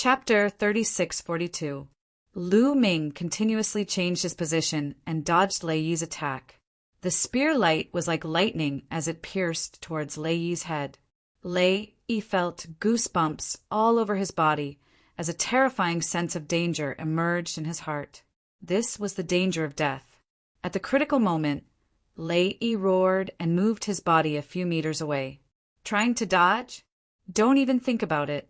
Chapter 3642. Lu Ming continuously changed his position and dodged Lei Yi's attack. The spear light was like lightning as it pierced towards Lei Yi's head. Lei Yi felt goosebumps all over his body as a terrifying sense of danger emerged in his heart. This was the danger of death. At the critical moment, Lei Yi roared and moved his body a few meters away. Trying to dodge? Don't even think about it.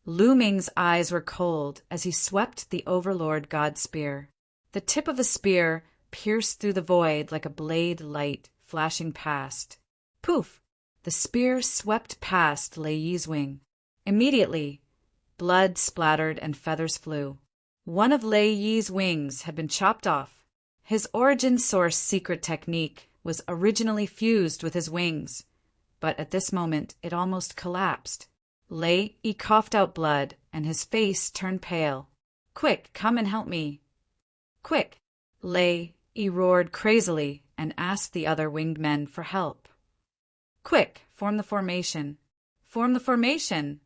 Lu Ming's eyes were cold as he swept the Overlord God spear. The tip of the spear pierced through the void like a blade light flashing past. Poof! The spear swept past Lei Yi's wing. Immediately, blood splattered and feathers flew. One of Lei Yi's wings had been chopped off. His origin source secret technique was originally fused with his wings, but at this moment it almost collapsed. Lei Yi coughed out blood, and his face turned pale. "Quick, come and help me." "Quick!" Lei Yi roared crazily and asked the other winged men for help. "Quick, form the formation." "Form the formation!"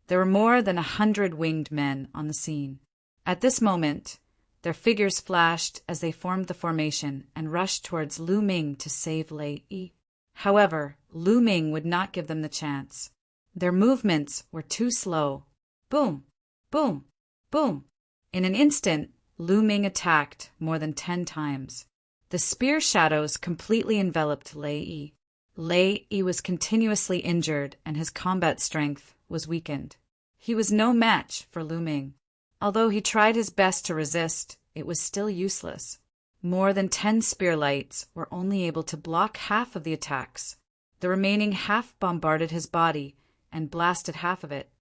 There were more than 100 winged men on the scene. At this moment, their figures flashed as they formed the formation and rushed towards Lu Ming to save Lei Yi. However, Lu Ming would not give them the chance. Their movements were too slow. Boom! Boom! Boom! In an instant, Lu Ming attacked more than 10 times. The spear shadows completely enveloped Lei Yi. Lei Yi was continuously injured and his combat strength was weakened. He was no match for Lu Ming. Although he tried his best to resist, it was still useless. More than 10 spear lights were only able to block half of the attacks. The remaining half bombarded his body and blasted half of it.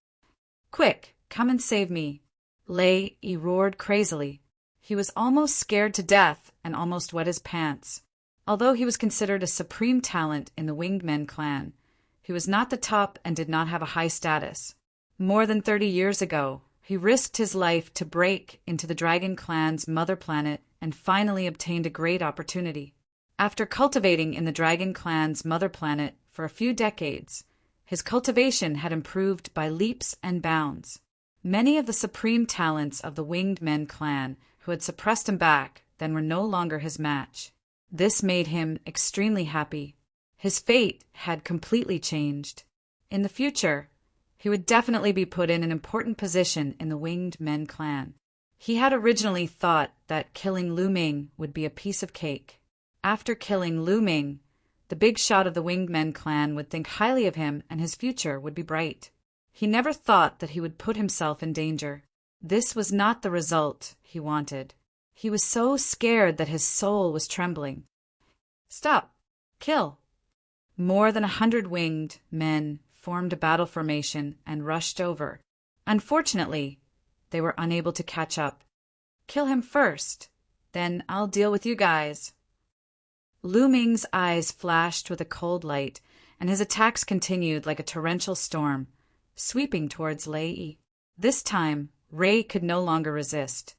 "Quick, come and save me!" Lei Yi roared crazily. He was almost scared to death and almost wet his pants. Although he was considered a supreme talent in the Winged Men clan, he was not the top and did not have a high status. More than 30 years ago, he risked his life to break into the Dragon Clan's mother planet and finally obtained a great opportunity. After cultivating in the Dragon Clan's mother planet for a few decades, his cultivation had improved by leaps and bounds. Many of the supreme talents of the Winged Men clan who had suppressed him back then were no longer his match. This made him extremely happy. His fate had completely changed. In the future, he would definitely be put in an important position in the Winged Men clan. He had originally thought that killing Lu Ming would be a piece of cake. After killing Lu Ming, the big shot of the Winged Men clan would think highly of him and his future would be bright. He never thought that he would put himself in danger. This was not the result he wanted. He was so scared that his soul was trembling. "Stop! Kill!" More than 100 winged men formed a battle formation and rushed over. Unfortunately, they were unable to catch up. "Kill him first, then I'll deal with you guys." Lu Ming's eyes flashed with a cold light, and his attacks continued like a torrential storm, sweeping towards Lei Yi. This time, Ray could no longer resist.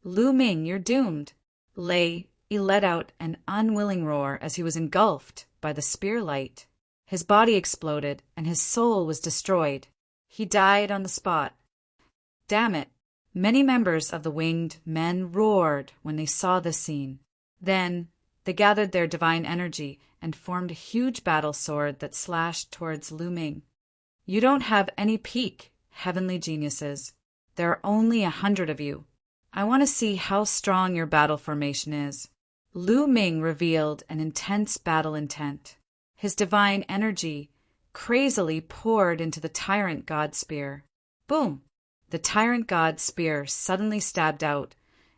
"Lu Ming, you're doomed." Lei Yi let out an unwilling roar as he was engulfed by the spear light. His body exploded, and his soul was destroyed. He died on the spot. Damn it! Many members of the Winged Men roared when they saw this scene. Then, they gathered their divine energy and formed a huge battle sword that slashed towards Lu Ming. "You don't have any peak, heavenly geniuses. There are only 100 of you. I want to see how strong your battle formation is." Lu Ming revealed an intense battle intent. His divine energy crazily poured into the Tyrant God Spear. Boom! The Tyrant God Spear suddenly stabbed out,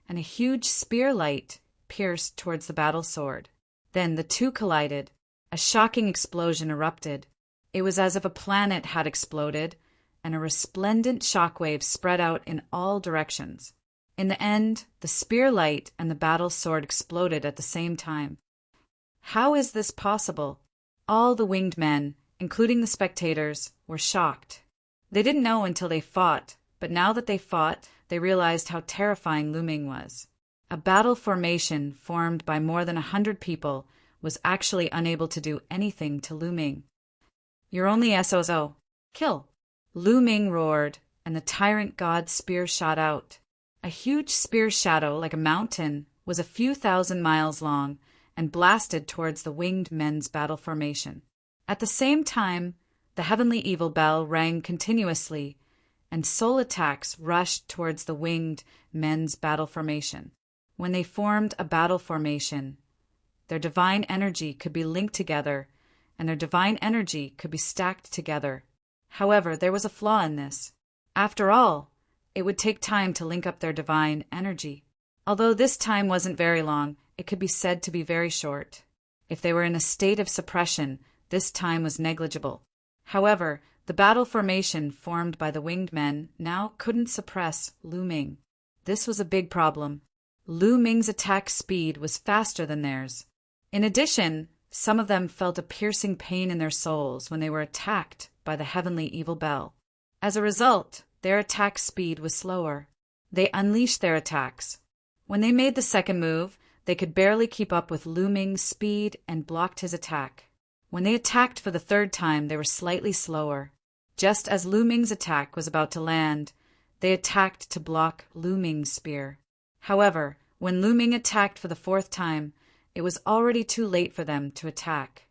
and a huge spear light pierced towards the battle sword. Then the two collided. A shocking explosion erupted. It was as if a planet had exploded, and a resplendent shockwave spread out in all directions. In the end, the spear light and the battle sword exploded at the same time. How is this possible? All the winged men, including the spectators, were shocked. They didn't know until they fought, but now that they fought, they realized how terrifying Lu Ming was. A battle formation formed by more than 100 people was actually unable to do anything to Lu Ming. "You're only SOSO. Kill!" Lu Ming roared, and the tyrant god's spear shot out. A huge spear shadow, like a mountain, was a few thousand miles long and blasted towards the winged men's battle formation. At the same time, the heavenly evil bell rang continuously, and soul attacks rushed towards the winged men's battle formation. When they formed a battle formation, their divine energy could be linked together, and their divine energy could be stacked together. However, there was a flaw in this. After all, it would take time to link up their divine energy. Although this time wasn't very long, it could be said to be very short. If they were in a state of suppression, this time was negligible. However, the battle formation formed by the winged men now couldn't suppress Lu Ming. This was a big problem. Lu Ming's attack speed was faster than theirs. In addition, some of them felt a piercing pain in their souls when they were attacked by the heavenly evil bell. As a result, their attack speed was slower. They unleashed their attacks. When they made the second move, they could barely keep up with Lu Ming's speed and blocked his attack. When they attacked for the third time, they were slightly slower. Just as Lu Ming's attack was about to land, they attacked to block Lu Ming's spear. However, when Lu Ming attacked for the fourth time, it was already too late for them to attack.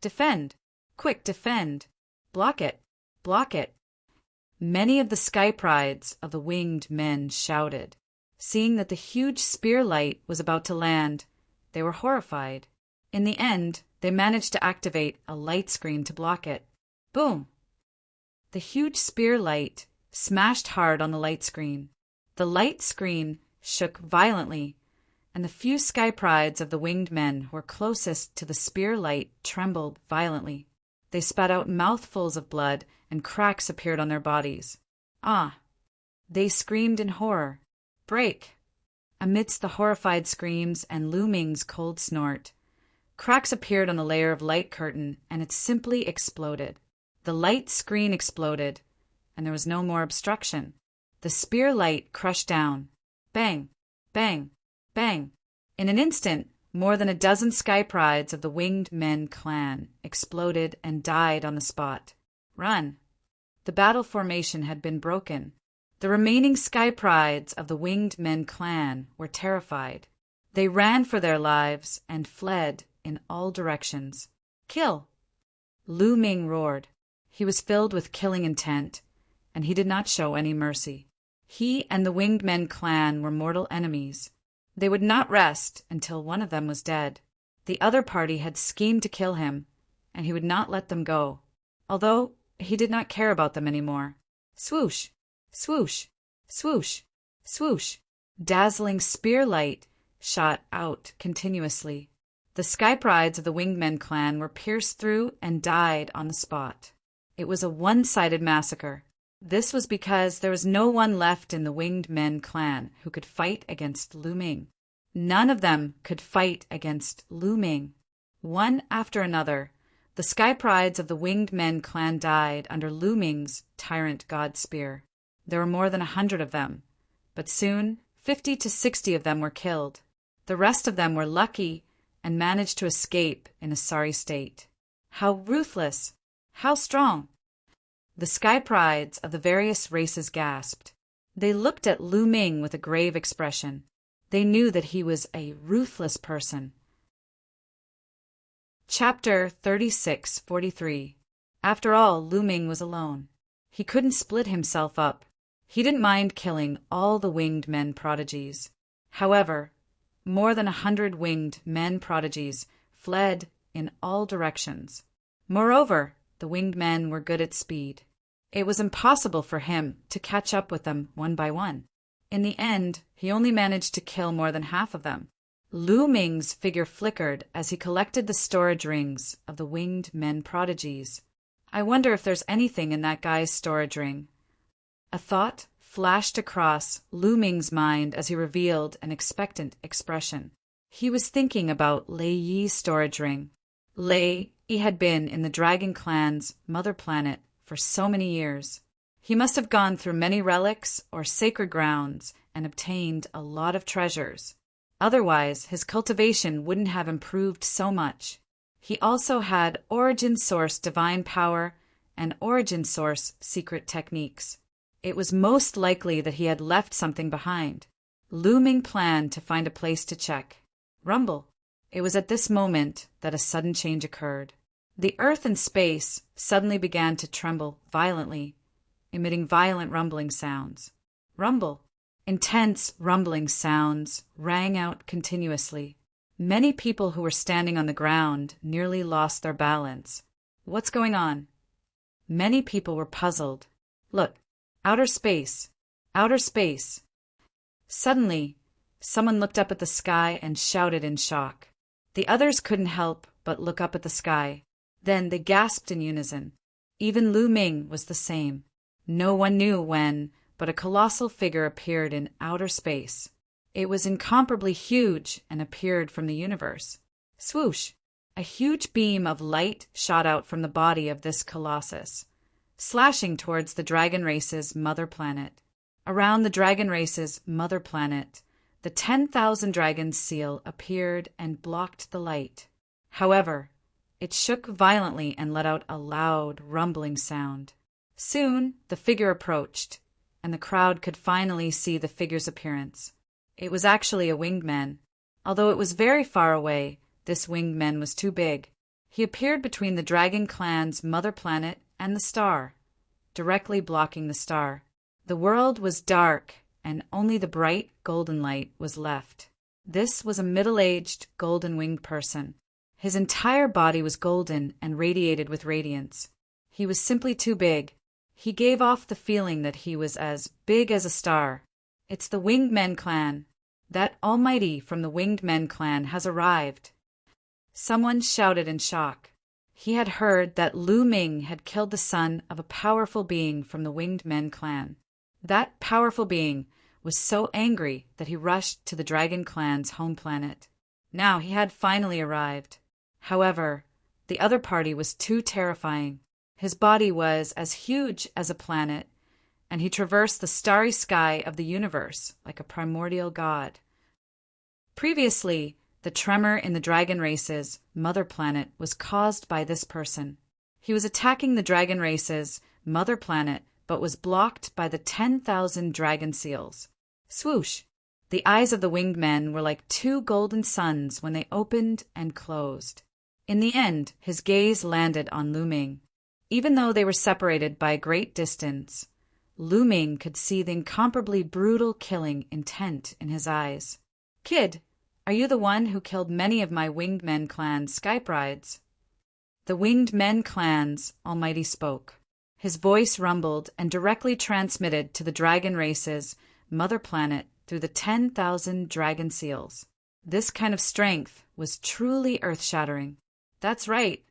Defend! Quick, defend! Block it! Block it! Many of the sky prides of the winged men shouted. Seeing that the huge spear light was about to land, they were horrified. In the end, they managed to activate a light screen to block it. Boom! The huge spear light smashed hard on the light screen. The light screen shook violently, and the few sky prides of the winged men who were closest to the spear light trembled violently. They spat out mouthfuls of blood, and cracks appeared on their bodies. Ah! They screamed in horror. Break! Amidst the horrified screams and Lu Ming's cold snort, cracks appeared on the layer of light curtain, and it simply exploded. The light screen exploded, and there was no more obstruction. The spear light crushed down. Bang! Bang! Bang! In an instant, more than a dozen sky prides of the winged men clan exploded and died on the spot. Run! The battle formation had been broken. The remaining sky prides of the winged men clan were terrified. They ran for their lives and fled in all directions. Kill! Lu Ming roared. He was filled with killing intent, and he did not show any mercy. He and the winged men clan were mortal enemies. They would not rest until one of them was dead. The other party had schemed to kill him, and he would not let them go, although he did not care about them anymore. Swoosh! Swoosh! Swoosh! Swoosh! Dazzling spear light shot out continuously. The sky prides of the winged men clan were pierced through and died on the spot. It was a one-sided massacre. This was because there was no one left in the winged men clan who could fight against Lu Ming. None of them could fight against Lu Ming. One after another, the sky prides of the winged men clan died under Lu Ming's tyrant god spear. There were more than 100 of them, but soon 50 to 60 of them were killed. The rest of them were lucky and managed to escape in a sorry state. How ruthless! How strong! The sky prides of the various races gasped. They looked at Lu Ming with a grave expression. They knew that he was a ruthless person. Chapter 36:43. After all, Lu Ming was alone. He couldn't split himself up. He didn't mind killing all the winged men prodigies. However, more than 100 winged men prodigies fled in all directions. Moreover, the winged men were good at speed. It was impossible for him to catch up with them one by one. In the end, he only managed to kill more than half of them. Lu Ming's figure flickered as he collected the storage rings of the winged men prodigies. I wonder if there's anything in that guy's storage ring. A thought flashed across Lu Ming's mind as he revealed an expectant expression. He was thinking about Lei Yi's storage ring. Lei Yi had been in the Dragon Clan's mother planet for so many years. He must have gone through many relics or sacred grounds and obtained a lot of treasures. Otherwise, his cultivation wouldn't have improved so much. He also had Origin Source divine power and Origin Source secret techniques. It was most likely that he had left something behind. Lu Ming planned to find a place to check. Rumble. It was at this moment that a sudden change occurred. The earth and space suddenly began to tremble violently, emitting violent rumbling sounds. Rumble. Intense rumbling sounds rang out continuously. Many people who were standing on the ground nearly lost their balance. What's going on? Many people were puzzled. Look, outer space, outer space. Suddenly, someone looked up at the sky and shouted in shock. The others couldn't help but look up at the sky. Then they gasped in unison. Even Lu Ming was the same. No one knew when, but a colossal figure appeared in outer space. It was incomparably huge and appeared from the universe. Swoosh! A huge beam of light shot out from the body of this colossus, slashing towards the dragon race's mother planet. Around the dragon race's mother planet, the 10,000 dragons seal appeared and blocked the light. However, it shook violently and let out a loud, rumbling sound. Soon, the figure approached, and the crowd could finally see the figure's appearance. It was actually a winged man. Although it was very far away, this winged man was too big. He appeared between the dragon clan's mother planet and the star, directly blocking the star. The world was dark, and only the bright golden light was left. This was a middle-aged, golden-winged person. His entire body was golden and radiated with radiance. He was simply too big. He gave off the feeling that he was as big as a star. It's the Winged Men clan. That Almighty from the Winged Men clan has arrived. Someone shouted in shock. He had heard that Lu Ming had killed the son of a powerful being from the Winged Men clan. That powerful being was so angry that he rushed to the Dragon clan's home planet. Now he had finally arrived. However, the other party was too terrifying. His body was as huge as a planet, and he traversed the starry sky of the universe like a primordial god. Previously, the tremor in the dragon race's mother planet was caused by this person. He was attacking the dragon race's mother planet, but was blocked by the 10,000 dragon seals. Swoosh! The eyes of the winged men were like two golden suns when they opened and closed. In the end, his gaze landed on Lu Ming. Even though they were separated by a great distance, Lu Ming could see the incomparably brutal killing intent in his eyes. Kid, are you the one who killed many of my Winged Men clan's Skype rides? The Winged Men clan's Almighty spoke. His voice rumbled and directly transmitted to the dragon race's mother planet through the 10,000 dragon seals. This kind of strength was truly earth-shattering. That's right.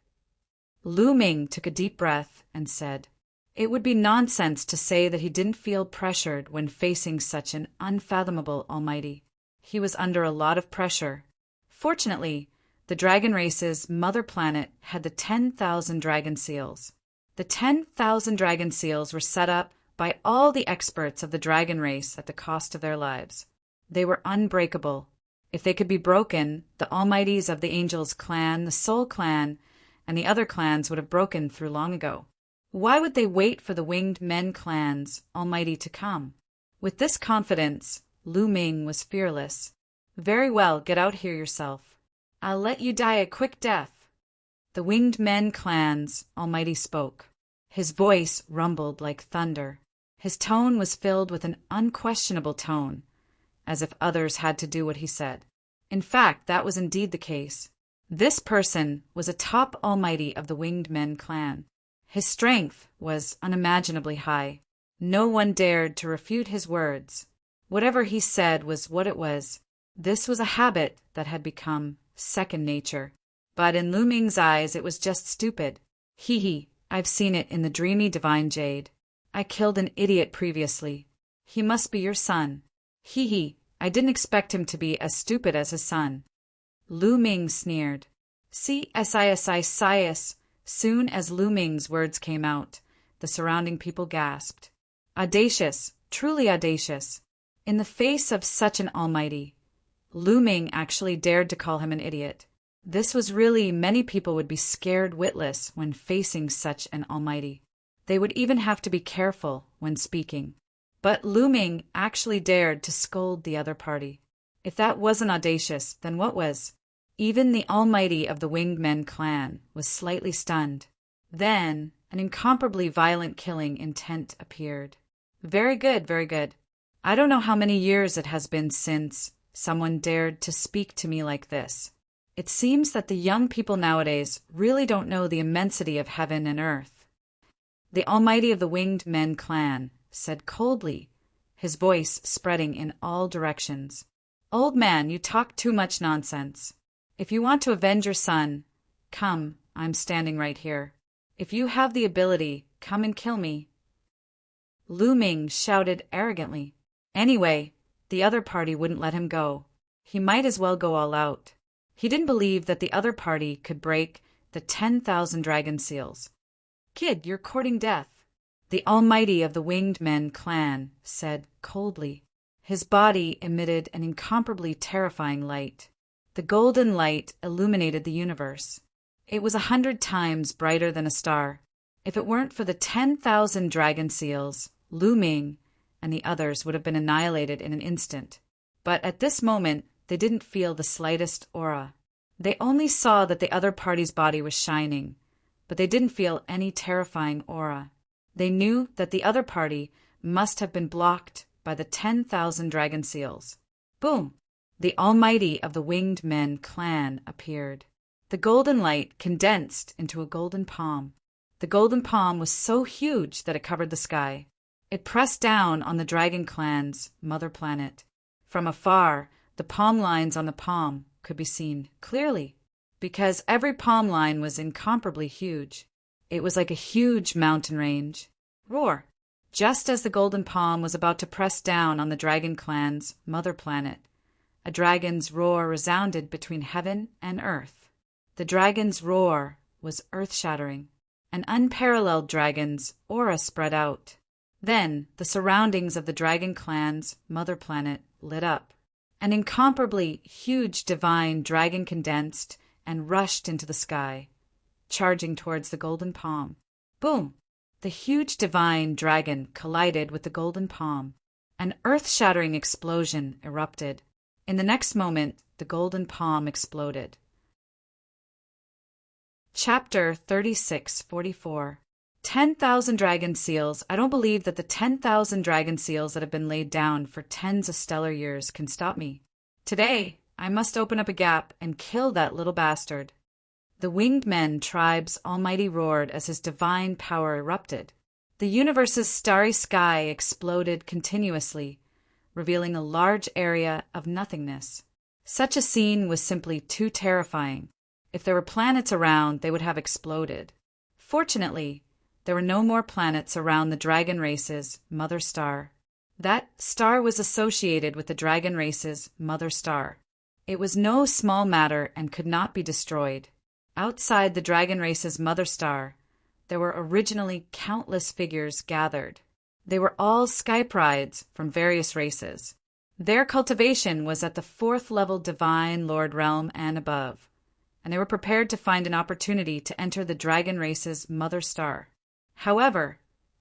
Lu Ming took a deep breath and said, "It would be nonsense to say that he didn't feel pressured when facing such an unfathomable Almighty. He was under a lot of pressure. Fortunately, the dragon race's mother planet had the 10,000 dragon seals. The 10,000 dragon seals were set up by all the experts of the dragon race at the cost of their lives. They were unbreakable. If they could be broken, the almighties of the Angels clan, the Soul clan, and the other clans would have broken through long ago. Why would they wait for the Winged Men clan's Almighty to come?" With this confidence, Lu Ming was fearless. "Very well, get out here yourself. I'll let you die a quick death." The Winged Men clan's Almighty spoke. His voice rumbled like thunder. His tone was filled with an unquestionable tone, as if others had to do what he said. In fact, that was indeed the case. This person was a top Almighty of the Winged Men clan. His strength was unimaginably high. No one dared to refute his words. Whatever he said was what it was. This was a habit that had become second nature. But in Lu Ming's eyes it was just stupid. Hee, I've seen it in the dreamy divine jade. I killed an idiot previously. He must be your son. Hee, I didn't expect him to be as stupid as his son. Lu Ming sneered. Sias. Soon as Lu Ming's words came out, the surrounding people gasped. Audacious, truly audacious. In the face of such an almighty, Lu Ming actually dared to call him an idiot. This was really many people would be scared witless when facing such an almighty. They would even have to be careful when speaking. But Lu Ming actually dared to scold the other party. If that wasn't audacious, then what was? Even the Almighty of the Winged Men clan was slightly stunned. Then, an incomparably violent killing intent appeared. Very good, very good. I don't know how many years it has been since someone dared to speak to me like this. It seems that the young people nowadays really don't know the immensity of heaven and earth. The Almighty of the Winged Men clan said coldly, his voice spreading in all directions. Old man, you talk too much nonsense. If you want to avenge your son, come, I'm standing right here. If you have the ability, come and kill me. Lu Ming shouted arrogantly. Anyway, the other party wouldn't let him go. He might as well go all out. He didn't believe that the other party could break the 10,000 dragon seals. Kid, you're courting death. The Almighty of the Winged Men clan said coldly. His body emitted an incomparably terrifying light. The golden light illuminated the universe. It was 100 times brighter than a star. If it weren't for the 10,000 dragon seals, Lu Ming and the others would have been annihilated in an instant. But at this moment, they didn't feel the slightest aura. They only saw that the other party's body was shining, but they didn't feel any terrifying aura. They knew that the other party must have been blocked by the 10,000 dragon seals. Boom! The Almighty of the Winged Men clan appeared. The golden light condensed into a golden palm. The golden palm was so huge that it covered the sky. It pressed down on the Dragon Clan's mother planet. From afar, the palm lines on the palm could be seen clearly, because every palm line was incomparably huge. It was like a huge mountain range. Roar! Just as the golden palm was about to press down on the Dragon Clan's mother planet, a dragon's roar resounded between heaven and earth. The dragon's roar was earth-shattering. An unparalleled dragon's aura spread out. Then the surroundings of the Dragon Clan's mother planet lit up. An incomparably huge divine dragon condensed and rushed into the sky, charging towards the golden palm. Boom! The huge divine dragon collided with the golden palm. An earth-shattering explosion erupted. In the next moment, the golden palm exploded. Chapter 3644. 10,000 dragon seals. I don't believe that the 10,000 dragon seals that have been laid down for tens of stellar years can stop me. Today, I must open up a gap and kill that little bastard. The Winged Men tribe's Almighty roared as his divine power erupted. The universe's starry sky exploded continuously, revealing a large area of nothingness. Such a scene was simply too terrifying. If there were planets around, they would have exploded. Fortunately, there were no more planets around the dragon race's mother star. That star was associated with the dragon race's mother star. It was no small matter and could not be destroyed. Outside the dragon race's mother star, there were originally countless figures gathered. They were all skyprides from various races. Their cultivation was at the 4th level divine lord realm and above, and they were prepared to find an opportunity to enter the dragon race's mother star. However,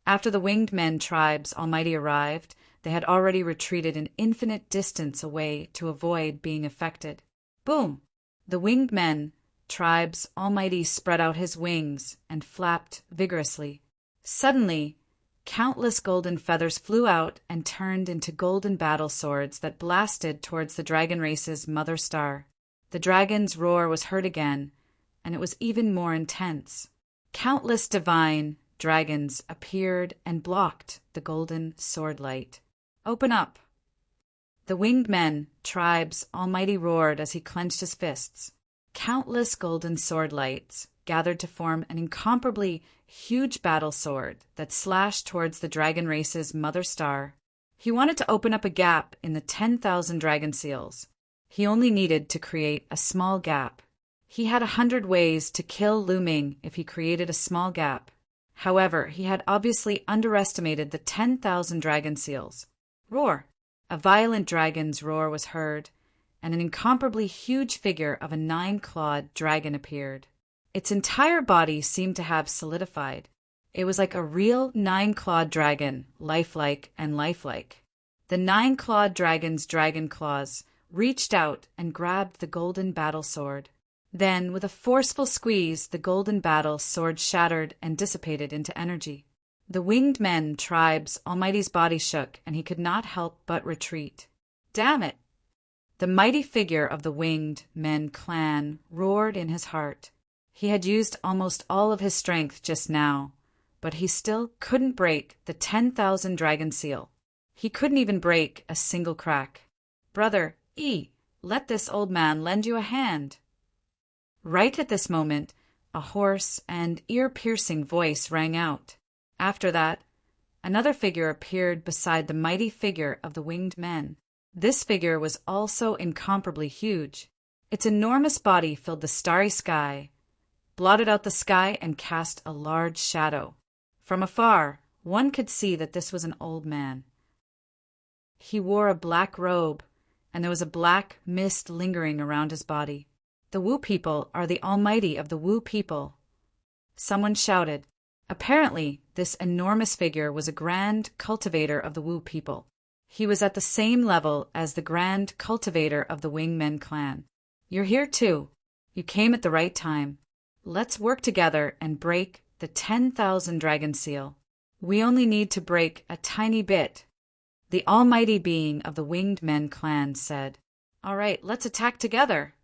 after the Winged Men tribe's Almighty arrived, they had already retreated an infinite distance away to avoid being affected. Boom! The Winged Men tribe's Almighty spread out his wings and flapped vigorously. Suddenly, countless golden feathers flew out and turned into golden battle swords that blasted towards the dragon race's mother star. The dragon's roar was heard again, and it was even more intense. Countless divine dragons appeared and blocked the golden sword light. Open up! The Winged Men tribe's Almighty roared as he clenched his fists. Countless golden sword lights gathered to form an incomparably huge battle sword that slashed towards the dragon race's mother star. He wanted to open up a gap in the 10,000 dragon seals. He only needed to create a small gap. He had 100 ways to kill Lu Ming if he created a small gap. However, he had obviously underestimated the 10,000 dragon seals. Roar! A violent dragon's roar was heard, and an incomparably huge figure of a 9-clawed dragon appeared. Its entire body seemed to have solidified. It was like a real nine-clawed dragon, lifelike and lifelike. The nine-clawed dragon's dragon claws reached out and grabbed the golden battle sword. Then, with a forceful squeeze, the golden battle sword shattered and dissipated into energy. The winged men tribe's almighty's body shook, and he could not help but retreat. Damn it! The mighty figure of the winged men clan roared in his heart. He had used almost all of his strength just now, but he still couldn't break the 10,000 dragon seal. He couldn't even break a single crack. Brother, let this old man lend you a hand. Right at this moment, a hoarse and ear-piercing voice rang out. After that, another figure appeared beside the mighty figure of the winged men. This figure was also incomparably huge. Its enormous body filled the starry sky, blotted out the sky, and cast a large shadow. From afar, one could see that this was an old man. He wore a black robe, and there was a black mist lingering around his body. The Wu people are the almighty of the Wu people, someone shouted. Apparently, this enormous figure was a grand cultivator of the Wu people. He was at the same level as the grand cultivator of the Wingmen clan. You're here too. You came at the right time. Let's work together and break the 10,000 dragon seal. We only need to break a tiny bit. The almighty being of the Winged Men clan said. All right, let's attack together.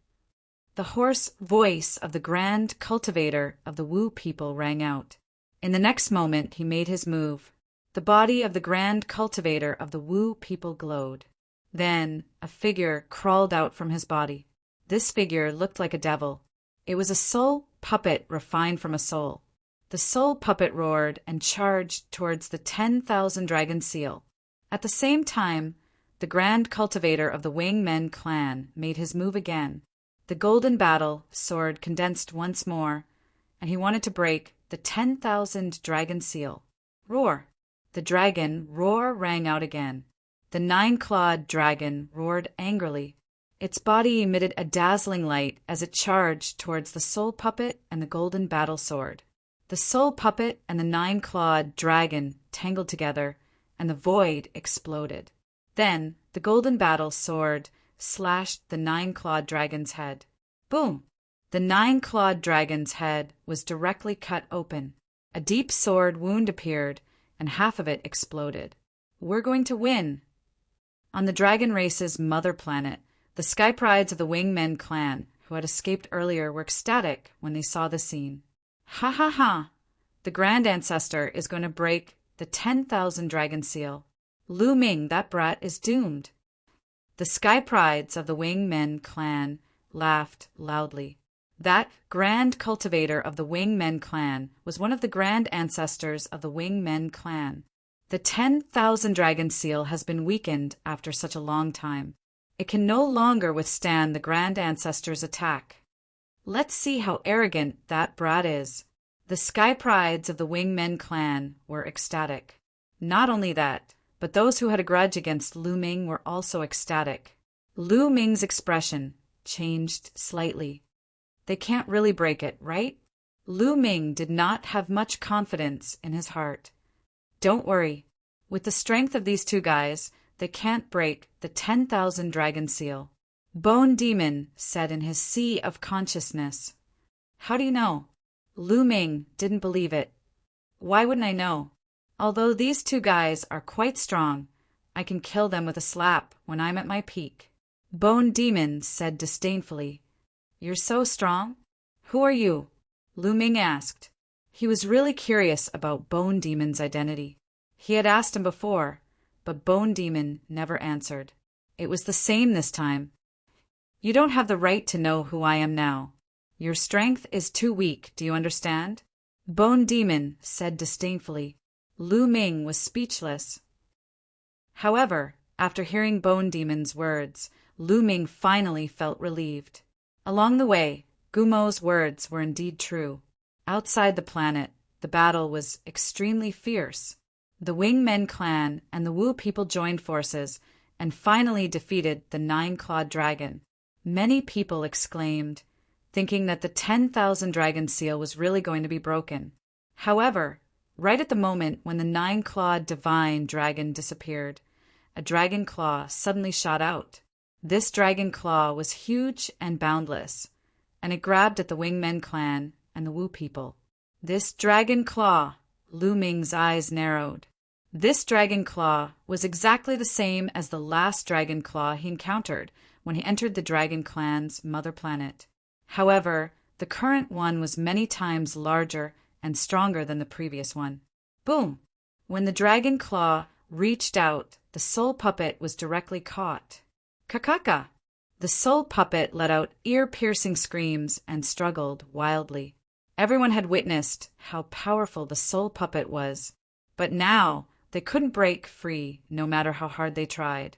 The hoarse voice of the grand cultivator of the Wu people rang out. In the next moment, he made his move. The body of the grand cultivator of the Wu people glowed. Then a figure crawled out from his body. This figure looked like a devil. It was a soul puppet refined from a soul. The soul puppet roared and charged towards the 10,000 dragon seal. At the same time, the grand cultivator of the Wingmen clan made his move again. The golden battle sword condensed once more, and he wanted to break the 10,000 dragon seal. Roar! The dragon roar rang out again. The nine-clawed dragon roared angrily. Its body emitted a dazzling light as it charged towards the soul puppet and the golden battle sword. The soul puppet and the nine-clawed dragon tangled together, and the void exploded. Then the golden battle sword slashed the nine-clawed dragon's head. Boom! The nine-clawed dragon's head was directly cut open. A deep sword wound appeared, and half of it exploded. We're going to win! On the dragon race's mother planet, the sky prides of the Wingmen clan, who had escaped earlier, were ecstatic when they saw the scene. Ha ha ha! The Grand Ancestor is going to break the 10,000 dragon seal. Lu Ming, that brat, is doomed. The sky prides of the Wingmen clan laughed loudly. That grand cultivator of the Wingmen clan was one of the grand ancestors of the Wingmen clan. The 10,000 dragon seal has been weakened after such a long time. It can no longer withstand the grand ancestor's attack. Let's see how arrogant that brat is. The sky prides of the Wingmen clan were ecstatic. Not only that, but those who had a grudge against Lu Ming were also ecstatic. Lu Ming's expression changed slightly. They can't really break it, right? Lu Ming did not have much confidence in his heart. Don't worry. With the strength of these two guys, they can't break the 10,000 dragon seal. Bone Demon said in his sea of consciousness. How do you know? Lu Ming didn't believe it. Why wouldn't I know? Although these two guys are quite strong, I can kill them with a slap when I'm at my peak. Bone Demon said disdainfully. You're so strong? Who are you? Lu Ming asked. He was really curious about Bone Demon's identity. He had asked him before, but Bone Demon never answered. It was the same this time. You don't have the right to know who I am now. Your strength is too weak, do you understand? Bone Demon said disdainfully. Lu Ming was speechless. However, after hearing Bone Demon's words, Lu Ming finally felt relieved. Along the way, Gumo's words were indeed true. Outside the planet, the battle was extremely fierce. The Wingmen clan and the Wu people joined forces and finally defeated the nine-clawed dragon. Many people exclaimed, thinking that the 10,000 dragon seal was really going to be broken. However, Right at the moment when the nine-clawed divine dragon disappeared, a dragon claw suddenly shot out. This dragon claw was huge and boundless, and it grabbed at the Wingmen clan and the Wu people. This dragon claw, Lu Ming's eyes narrowed. This dragon claw was exactly the same as the last dragon claw he encountered when he entered the dragon clan's mother planet. However, the current one was many times larger and stronger than the previous one. Boom! When the dragon claw reached out, the soul puppet was directly caught. Kakaka! The soul puppet let out ear-piercing screams and struggled wildly. Everyone had witnessed how powerful the soul puppet was, but now they couldn't break free no matter how hard they tried.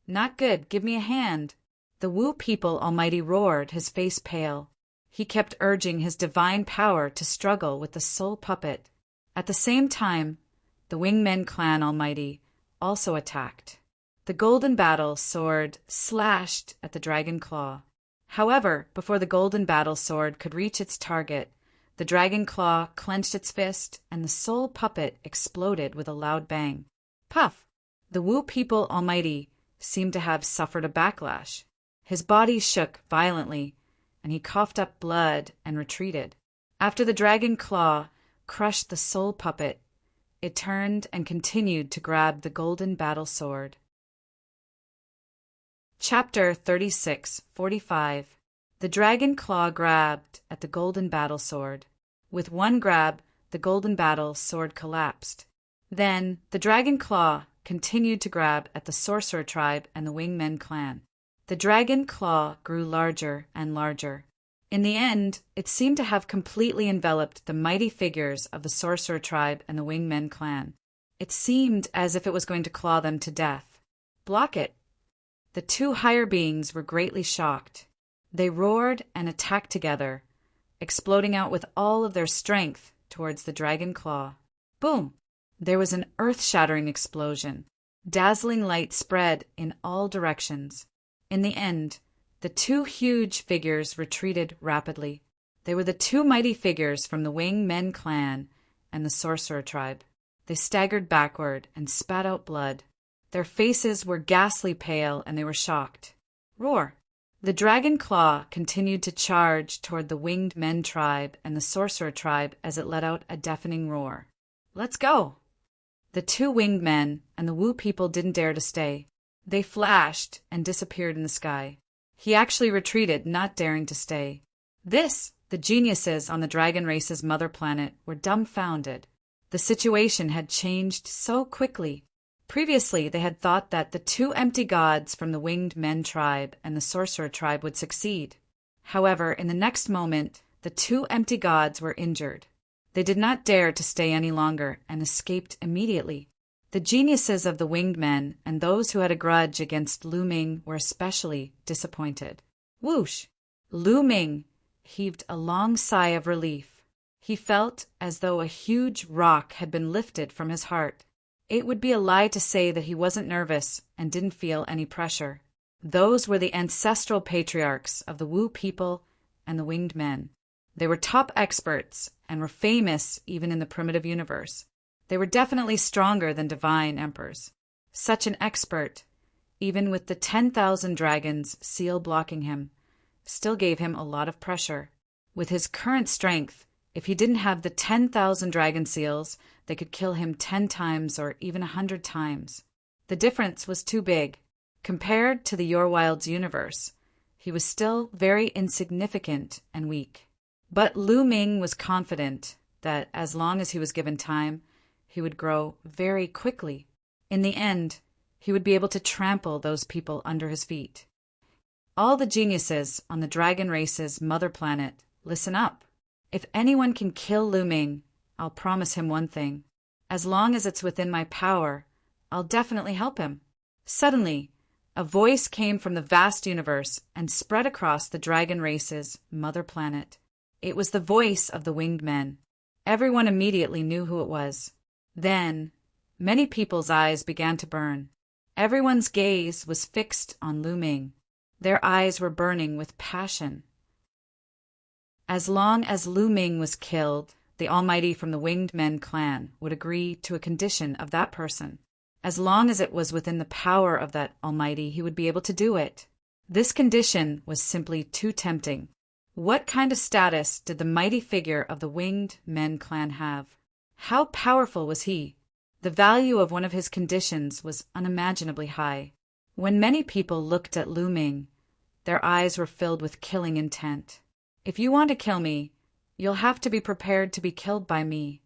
Not good, give me a hand. The Wu people almighty roared, his face pale. He kept urging his divine power to struggle with the soul puppet. At the same time, the Wingmen clan almighty also attacked. The golden battle sword slashed at the dragon claw. However, before the golden battle sword could reach its target, the dragon claw clenched its fist and the soul puppet exploded with a loud bang. Puff! The Wu people almighty seemed to have suffered a backlash. His body shook violently, and he coughed up blood and retreated. After the dragon claw crushed the soul puppet, it turned and continued to grab the golden battle sword. Chapter 36:45. The dragon claw grabbed at the golden battle sword. With one grab, the golden battle sword collapsed. Then the dragon claw continued to grab at the sorcerer tribe and the Wingmen clan. The dragon claw grew larger and larger. In the end, it seemed to have completely enveloped the mighty figures of the sorcerer tribe and the Wingmen clan. It seemed as if it was going to claw them to death. Block it! The two higher beings were greatly shocked. They roared and attacked together, exploding out with all of their strength towards the dragon claw. Boom! There was an earth-shattering explosion. Dazzling light spread in all directions. In the end, the two huge figures retreated rapidly. They were the two mighty figures from the Wingmen clan and the sorcerer tribe. They staggered backward and spat out blood. Their faces were ghastly pale and they were shocked. Roar! The dragon claw continued to charge toward the Winged Men tribe and the sorcerer tribe as it let out a deafening roar. Let's go! The two winged men and the Wu people didn't dare to stay. They flashed and disappeared in the sky. He actually retreated, not daring to stay. The geniuses on the dragon race's mother planet were dumbfounded. The situation had changed so quickly. Previously, they had thought that the two empty gods from the Winged Men tribe and the sorcerer tribe would succeed. However, in the next moment, the two empty gods were injured. They did not dare to stay any longer and escaped immediately. The geniuses of the Winged Men and those who had a grudge against Lu Ming were especially disappointed. Whoosh! Lu Ming heaved a long sigh of relief. He felt as though a huge rock had been lifted from his heart. It would be a lie to say that he wasn't nervous and didn't feel any pressure. Those were the ancestral patriarchs of the Wu people and the Winged Men. They were top experts and were famous even in the primitive universe. They were definitely stronger than divine emperors. Such an expert, even with the 10,000 dragons seal blocking him, still gave him a lot of pressure. With his current strength, if he didn't have the 10,000 dragon seals, they could kill him 10 times or even 100 times. The difference was too big. Compared to the Your Wilds universe, he was still very insignificant and weak. But Lu Ming was confident that as long as he was given time, he would grow very quickly. In the end, he would be able to trample those people under his feet. All the geniuses on the dragon race's mother planet, listen up. If anyone can kill Lu Ming, I'll promise him one thing. As long as it's within my power, I'll definitely help him. Suddenly, a voice came from the vast universe and spread across the dragon race's mother planet. It was the voice of the Winged Men. Everyone immediately knew who it was. Then, many people's eyes began to burn. Everyone's gaze was fixed on Lu Ming. Their eyes were burning with passion. As long as Lu Ming was killed, the Almighty from the Winged Men clan would agree to a condition of that person. As long as it was within the power of that Almighty, he would be able to do it. This condition was simply too tempting. What kind of status did the mighty figure of the Winged Men clan have? How powerful was he? The value of one of his conditions was unimaginably high. When many people looked at Lu Ming, their eyes were filled with killing intent. If you want to kill me, you'll have to be prepared to be killed by me.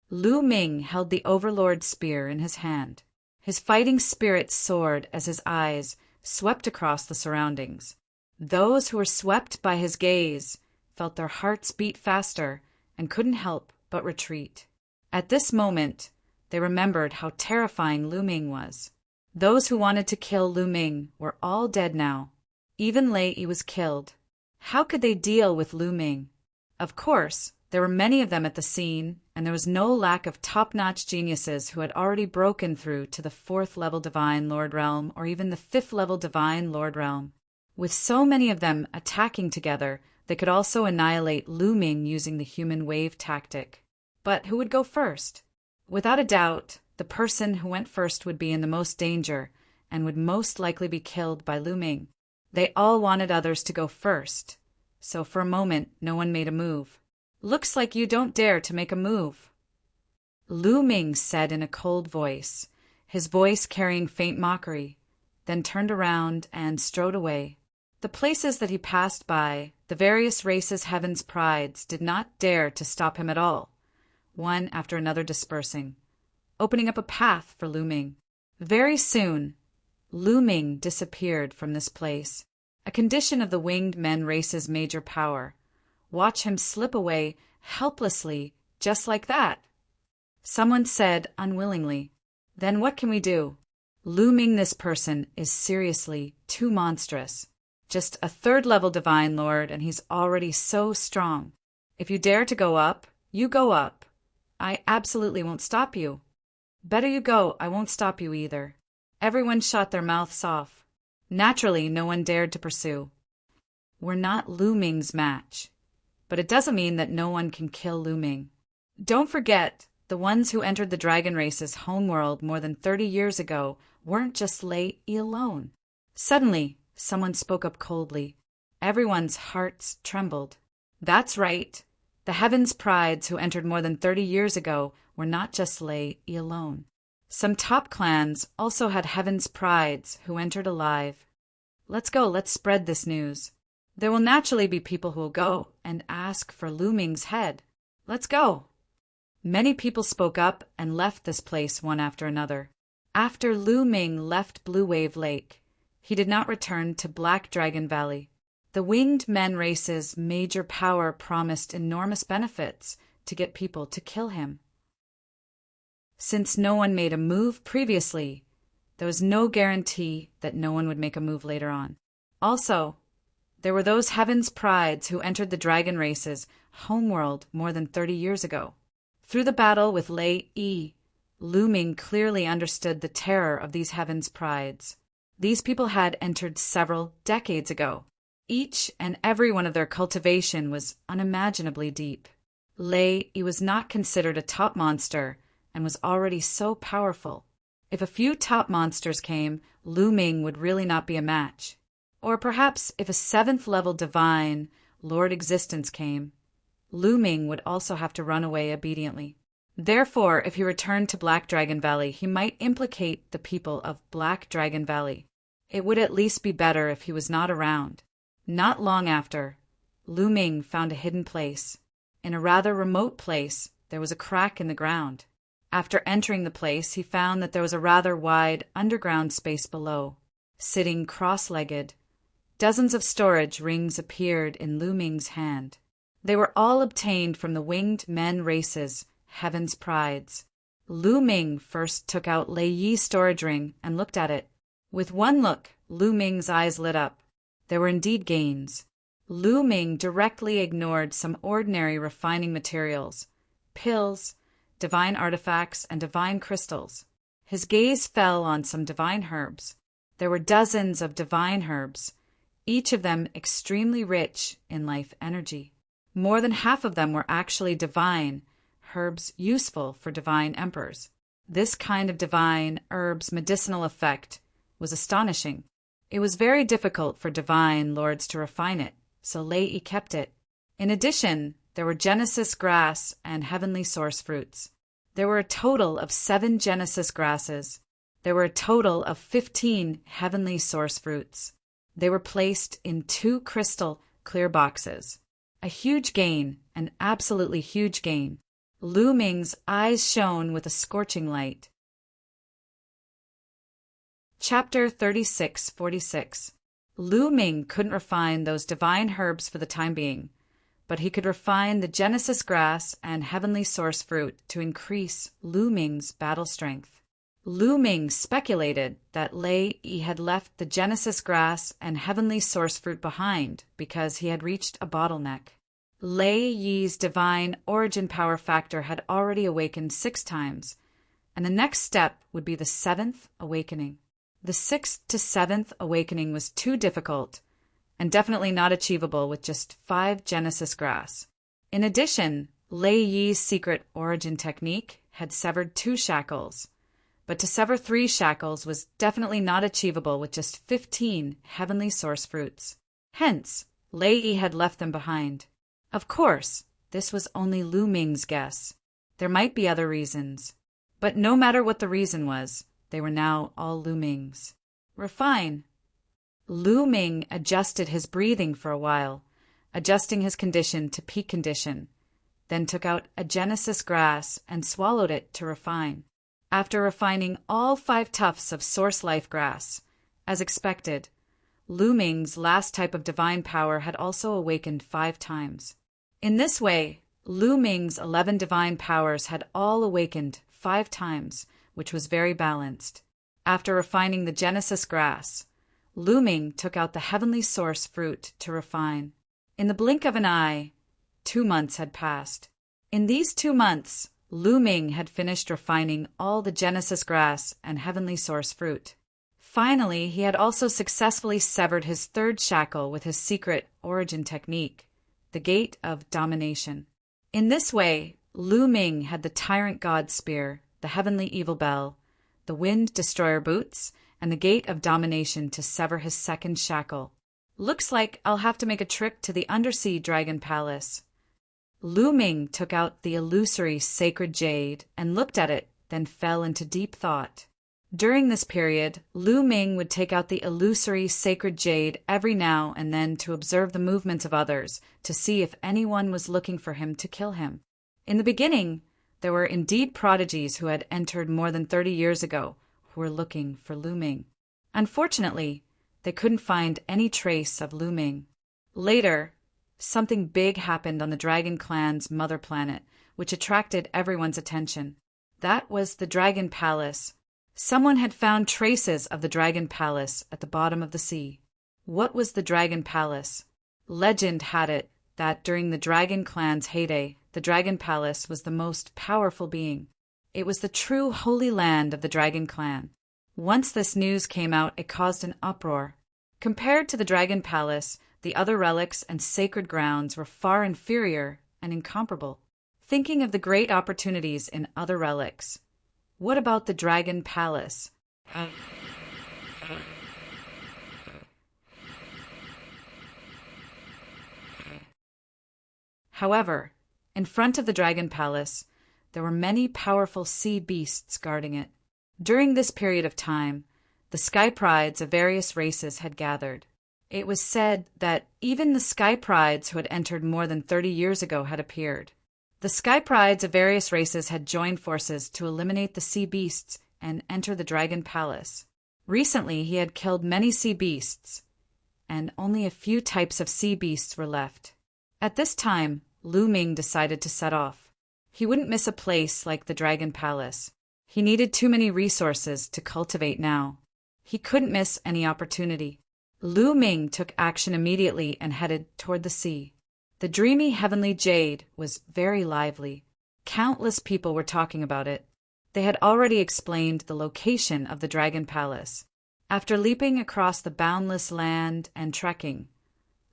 Lu Ming held the Overlord's spear in his hand. His fighting spirit soared as his eyes swept across the surroundings. Those who were swept by his gaze felt their hearts beat faster and couldn't help but retreat. At this moment, they remembered how terrifying Lu Ming was. Those who wanted to kill Lu Ming were all dead now. Even Lei Yi was killed. How could they deal with Lu Ming? Of course, there were many of them at the scene, and there was no lack of top-notch geniuses who had already broken through to the 4th-level Divine Lord Realm or even the 5th-level Divine Lord Realm. With so many of them attacking together, they could also annihilate Lu Ming using the human wave tactic. But who would go first? Without a doubt, the person who went first would be in the most danger and would most likely be killed by Lu Ming. They all wanted others to go first, so for a moment no one made a move. "Looks like you don't dare to make a move," Lu Ming said in a cold voice, his voice carrying faint mockery, then turned around and strode away. The places that he passed by, the various races' heaven's prides, did not dare to stop him at all, one after another dispersing, opening up a path for Lu Ming. Very soon, Lu Ming disappeared from this place, a condition of the Winged Men race's major power. Watch him slip away helplessly, just like that. Someone said unwillingly, "Then what can we do? Lu Ming, this person, is seriously too monstrous. Just a 3rd-level Divine Lord, and he's already so strong. If you dare to go up, you go up. I absolutely won't stop you. Better you go, I won't stop you either." Everyone shut their mouths off. Naturally, no one dared to pursue. We're not Lu Ming's match. But it doesn't mean that no one can kill Lu Ming. Don't forget, the ones who entered the Dragon Race's homeworld more than 30 years ago weren't just Lei Yi alone. Suddenly, someone spoke up coldly. Everyone's hearts trembled. That's right. The Heaven's Prides who entered more than 30 years ago were not just Lei Yi alone. Some top clans also had Heaven's Prides who entered alive. Let's go, let's spread this news. There will naturally be people who will go and ask for Lu Ming's head. Let's go. Many people spoke up and left this place one after another. After Lu Ming left Blue Wave Lake, he did not return to Black Dragon Valley. The Winged Men race's major power promised enormous benefits to get people to kill him. Since no one made a move previously, there was no guarantee that no one would make a move later on. Also, there were those Heaven's Prides who entered the Dragon Race's homeworld more than 30 years ago. Through the battle with Lei Yi, Lu Ming clearly understood the terror of these Heaven's Prides. These people had entered several decades ago. Each and every one of their cultivation was unimaginably deep. Lei Yi was not considered a top monster and was already so powerful. If a few top monsters came, Lu Ming would really not be a match. Or perhaps if a 7th-level Divine Lord Existence came, Lu Ming would also have to run away obediently. Therefore, if he returned to Black Dragon Valley, he might implicate the people of Black Dragon Valley. It would at least be better if he was not around. Not long after, Lu Ming found a hidden place. In a rather remote place, there was a crack in the ground. After entering the place, he found that there was a rather wide underground space below. Sitting cross-legged, dozens of storage rings appeared in Lu Ming's hand. They were all obtained from the Winged Men race's Heaven's Prides. Lu Ming first took out Lei Yi's storage ring and looked at it. With one look, Lu Ming's eyes lit up. There were indeed gains. Lu Ming directly ignored some ordinary refining materials, pills, divine artifacts, and divine crystals. His gaze fell on some divine herbs. There were dozens of divine herbs, each of them extremely rich in life energy. More than half of them were actually divine, herbs useful for divine emperors. This kind of divine herb's medicinal effect was astonishing. It was very difficult for divine lords to refine it, so Lei kept it. In addition, there were Genesis grass and heavenly source fruits. There were a total of 7 Genesis grasses. There were a total of 15 heavenly source fruits. They were placed in 2 crystal clear boxes. A huge gain, an absolutely huge gain. Lu Ming's eyes shone with a scorching light. Chapter 36:46. Lu Ming couldn't refine those divine herbs for the time being, but he could refine the Genesis grass and heavenly source fruit to increase Lu Ming's battle strength. Lu Ming speculated that Lei had left the Genesis grass and heavenly source fruit behind because he had reached a bottleneck. Lei Yi's divine origin power factor had already awakened 6 times, and the next step would be the 7th awakening. The 6th to 7th awakening was too difficult, and definitely not achievable with just 5 Genesis grass. In addition, Lei Yi's secret origin technique had severed 2 shackles, but to sever 3 shackles was definitely not achievable with just 15 heavenly source fruits. Hence, Lei Yi had left them behind. Of course, this was only Lu Ming's guess. There might be other reasons. But no matter what the reason was, they were now all Lu Ming's. Refine. Lu Ming adjusted his breathing for a while, adjusting his condition to peak condition, then took out a Genesis grass and swallowed it to refine. After refining all 5 tufts of source life grass, as expected, Lu Ming's last type of divine power had also awakened 5 times. In this way, Lu Ming's 11 divine powers had all awakened 5 times, which was very balanced. After refining the Genesis grass, Lu Ming took out the heavenly source fruit to refine. In the blink of an eye, 2 months had passed. In these 2 months, Lu Ming had finished refining all the Genesis grass and heavenly source fruit. Finally, he had also successfully severed his 3rd shackle with his secret origin technique, the Gate of Domination. In this way, Lu Ming had the Tyrant God Spear, the Heavenly Evil Bell, the Wind Destroyer Boots, and the Gate of Domination to sever his 2nd shackle. Looks like I'll have to make a trip to the Undersea Dragon Palace. Lu Ming took out the illusory sacred jade and looked at it, then fell into deep thought. During this period, Lu Ming would take out the illusory sacred jade every now and then to observe the movements of others, to see if anyone was looking for him to kill him. In the beginning, there were indeed prodigies who had entered more than 30 years ago, who were looking for Lu Ming. Unfortunately, they couldn't find any trace of Lu Ming. Later, something big happened on the Dragon Clan's mother planet, which attracted everyone's attention. That was the Dragon Palace. Someone had found traces of the Dragon Palace at the bottom of the sea. What was the Dragon Palace? Legend had it that during the Dragon Clan's heyday, the Dragon Palace was the most powerful being. It was the true holy land of the Dragon Clan. Once this news came out, it caused an uproar. Compared to the Dragon Palace, the other relics and sacred grounds were far inferior and incomparable. Thinking of the great opportunities in other relics, what about the Dragon Palace? However, in front of the Dragon Palace, there were many powerful sea beasts guarding it. During this period of time, the sky prides of various races had gathered. It was said that even the sky prides who had entered more than 30 years ago had appeared. The sky prides of various races had joined forces to eliminate the sea beasts and enter the Dragon Palace. Recently, he had killed many sea beasts, and only a few types of sea beasts were left. At this time, Lu Ming decided to set off. He wouldn't miss a place like the Dragon Palace. He needed too many resources to cultivate now. He couldn't miss any opportunity. Lu Ming took action immediately and headed toward the sea. The dreamy heavenly jade was very lively. Countless people were talking about it. They had already explained the location of the Dragon Palace. After leaping across the boundless land and trekking,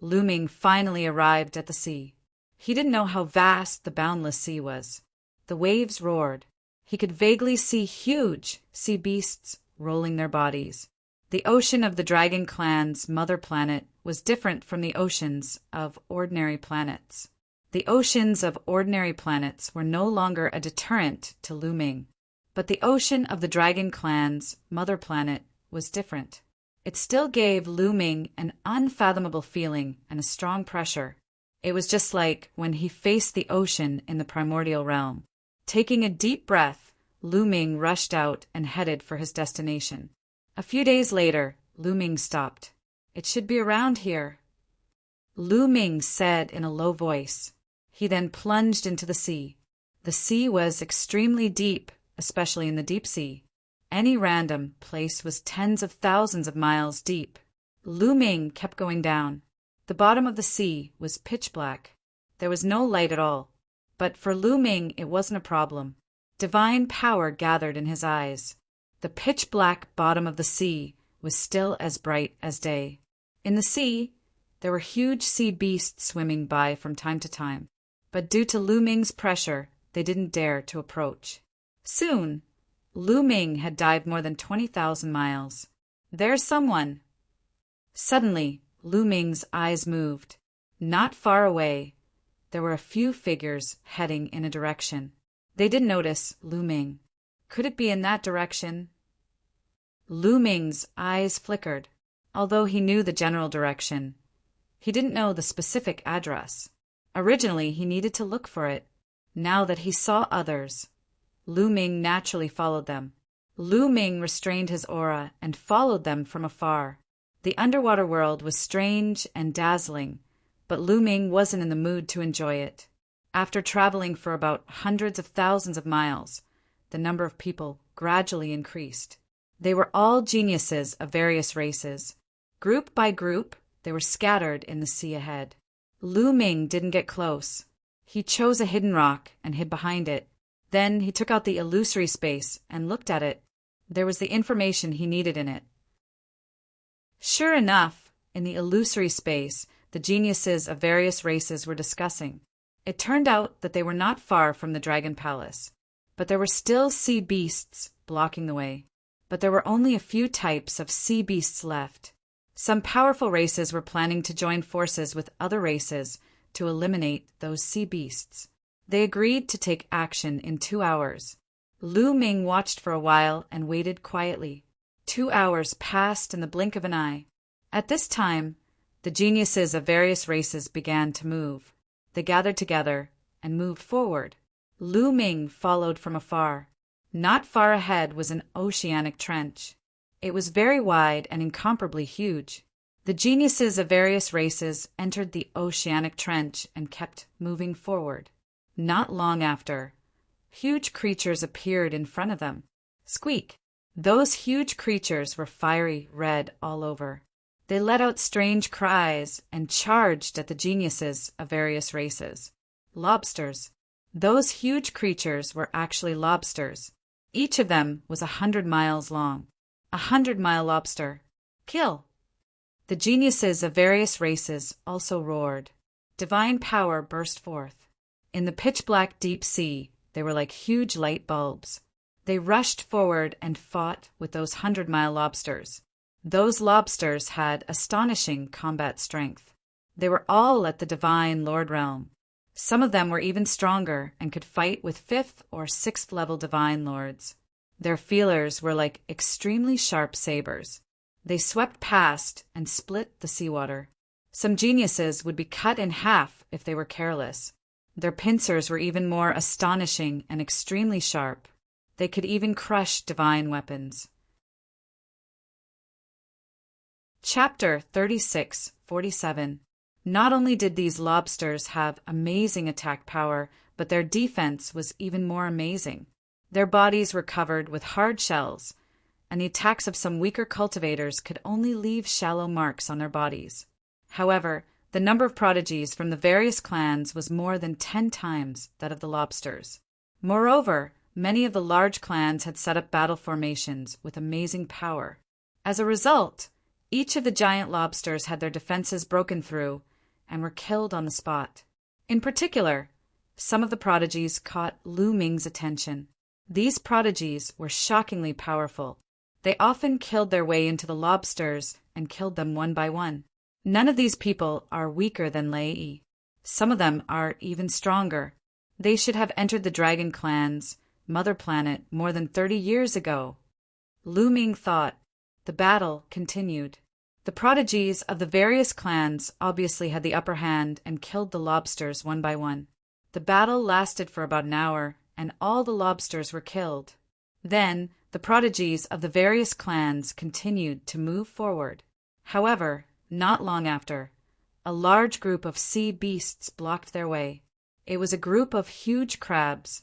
Lu Ming finally arrived at the sea. He didn't know how vast the boundless sea was. The waves roared. He could vaguely see huge sea beasts rolling their bodies. The ocean of the dragon clan's mother planet was different from the oceans of ordinary planets. The oceans of ordinary planets were no longer a deterrent to Lu Ming, but the ocean of the dragon clan's mother planet was different. It still gave Lu Ming an unfathomable feeling and a strong pressure. It was just like when he faced the ocean in the primordial realm. Taking a deep breath, Lu Ming rushed out and headed for his destination. A few days later, Lu Ming stopped. "It should be around here," Lu Ming said in a low voice. He then plunged into the sea. The sea was extremely deep, especially in the deep sea. Any random place was tens of thousands of miles deep. Lu Ming kept going down. The bottom of the sea was pitch black. There was no light at all. But for Lu Ming, it wasn't a problem. Divine power gathered in his eyes. The pitch-black bottom of the sea was still as bright as day. In the sea, there were huge sea beasts swimming by from time to time, but due to Lu Ming's pressure, they didn't dare to approach. Soon, Lu Ming had dived more than 20,000 miles. "There's someone." Suddenly, Lu Ming's eyes moved. Not far away, there were a few figures heading in a direction. They didn't notice Lu Ming. Could it be in that direction? Lu Ming's eyes flickered. Although he knew the general direction, he didn't know the specific address. Originally, he needed to look for it. Now that he saw others, Lu Ming naturally followed them. Lu Ming restrained his aura and followed them from afar. The underwater world was strange and dazzling, but Lu Ming wasn't in the mood to enjoy it. After traveling for about hundreds of thousands of miles, the number of people gradually increased. They were all geniuses of various races. Group by group, they were scattered in the sea ahead. Lu Ming didn't get close. He chose a hidden rock and hid behind it. Then he took out the illusory space and looked at it. There was the information he needed in it. Sure enough, in the illusory space, the geniuses of various races were discussing. It turned out that they were not far from the Dragon Palace, but there were still sea beasts blocking the way. But there were only a few types of sea beasts left. Some powerful races were planning to join forces with other races to eliminate those sea beasts. They agreed to take action in 2 hours. Lu Ming watched for a while and waited quietly. 2 hours passed in the blink of an eye. At this time, the geniuses of various races began to move. They gathered together and moved forward. Lu Ming followed from afar. Not far ahead was an oceanic trench. It was very wide and incomparably huge. The geniuses of various races entered the oceanic trench and kept moving forward. Not long after, huge creatures appeared in front of them. Squeak! Those huge creatures were fiery red all over. They let out strange cries and charged at the geniuses of various races. Lobsters. Those huge creatures were actually lobsters. Each of them was 100 miles long. 100-mile lobster. Kill! The geniuses of various races also roared. Divine power burst forth. In the pitch-black deep sea, they were like huge light bulbs. They rushed forward and fought with those 100-mile lobsters. Those lobsters had astonishing combat strength. They were all at the divine Lord realm. Some of them were even stronger and could fight with 5th or 6th level divine lords. Their feelers were like extremely sharp sabers. They swept past and split the seawater. Some geniuses would be cut in half if they were careless. Their pincers were even more astonishing and extremely sharp. They could even crush divine weapons. Chapter 36:47. Not only did these lobsters have amazing attack power, but their defense was even more amazing. Their bodies were covered with hard shells, and the attacks of some weaker cultivators could only leave shallow marks on their bodies. However, the number of prodigies from the various clans was more than 10 times that of the lobsters. Moreover, many of the large clans had set up battle formations with amazing power. As a result, each of the giant lobsters had their defenses broken through and were killed on the spot. In particular, some of the prodigies caught Lu Ming's attention. These prodigies were shockingly powerful. They often killed their way into the lobsters and killed them one by one. None of these people are weaker than Lei Yi. Some of them are even stronger. They should have entered the Dragon Clan's mother planet more than 30 years ago. Lu Ming thought. The battle continued. The prodigies of the various clans obviously had the upper hand and killed the lobsters one by one. The battle lasted for about an hour, and all the lobsters were killed. Then, the prodigies of the various clans continued to move forward. However, not long after, a large group of sea beasts blocked their way. It was a group of huge crabs,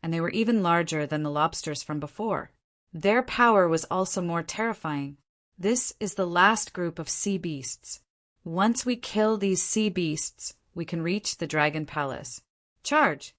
and they were even larger than the lobsters from before. Their power was also more terrifying. This is the last group of sea beasts. Once we kill these sea beasts, we can reach the Dragon Palace. Charge!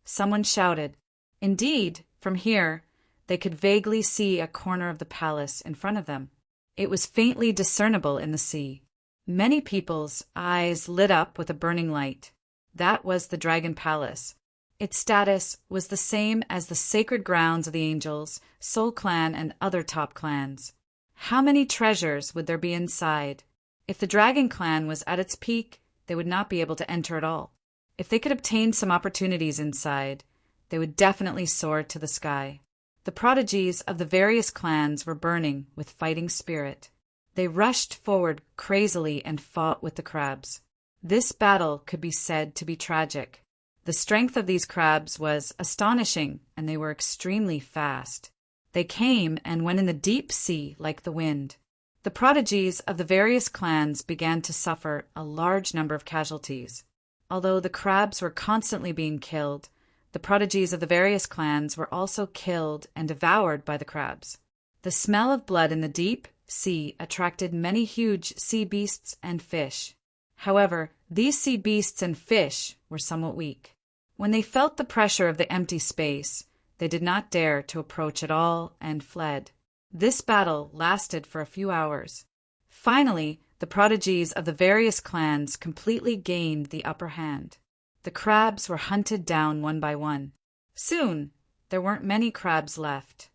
Someone shouted. Indeed, from here, they could vaguely see a corner of the palace in front of them. It was faintly discernible in the sea. Many people's eyes lit up with a burning light. That was the Dragon Palace. Its status was the same as the sacred grounds of the angels, Soul Clan, and other top clans. How many treasures would there be inside? If the Dragon Clan was at its peak, they would not be able to enter at all. If they could obtain some opportunities inside, they would definitely soar to the sky. The prodigies of the various clans were burning with fighting spirit. They rushed forward crazily and fought with the crabs. This battle could be said to be tragic. The strength of these crabs was astonishing, and they were extremely fast. They came and went in the deep sea like the wind. The prodigies of the various clans began to suffer a large number of casualties. Although the crabs were constantly being killed, the prodigies of the various clans were also killed and devoured by the crabs. The smell of blood in the deep sea attracted many huge sea beasts and fish. However, these sea beasts and fish were somewhat weak. When they felt the pressure of the empty space, they did not dare to approach at all and fled. This battle lasted for a few hours. Finally, the prodigies of the various clans completely gained the upper hand. The crabs were hunted down one by one. Soon, there weren't many crabs left.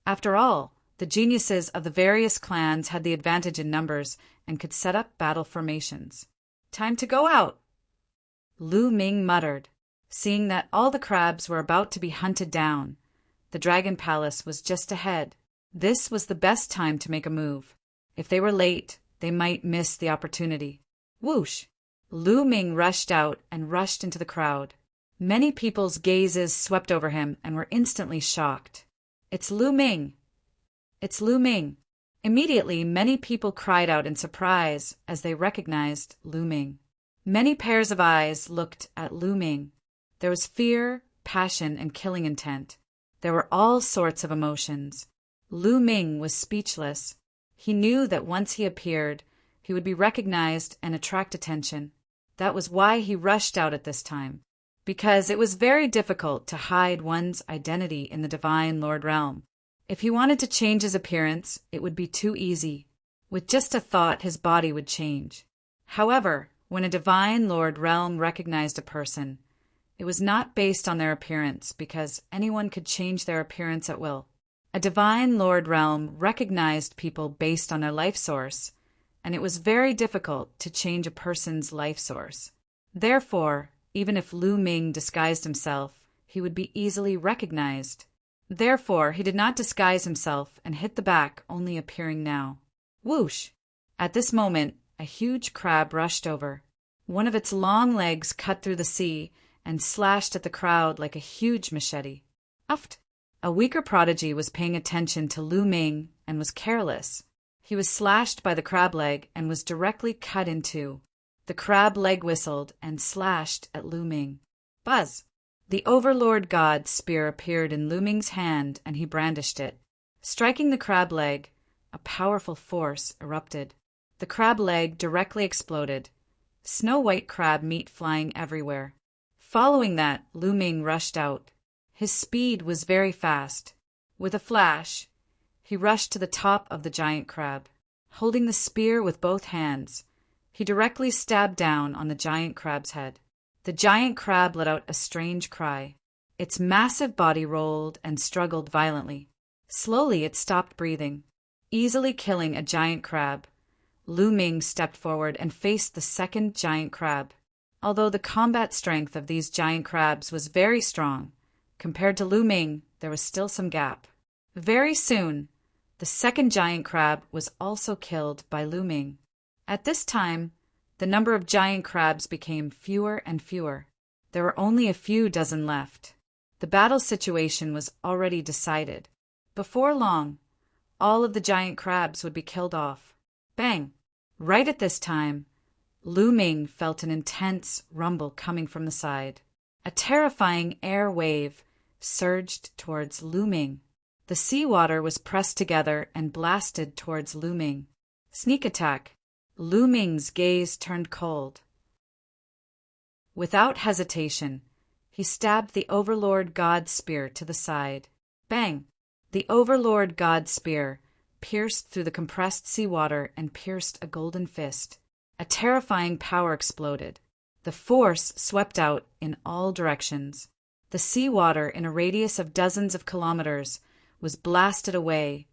After all, the geniuses of the various clans had the advantage in numbers and could set up battle formations. Time to go out, Lu Ming muttered. Seeing that all the crabs were about to be hunted down, the Dragon Palace was just ahead. This was the best time to make a move. If they were late, they might miss the opportunity. Whoosh! Lu Ming rushed out and rushed into the crowd. Many people's gazes swept over him and were instantly shocked. It's Lu Ming! It's Lu Ming! Immediately, many people cried out in surprise as they recognized Lu Ming. Many pairs of eyes looked at Lu Ming. There was fear, passion, and killing intent. There were all sorts of emotions. Lu Ming was speechless. He knew that once he appeared, he would be recognized and attract attention. That was why he rushed out at this time, because it was very difficult to hide one's identity in the Divine Lord Realm. If he wanted to change his appearance, it would be too easy. With just a thought, his body would change. However, when a Divine Lord Realm recognized a person, it was not based on their appearance, because anyone could change their appearance at will. A Divine Lord Realm recognized people based on their life source, and it was very difficult to change a person's life source. Therefore, even if Lu Ming disguised himself, he would be easily recognized. Therefore, he did not disguise himself and hit the back, only appearing now. Whoosh! At this moment, a huge crab rushed over. One of its long legs cut through the sea and slashed at the crowd like a huge machete. Uft! A weaker prodigy was paying attention to Lu Ming and was careless. He was slashed by the crab leg and was directly cut in two. The crab leg whistled and slashed at Lu Ming. Buzz! The Overlord God's spear appeared in Lu Ming's hand and he brandished it. Striking the crab leg, a powerful force erupted. The crab leg directly exploded. Snow-white crab meat flying everywhere. Following that, Lu Ming rushed out. His speed was very fast. With a flash, he rushed to the top of the giant crab. Holding the spear with both hands, he directly stabbed down on the giant crab's head. The giant crab let out a strange cry. Its massive body rolled and struggled violently. Slowly it stopped breathing, easily killing a giant crab. Lu Ming stepped forward and faced the second giant crab. Although the combat strength of these giant crabs was very strong, compared to Lu Ming, there was still some gap. Very soon, the second giant crab was also killed by Lu Ming. At this time, the number of giant crabs became fewer and fewer. There were only a few dozen left. The battle situation was already decided. Before long, all of the giant crabs would be killed off. Bang! Right at this time, Lu Ming felt an intense rumble coming from the side. A terrifying air wave surged towards Lu Ming. The seawater was pressed together and blasted towards Lu Ming. Sneak attack! Lu Ming's gaze turned cold. Without hesitation, he stabbed the Overlord God's spear to the side. Bang! The Overlord God's spear pierced through the compressed seawater and pierced a golden fist. A terrifying power exploded. The force swept out in all directions. The seawater, in a radius of dozens of kilometers, was blasted away,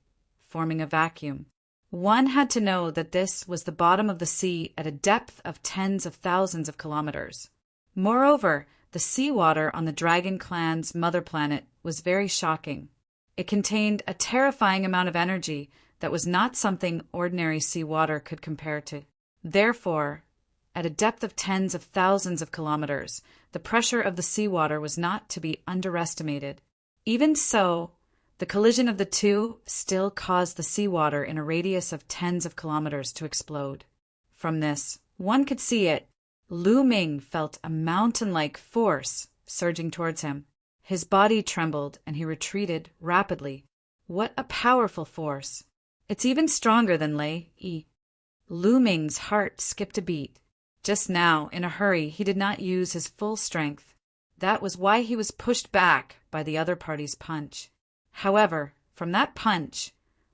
forming a vacuum. One had to know that this was the bottom of the sea at a depth of tens of thousands of kilometers. Moreover, the seawater on the Dragon Clan's mother planet was very shocking. It contained a terrifying amount of energy that was not something ordinary seawater could compare to. Therefore, at a depth of tens of thousands of kilometers, the pressure of the seawater was not to be underestimated. Even so, the collision of the two still caused the seawater in a radius of tens of kilometers to explode. From this, one could see it. Lu Ming felt a mountain-like force surging towards him. His body trembled and he retreated rapidly. What a powerful force! It's even stronger than Lei Yi. Lu Ming's heart skipped a beat. Just now, in a hurry, he did not use his full strength. That was why he was pushed back by the other party's punch. However, from that punch,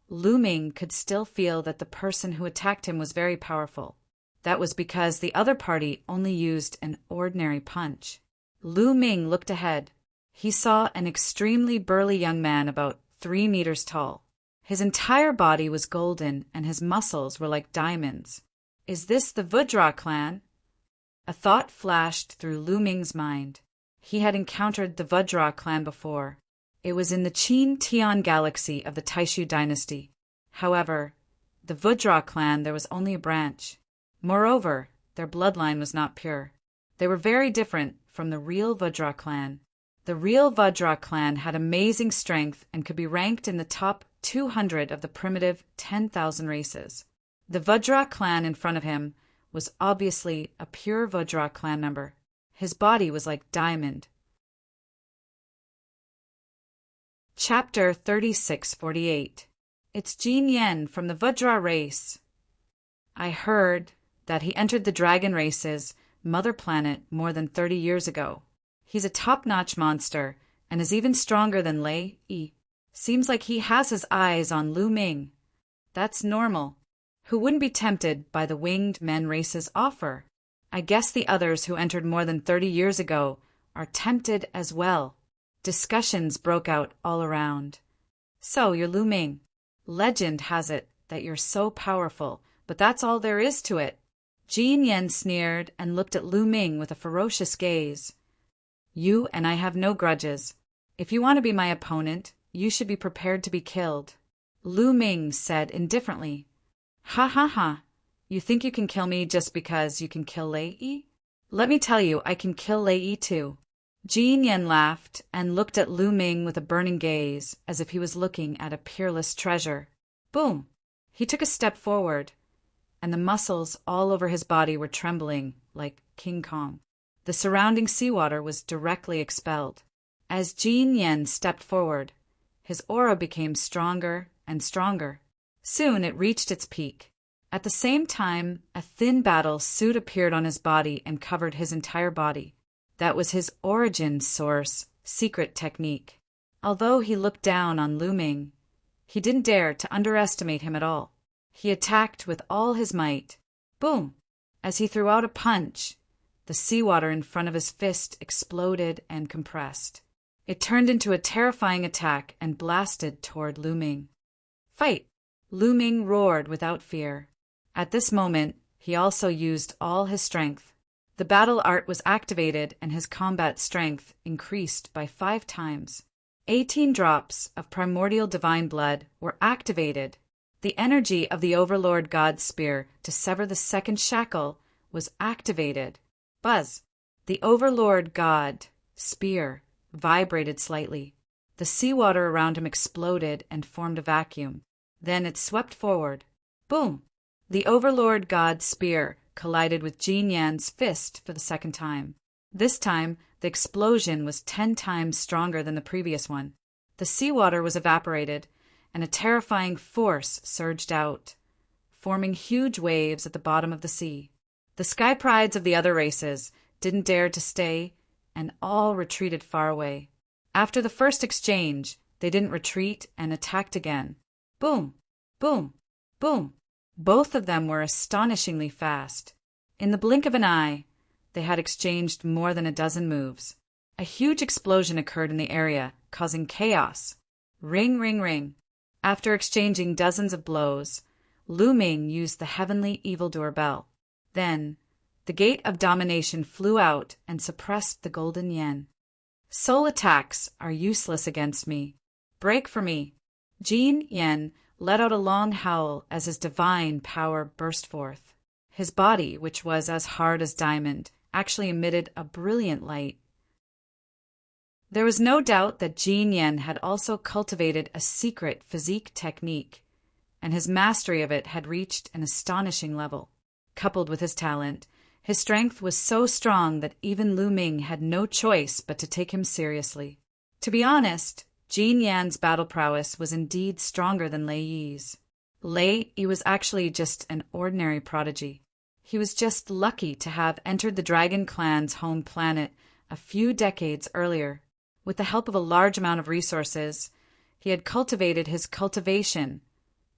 Lu Ming could still feel that the person who attacked him was very powerful. That was because the other party only used an ordinary punch. Lu Ming looked ahead. He saw an extremely burly young man about 3 meters tall. His entire body was golden and his muscles were like diamonds. Is this the Vajra clan? A thought flashed through Lu Ming's mind. He had encountered the Vajra clan before. It was in the Qin Tian galaxy of the Taishu dynasty. However, the Vajra clan there was only a branch. Moreover, their bloodline was not pure. They were very different from the real Vajra clan. The real Vajra clan had amazing strength and could be ranked in the top 200 of the primitive 10,000 races. The Vajra clan in front of him was obviously a pure Vajra clan member. His body was like diamond. Chapter 3648. It's Jin Yen from the Vajra race. I heard that he entered the dragon race's mother planet more than 30 years ago. He's a top-notch monster and is even stronger than Lei Yi. Seems like he has his eyes on Lu Ming. That's normal. Who wouldn't be tempted by the winged men race's offer? I guess the others who entered more than 30 years ago are tempted as well. Discussions broke out all around. So, you're Lu Ming. Legend has it that you're so powerful, but that's all there is to it. Jin Yen sneered and looked at Lu Ming with a ferocious gaze. You and I have no grudges. If you want to be my opponent, you should be prepared to be killed. Lu Ming said indifferently. Ha ha ha. You think you can kill me just because you can kill Lei Yi? Let me tell you, I can kill Lei Yi too. Jin Yen laughed and looked at Lu Ming with a burning gaze, as if he was looking at a peerless treasure. Boom! He took a step forward, and the muscles all over his body were trembling like King Kong. The surrounding seawater was directly expelled. As Jin Yen stepped forward, his aura became stronger and stronger. Soon it reached its peak. At the same time, a thin battle suit appeared on his body and covered his entire body. That was his origin source, secret technique. Although he looked down on Lu Ming, he didn't dare to underestimate him at all. He attacked with all his might. Boom! As he threw out a punch, The seawater in front of his fist exploded and compressed. It turned into a terrifying attack and blasted toward Lu Ming. "Fight!" Lu Ming roared without fear. At this moment, he also used all his strength. The battle art was activated and his combat strength increased by 5 times. 18 drops of primordial divine blood were activated. The energy of the Overlord God's spear to sever the second shackle was activated. Buzz! The Overlord God spear vibrated slightly. The seawater around him exploded and formed a vacuum. Then it swept forward. Boom! The Overlord God's spear collided with Jin Yan's fist for the second time. This time, the explosion was 10 times stronger than the previous one. The seawater was evaporated, and a terrifying force surged out, forming huge waves at the bottom of the sea. The sky prides of the other races didn't dare to stay, and all retreated far away. After the first exchange, they didn't retreat and attacked again. Boom! Boom! Boom! Both of them were astonishingly fast. In the blink of an eye, they had exchanged more than a dozen moves. A huge explosion occurred in the area, causing chaos. Ring, ring, ring. After exchanging dozens of blows, Lu Ming used the heavenly evildoer bell. Then, the gate of domination flew out and suppressed the golden yen. Soul attacks are useless against me. Break for me. Jin Yen let out a long howl as his divine power burst forth. His body, which was as hard as diamond, actually emitted a brilliant light. There was no doubt that Jin Yen had also cultivated a secret physique technique, and his mastery of it had reached an astonishing level. Coupled with his talent, his strength was so strong that even Lu Ming had no choice but to take him seriously. To be honest, Jin Yan's battle prowess was indeed stronger than Lei Yi's. Lei Yi was actually just an ordinary prodigy. He was just lucky to have entered the Dragon Clan's home planet a few decades earlier. With the help of a large amount of resources, he had cultivated his cultivation,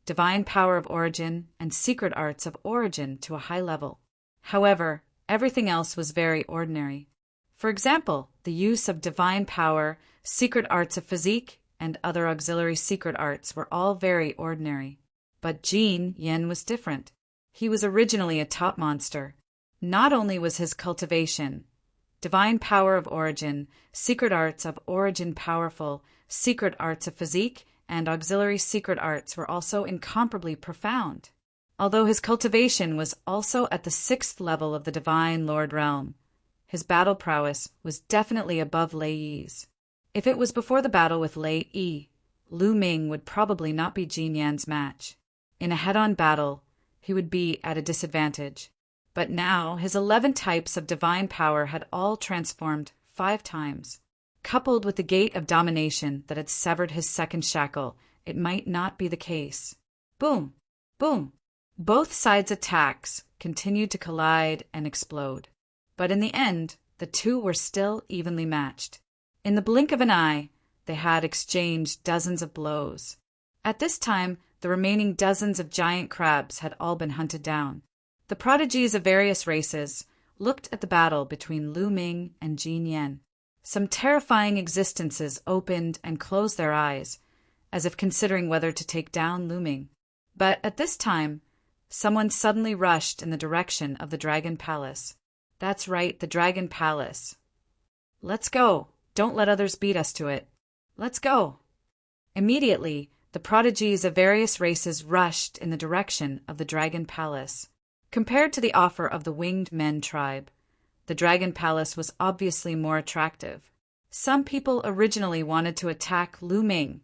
divine power of origin, and secret arts of origin to a high level. However, everything else was very ordinary. For example, the use of divine power, secret arts of physique, and other auxiliary secret arts were all very ordinary. But Jin Yen was different. He was originally a top monster. Not only was his cultivation, divine power of origin, secret arts of origin powerful, secret arts of physique, and auxiliary secret arts were also incomparably profound. Although his cultivation was also at the 6th level of the Divine Lord Realm, his battle prowess was definitely above Lei Yi's. If it was before the battle with Lei Yi, Lu Ming would probably not be Jin Yan's match. In a head-on battle, he would be at a disadvantage. But now his 11 types of divine power had all transformed 5 times. Coupled with the gate of domination that had severed his second shackle, it might not be the case. Boom! Boom! Both sides' attacks continued to collide and explode. But in the end, the two were still evenly matched. In the blink of an eye, they had exchanged dozens of blows. At this time, the remaining dozens of giant crabs had all been hunted down. The prodigies of various races looked at the battle between Lu Ming and Jin Yen. Some terrifying existences opened and closed their eyes, as if considering whether to take down Lu Ming. But at this time, someone suddenly rushed in the direction of the Dragon Palace. That's right, the Dragon Palace. Let's go. Don't let others beat us to it. Let's go. Immediately, the prodigies of various races rushed in the direction of the Dragon Palace. Compared to the offer of the Winged Men tribe, the Dragon Palace was obviously more attractive. Some people originally wanted to attack Lu Ming,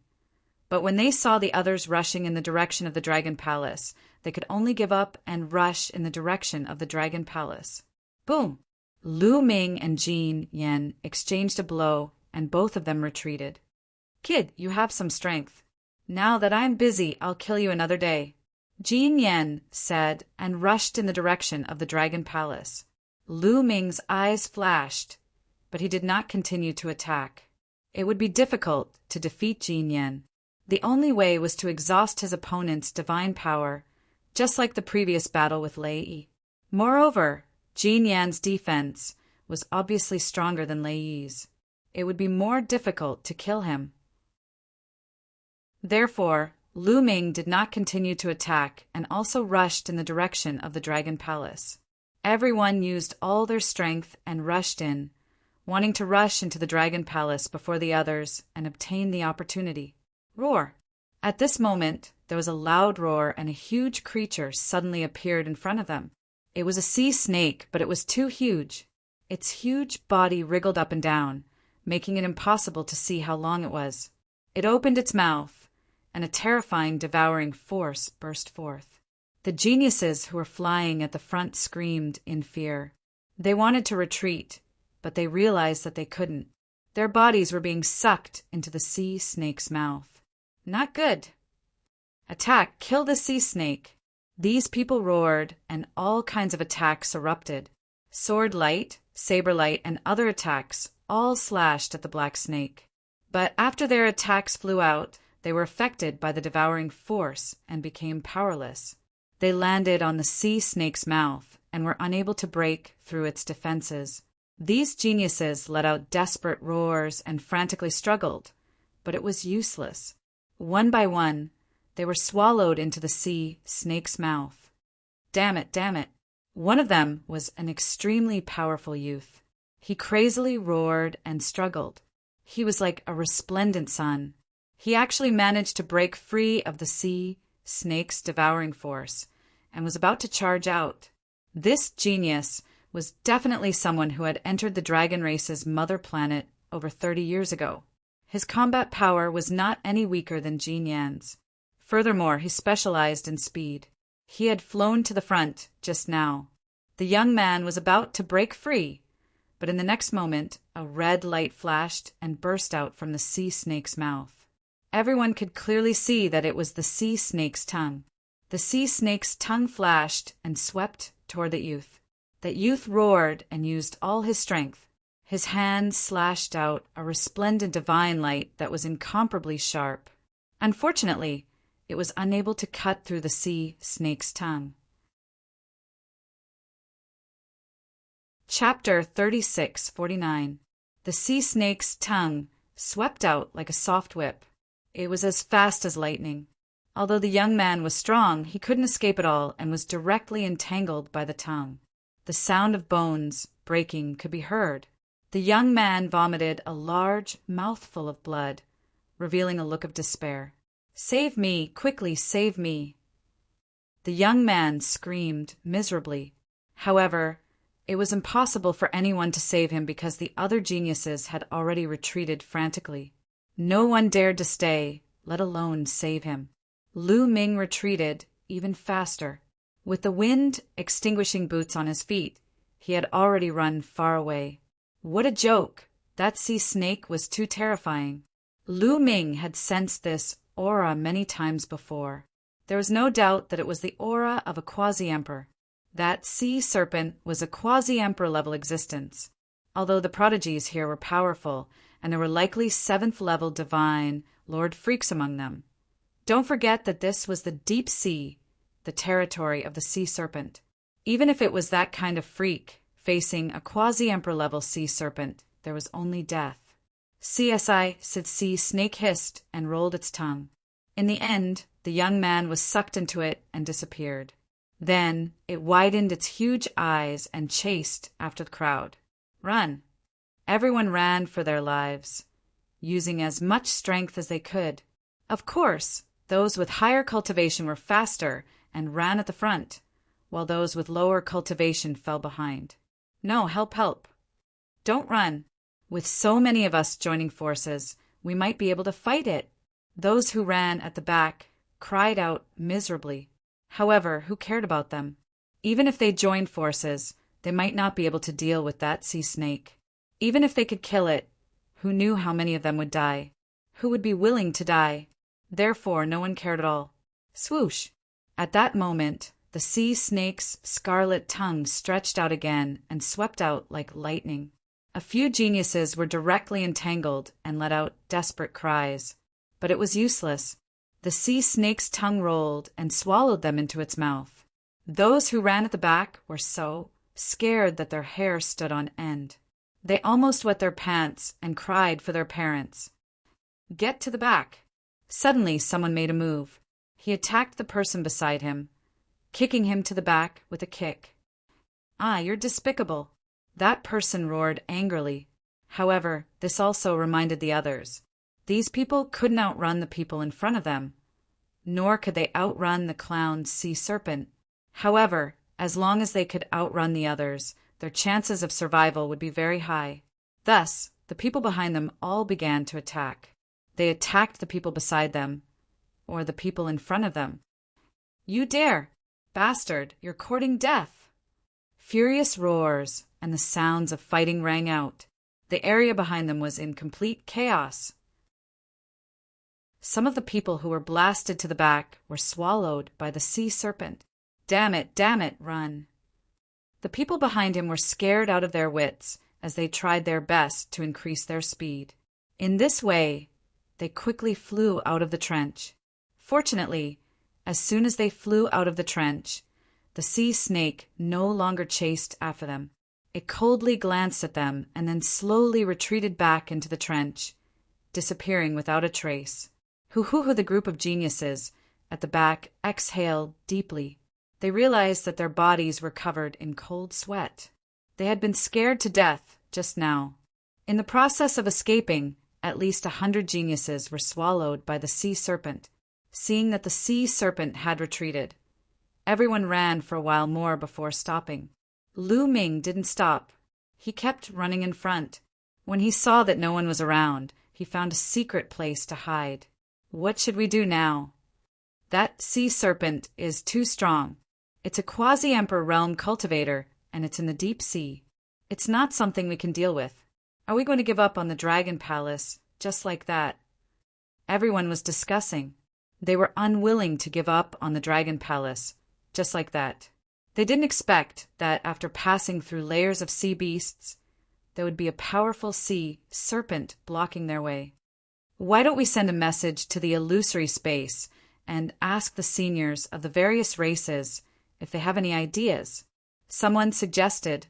but when they saw the others rushing in the direction of the Dragon Palace, they could only give up and rush in the direction of the Dragon Palace. Boom! Lu Ming and Jin Yen exchanged a blow, and both of them retreated. Kid, you have some strength. Now that I'm busy, I'll kill you another day, Jin Yen said, and rushed in the direction of the Dragon Palace. Lu Ming's eyes flashed, but he did not continue to attack. It would be difficult to defeat Jin Yen. The only way was to exhaust his opponent's divine power, just like the previous battle with Lei Yi. Moreover, Jean Yan's defense was obviously stronger than Lei Yi's. It would be more difficult to kill him. Therefore, Lu Ming did not continue to attack and also rushed in the direction of the Dragon Palace. Everyone used all their strength and rushed in, wanting to rush into the Dragon Palace before the others and obtain the opportunity. Roar! At this moment, there was a loud roar and a huge creature suddenly appeared in front of them. It was a sea snake, but it was too huge. Its huge body wriggled up and down, making it impossible to see how long it was. It opened its mouth, and a terrifying devouring force burst forth. The geniuses who were flying at the front screamed in fear. They wanted to retreat, but they realized that they couldn't. Their bodies were being sucked into the sea snake's mouth. Not good. Attack! Kill the sea snake! These people roared, and all kinds of attacks erupted. Sword light, saber light, and other attacks all slashed at the black snake. But after their attacks flew out, they were affected by the devouring force and became powerless. They landed on the sea snake's mouth and were unable to break through its defenses. These geniuses let out desperate roars and frantically struggled, but it was useless. One by one, they were swallowed into the sea snake's mouth. Damn it, damn it. One of them was an extremely powerful youth. He crazily roared and struggled. He was like a resplendent sun. He actually managed to break free of the sea snake's devouring force and was about to charge out. This genius was definitely someone who had entered the dragon race's mother planet over 30 years ago. His combat power was not any weaker than Jean Yan's. Furthermore, he specialized in speed. He had flown to the front just now. The young man was about to break free, but in the next moment, a red light flashed and burst out from the sea snake's mouth. Everyone could clearly see that it was the sea snake's tongue. The sea snake's tongue flashed and swept toward the youth. That youth roared and used all his strength. His hand slashed out a resplendent divine light that was incomparably sharp. Unfortunately, it was unable to cut through the sea snake's tongue. Chapter 36:49. The sea snake's tongue swept out like a soft whip. It was as fast as lightning. Although the young man was strong, he couldn't escape it all and was directly entangled by the tongue. The sound of bones breaking could be heard. The young man vomited a large mouthful of blood, revealing a look of despair. "Save me! Quickly, save me!" The young man screamed miserably. However, it was impossible for anyone to save him because the other geniuses had already retreated frantically. No one dared to stay, let alone save him. Lu Ming retreated even faster. With the wind extinguishing boots on his feet, he had already run far away. What a joke! That sea snake was too terrifying. Lu Ming had sensed this aura many times before. There was no doubt that it was the aura of a quasi-emperor. That sea serpent was a quasi-emperor level existence, although the prodigies here were powerful, and there were likely 7th level divine Lord Freaks among them. Don't forget that this was the deep sea, the territory of the sea serpent. Even if it was that kind of freak, facing a quasi-emperor level sea serpent, there was only death. CSI said sea snake hissed and rolled its tongue. In the end, the young man was sucked into it and disappeared. Then it widened its huge eyes and chased after the crowd. Run! Everyone ran for their lives, using as much strength as they could. Of course, those with higher cultivation were faster and ran at the front, while those with lower cultivation fell behind. No, help! Don't run. With so many of us joining forces, we might be able to fight it. Those who ran at the back cried out miserably. However, who cared about them? Even if they joined forces, they might not be able to deal with that sea snake. Even if they could kill it, who knew how many of them would die? Who would be willing to die? Therefore, no one cared at all. Swoosh! At that moment, the sea snake's scarlet tongue stretched out again and swept out like lightning. A few geniuses were directly entangled and let out desperate cries. But it was useless. The sea snake's tongue rolled and swallowed them into its mouth. Those who ran at the back were so scared that their hair stood on end. They almost wet their pants and cried for their parents. "Get to the back." Suddenly, someone made a move. He attacked the person beside him, kicking him to the back with a kick. "Ah, you're despicable," that person roared angrily. However, this also reminded the others. These people couldn't outrun the people in front of them, nor could they outrun the clown sea serpent. However, as long as they could outrun the others, their chances of survival would be very high. Thus, the people behind them all began to attack. They attacked the people beside them, or the people in front of them. "You dare! Bastard, you're courting death!" Furious roars and the sounds of fighting rang out. The area behind them was in complete chaos. Some of the people who were blasted to the back were swallowed by the sea serpent. Damn it, run. The people behind him were scared out of their wits as they tried their best to increase their speed. In this way, they quickly flew out of the trench. Fortunately, as soon as they flew out of the trench, the sea snake no longer chased after them. It coldly glanced at them and then slowly retreated back into the trench, disappearing without a trace. The group of geniuses at the back exhaled deeply. They realized that their bodies were covered in cold sweat. They had been scared to death just now. In the process of escaping, at least 100 geniuses were swallowed by the sea serpent. Seeing that the sea serpent had retreated, everyone ran for a while more before stopping. Lu Ming didn't stop. He kept running in front. When he saw that no one was around, he found a secret place to hide. What should we do now? That sea serpent is too strong. It's a quasi-emperor realm cultivator, and it's in the deep sea. It's not something we can deal with. Are we going to give up on the Dragon Palace just like that? Everyone was discussing. They were unwilling to give up on the Dragon Palace just like that. They didn't expect that after passing through layers of sea beasts, there would be a powerful sea serpent blocking their way. Why don't we send a message to the illusory space and ask the seniors of the various races if they have any ideas? Someone suggested,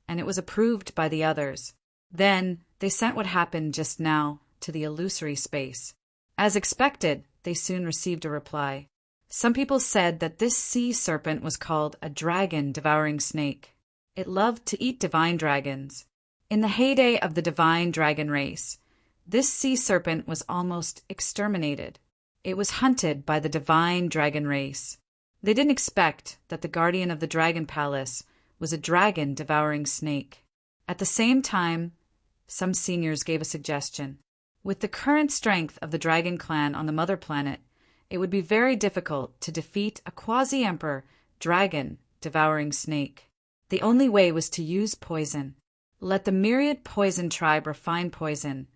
and it was approved by the others. Then they sent what happened just now to the illusory space. As expected, they soon received a reply. Some people said that this sea serpent was called a dragon-devouring snake. It loved to eat divine dragons. In the heyday of the divine dragon race, this sea serpent was almost exterminated. It was hunted by the divine dragon race. They didn't expect that the guardian of the Dragon Palace was a dragon-devouring snake. At the same time, some seniors gave a suggestion. With the current strength of the dragon clan on the mother planet, it would be very difficult to defeat a quasi-emperor dragon-devouring snake. The only way was to use poison. Let the myriad poison tribe refine poison,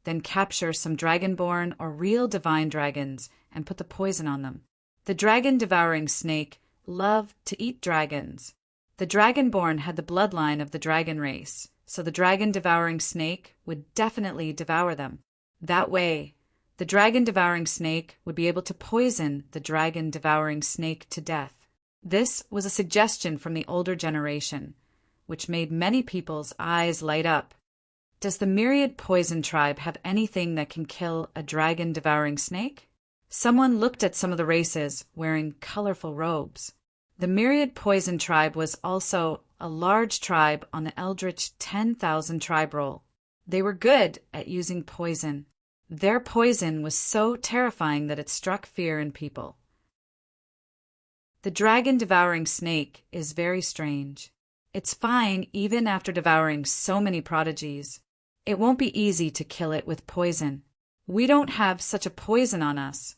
then capture some dragonborn or real divine dragons and put the poison on them. The dragon-devouring snake loved to eat dragons. The dragonborn had the bloodline of the dragon race, so the dragon-devouring snake would definitely devour them. That way, the dragon-devouring snake would be able to poison the dragon-devouring snake to death. This was a suggestion from the older generation, which made many people's eyes light up. Does the myriad poison tribe have anything that can kill a dragon-devouring snake? Someone looked at some of the races wearing colorful robes. The myriad poison tribe was also a large tribe on the Eldritch 10,000 tribe roll. They were good at using poison. Their poison was so terrifying that it struck fear in people. The dragon-devouring snake is very strange. It's fine even after devouring so many prodigies. It won't be easy to kill it with poison. We don't have such a poison on us.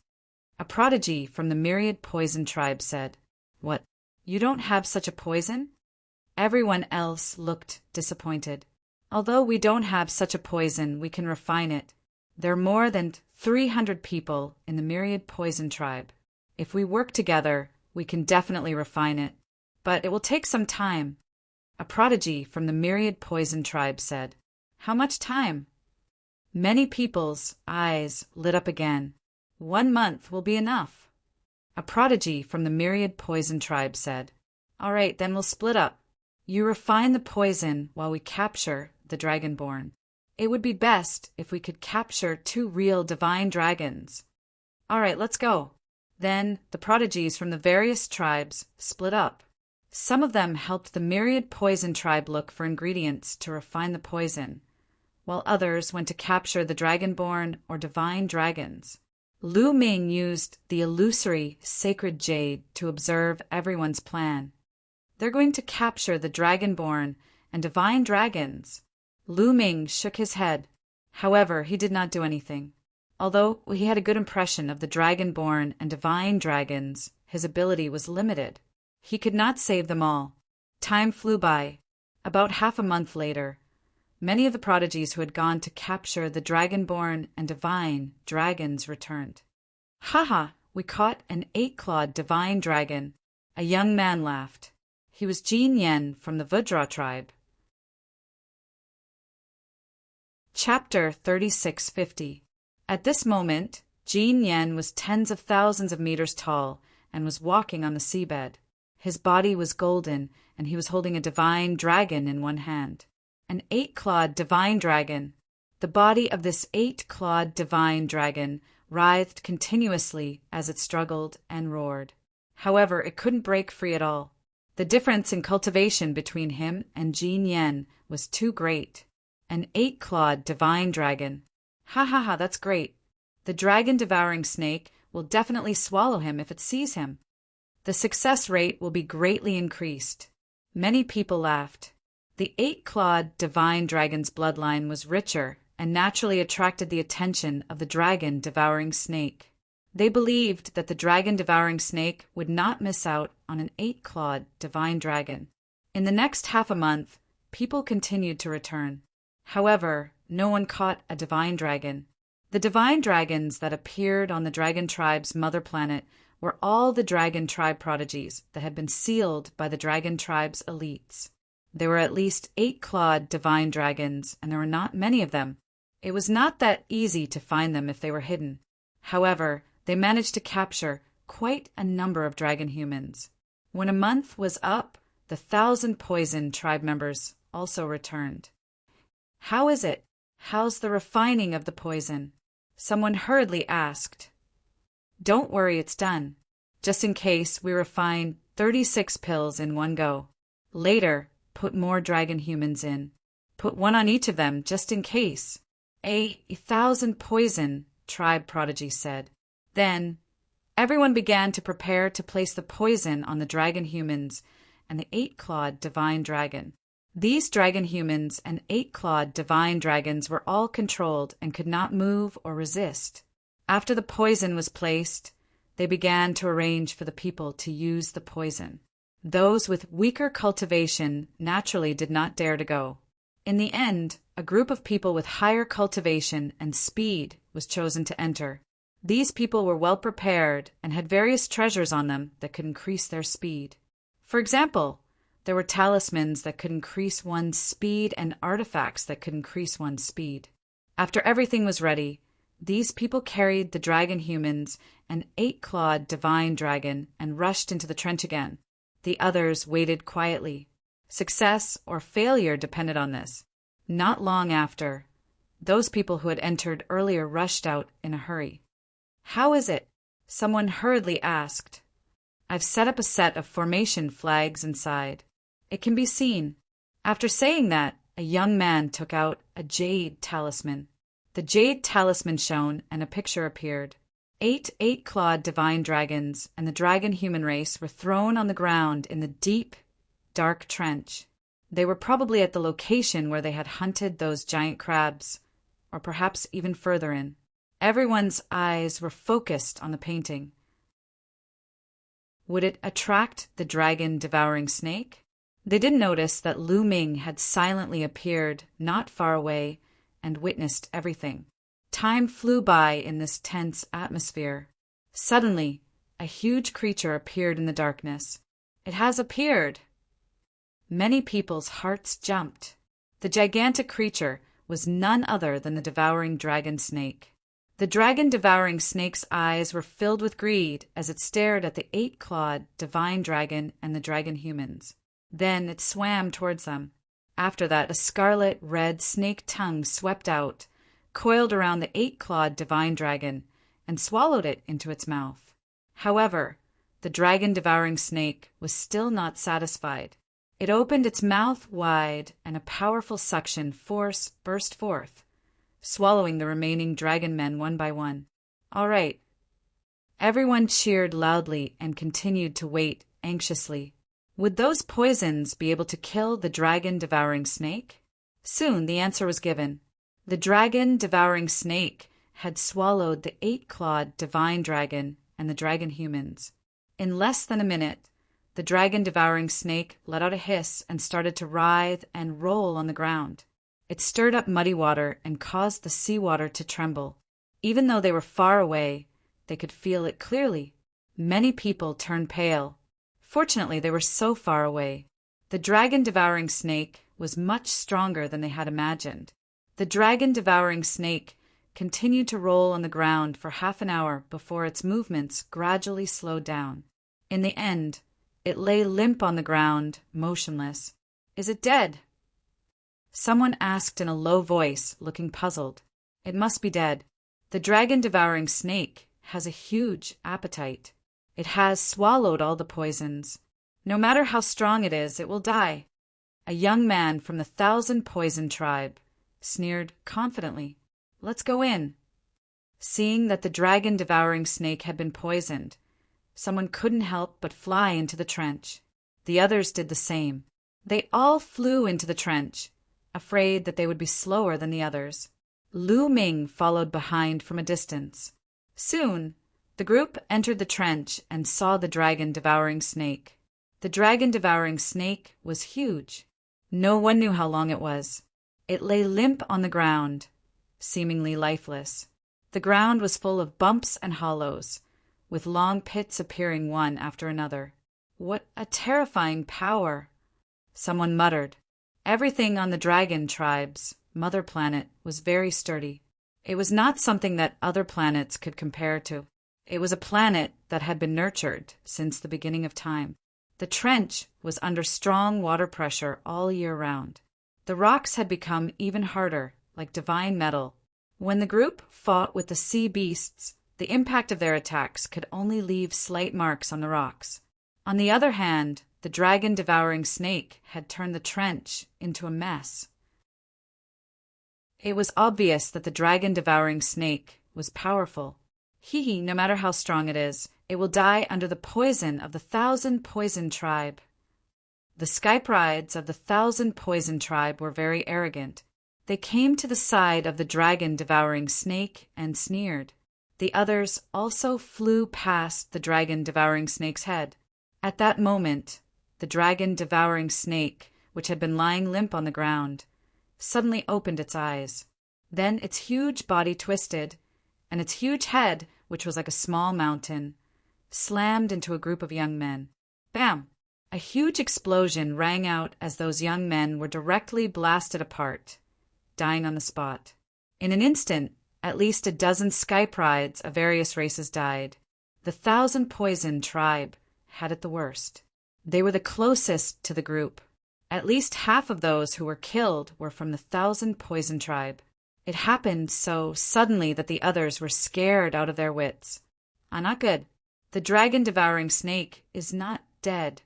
A prodigy from the myriad poison tribe said. What? You don't have such a poison? Everyone else looked disappointed. Although we don't have such a poison, we can refine it. There are more than 300 people in the myriad poison tribe. If we work together, we can definitely refine it. But it will take some time. A prodigy from the myriad poison tribe said. How much time? Many people's eyes lit up again. 1 month will be enough. A prodigy from the myriad poison tribe said. All right, then we'll split up. You refine the poison while we capture the Dragonborn. It would be best if we could capture 2 real divine dragons. All right, let's go. Then the prodigies from the various tribes split up. Some of them helped the myriad poison tribe look for ingredients to refine the poison, while others went to capture the Dragonborn or divine dragons. Lu Ming used the illusory sacred jade to observe everyone's plan. They're going to capture the Dragonborn and divine dragons. Lu Ming shook his head. However, he did not do anything. Although he had a good impression of the Dragonborn and divine dragons, his ability was limited. He could not save them all. Time flew by. About half a month later, many of the prodigies who had gone to capture the Dragonborn and divine dragons returned. "Haha, we caught an 8-clawed divine dragon." A young man laughed. He was Jin Yen from the Vudra tribe. Chapter 3650. At this moment, Jin Yen was tens of thousands of meters tall and was walking on the seabed. His body was golden, and he was holding a divine dragon in one hand. An 8-clawed divine dragon. The body of this 8-clawed divine dragon writhed continuously as it struggled and roared. However, it couldn't break free at all. The difference in cultivation between him and Jin Yen was too great. An 8-clawed divine dragon. Ha ha ha, that's great. The dragon-devouring snake will definitely swallow him if it sees him. The success rate will be greatly increased. Many people laughed. The 8-clawed divine dragon's bloodline was richer and naturally attracted the attention of the dragon-devouring snake. They believed that the dragon-devouring snake would not miss out on an 8-clawed divine dragon. In the next half a month, people continued to return. However, no one caught a divine dragon. The divine dragons that appeared on the dragon tribe's mother planet were all the dragon tribe prodigies that had been sealed by the dragon tribe's elites. There were at least 8-clawed divine dragons, and there were not many of them. It was not that easy to find them if they were hidden. However, they managed to capture quite a number of dragon humans. When a month was up, the 1,000 poison tribe members also returned. "How is it? How's the refining of the poison?" someone hurriedly asked. "Don't worry, it's done. Just in case, we refine 36 pills in one go. Later, put more dragon humans in. Put one on each of them, just in case." 1,000 poison, tribe prodigy said. Then, everyone began to prepare to place the poison on the dragon humans and the 8-clawed divine dragon. These dragon humans and 8-clawed divine dragons were all controlled and could not move or resist. After the poison was placed, they began to arrange for the people to use the poison. Those with weaker cultivation naturally did not dare to go. In the end, a group of people with higher cultivation and speed was chosen to enter. These people were well prepared and had various treasures on them that could increase their speed. For example, there were talismans that could increase one's speed and artifacts that could increase one's speed. After everything was ready, these people carried the dragon humans and 8-clawed divine dragon and rushed into the trench again. The others waited quietly. Success or failure depended on this. Not long after, those people who had entered earlier rushed out in a hurry. "How is it?" someone hurriedly asked. "I've set up a set of formation flags inside. It can be seen." After saying that, a young man took out a jade talisman. The jade talisman shone and a picture appeared. 8-clawed divine dragons and the dragon human race were thrown on the ground in the deep, dark trench. They were probably at the location where they had hunted those giant crabs, or perhaps even further in. Everyone's eyes were focused on the painting. Would it attract the dragon-devouring snake? They didn't notice that Lu Ming had silently appeared not far away and witnessed everything. Time flew by in this tense atmosphere. Suddenly, a huge creature appeared in the darkness. "It has appeared!" Many people's hearts jumped. The gigantic creature was none other than the devouring dragon snake. The dragon-devouring snake's eyes were filled with greed as it stared at the 8-clawed divine dragon and the dragon humans. Then it swam towards them. After that, a scarlet-red snake tongue swept out, coiled around the 8-clawed divine dragon, and swallowed it into its mouth. However, the dragon-devouring snake was still not satisfied. It opened its mouth wide, and a powerful suction force burst forth, swallowing the remaining dragon men one by one. All right. Everyone cheered loudly and continued to wait anxiously. Would those poisons be able to kill the dragon-devouring snake? Soon the answer was given. The dragon-devouring snake had swallowed the 8-clawed divine dragon and the dragon humans. In less than a minute, the dragon-devouring snake let out a hiss and started to writhe and roll on the ground. It stirred up muddy water and caused the seawater to tremble. Even though they were far away, they could feel it clearly. Many people turned pale. Fortunately, they were so far away. The dragon-devouring snake was much stronger than they had imagined. The dragon-devouring snake continued to roll on the ground for half an hour before its movements gradually slowed down. In the end, it lay limp on the ground, motionless. Is it dead? Someone asked in a low voice, looking puzzled. It must be dead. The dragon-devouring snake has a huge appetite. It has swallowed all the poisons. No matter how strong it is, it will die. A young man from the 1,000 Poison tribe sneered confidently. Let's go in. Seeing that the dragon-devouring snake had been poisoned, someone couldn't help but fly into the trench. The others did the same. They all flew into the trench, afraid that they would be slower than the others. Lu Ming followed behind from a distance. Soon, the group entered the trench and saw the dragon-devouring snake. The dragon-devouring snake was huge. No one knew how long it was. It lay limp on the ground, seemingly lifeless. The ground was full of bumps and hollows, with long pits appearing one after another. What a terrifying power! Someone muttered. Everything on the dragon tribe's mother planet was very sturdy. It was not something that other planets could compare to. It was a planet that had been nurtured since the beginning of time. The trench was under strong water pressure all year round. The rocks had become even harder, like divine metal. When the group fought with the sea beasts, the impact of their attacks could only leave slight marks on the rocks. On the other hand, the dragon-devouring snake had turned the trench into a mess. It was obvious that the dragon-devouring snake was powerful. No matter how strong it is, it will die under the poison of the 1,000 Poison tribe. The Skyprides of the 1,000 Poison tribe were very arrogant. They came to the side of the dragon-devouring snake and sneered. The others also flew past the dragon-devouring snake's head. At that moment, the dragon-devouring snake, which had been lying limp on the ground, suddenly opened its eyes. Then its huge body twisted, and its huge head, which was like a small mountain, slammed into a group of young men. Bam! A huge explosion rang out as those young men were directly blasted apart, dying on the spot. In an instant, at least a dozen Skyprides of various races died. The 1,000 Poison tribe had it the worst. They were the closest to the group. At least half of those who were killed were from the 1,000 Poison tribe. It happened so suddenly that the others were scared out of their wits. Not good. The dragon-devouring snake is not dead.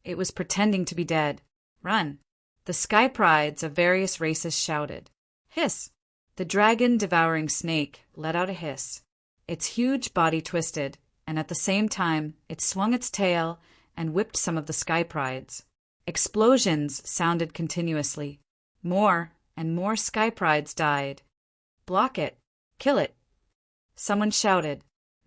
It was pretending to be dead. Run. The Skyprides of various races shouted. Hiss. The dragon-devouring snake let out a hiss. Its huge body twisted, and at the same time it swung its tail and whipped some of the Skyprides. Explosions sounded continuously. More and more Skyprides died. Block it. Kill it. Someone shouted.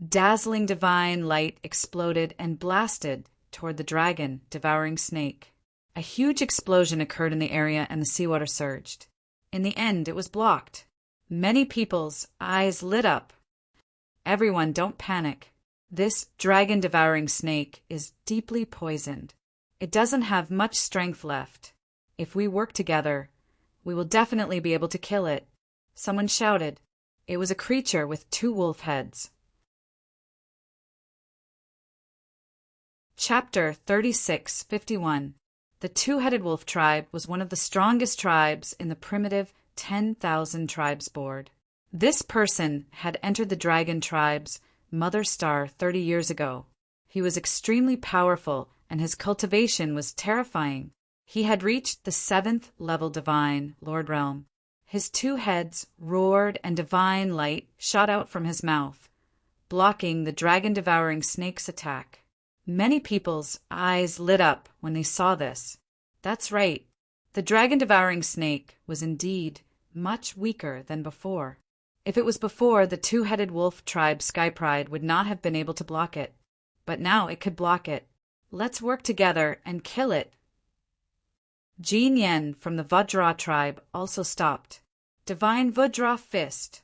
Dazzling divine light exploded and blasted toward the dragon-devouring snake. A huge explosion occurred in the area and the seawater surged. In the end, it was blocked. Many people's eyes lit up. Everyone, don't panic. This dragon-devouring snake is deeply poisoned. It doesn't have much strength left. If we work together, we will definitely be able to kill it. Someone shouted. It was a creature with 2 wolf heads. Chapter 3651. The two-headed wolf tribe was one of the strongest tribes in the primitive 10,000 tribes board. This person had entered the dragon tribe's mother star 30 years ago. He was extremely powerful, and his cultivation was terrifying. He had reached the 7th level divine Lord realm. His two heads roared and divine light shot out from his mouth, blocking the dragon-devouring snake's attack. Many people's eyes lit up when they saw this. That's right, the dragon-devouring snake was indeed much weaker than before. If it was before, the two-headed wolf tribe Sky Pride would not have been able to block it. But now it could block it. Let's work together and kill it. Jin Yen from the Vajra tribe also stopped. Divine Vajra fist.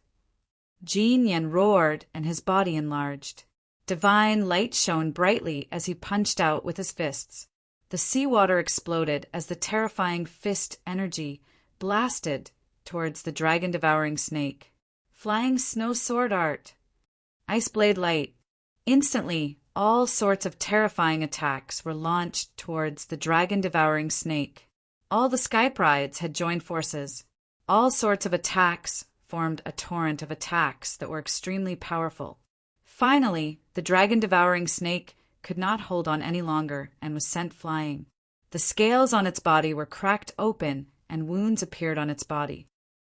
Jin Yen roared and his body enlarged. Divine light shone brightly as he punched out with his fists. The seawater exploded as the terrifying fist energy blasted towards the dragon-devouring snake. Flying snow sword art. Ice blade light. Instantly, all sorts of terrifying attacks were launched towards the dragon-devouring snake. All the Sky Prides had joined forces. All sorts of attacks formed a torrent of attacks that were extremely powerful. Finally, the dragon-devouring snake could not hold on any longer and was sent flying. The scales on its body were cracked open and wounds appeared on its body.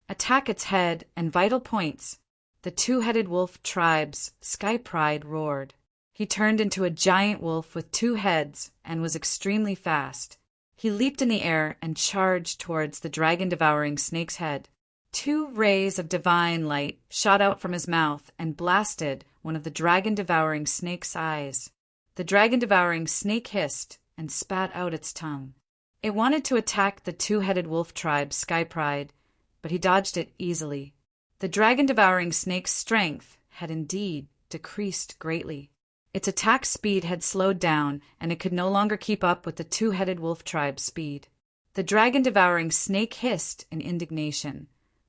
Attack its head and vital points. The two-headed wolf tribe's Sky Pride roared. He turned into a giant wolf with two heads and was extremely fast. He leaped in the air and charged towards the dragon-devouring snake's head. Two rays of divine light shot out from his mouth and blasted one of the dragon-devouring snake's eyes. The dragon-devouring snake hissed and spat out its tongue. It wanted to attack the two-headed wolf tribe Sky Pride, but he dodged it easily. The dragon-devouring snake's strength had indeed decreased greatly. Its attack speed had slowed down, and it could no longer keep up with the two-headed wolf tribe's speed. The dragon-devouring snake hissed in indignation,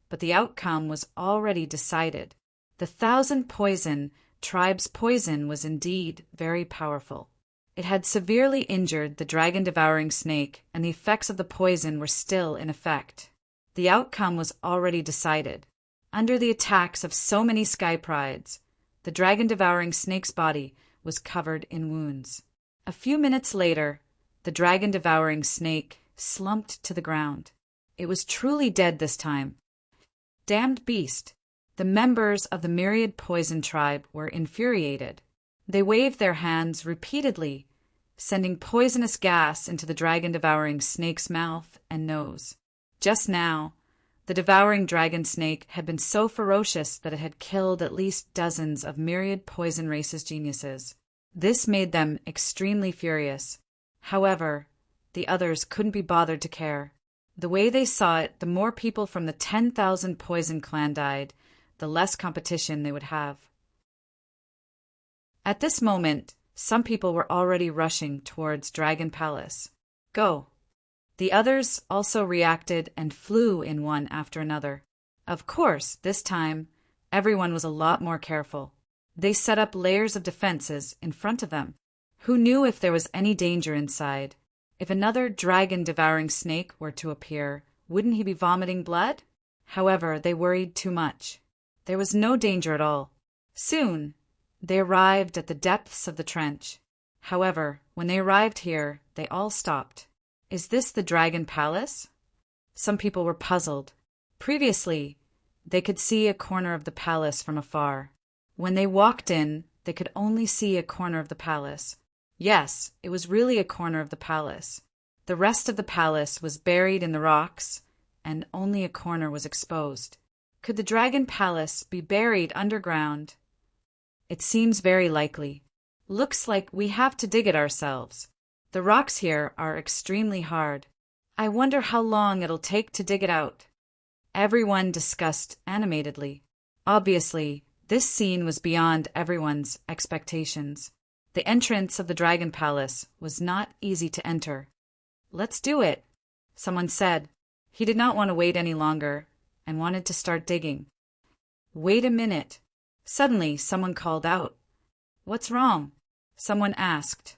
but the outcome was already decided. The 1,000 poison tribe's poison was indeed very powerful. It had severely injured the dragon-devouring snake, and the effects of the poison were still in effect. The outcome was already decided. Under the attacks of so many Sky Prides, the dragon-devouring snake's body was covered in wounds. A few minutes later, the dragon-devouring snake slumped to the ground. It was truly dead this time. Damned beast! The members of the myriad poison tribe were infuriated. They waved their hands repeatedly, sending poisonous gas into the dragon-devouring snake's mouth and nose. Just now, the devouring dragon snake had been so ferocious that it had killed at least dozens of myriad poison race's geniuses. This made them extremely furious. However, the others couldn't be bothered to care. The way they saw it, the more people from the 10,000 poison clan died, the less competition they would have. At this moment, some people were already rushing towards Dragon Palace. Go! The others also reacted and flew in one after another. Of course, this time, everyone was a lot more careful. They set up layers of defenses in front of them. Who knew if there was any danger inside? If another dragon-devouring snake were to appear, wouldn't he be vomiting blood? However, they worried too much. There was no danger at all. Soon, they arrived at the depths of the trench. However, when they arrived here, they all stopped. Is this the Dragon Palace? Some people were puzzled. Previously, they could see a corner of the palace from afar. When they walked in, they could only see a corner of the palace. Yes, it was really a corner of the palace. The rest of the palace was buried in the rocks, and only a corner was exposed. Could the Dragon Palace be buried underground? It seems very likely. Looks like we have to dig it ourselves. The rocks here are extremely hard. I wonder how long it'll take to dig it out. Everyone discussed animatedly. Obviously, this scene was beyond everyone's expectations. The entrance of the Dragon Palace was not easy to enter. Let's do it, someone said. He did not want to wait any longer and wanted to start digging. Wait a minute. Suddenly, someone called out. What's wrong? Someone asked.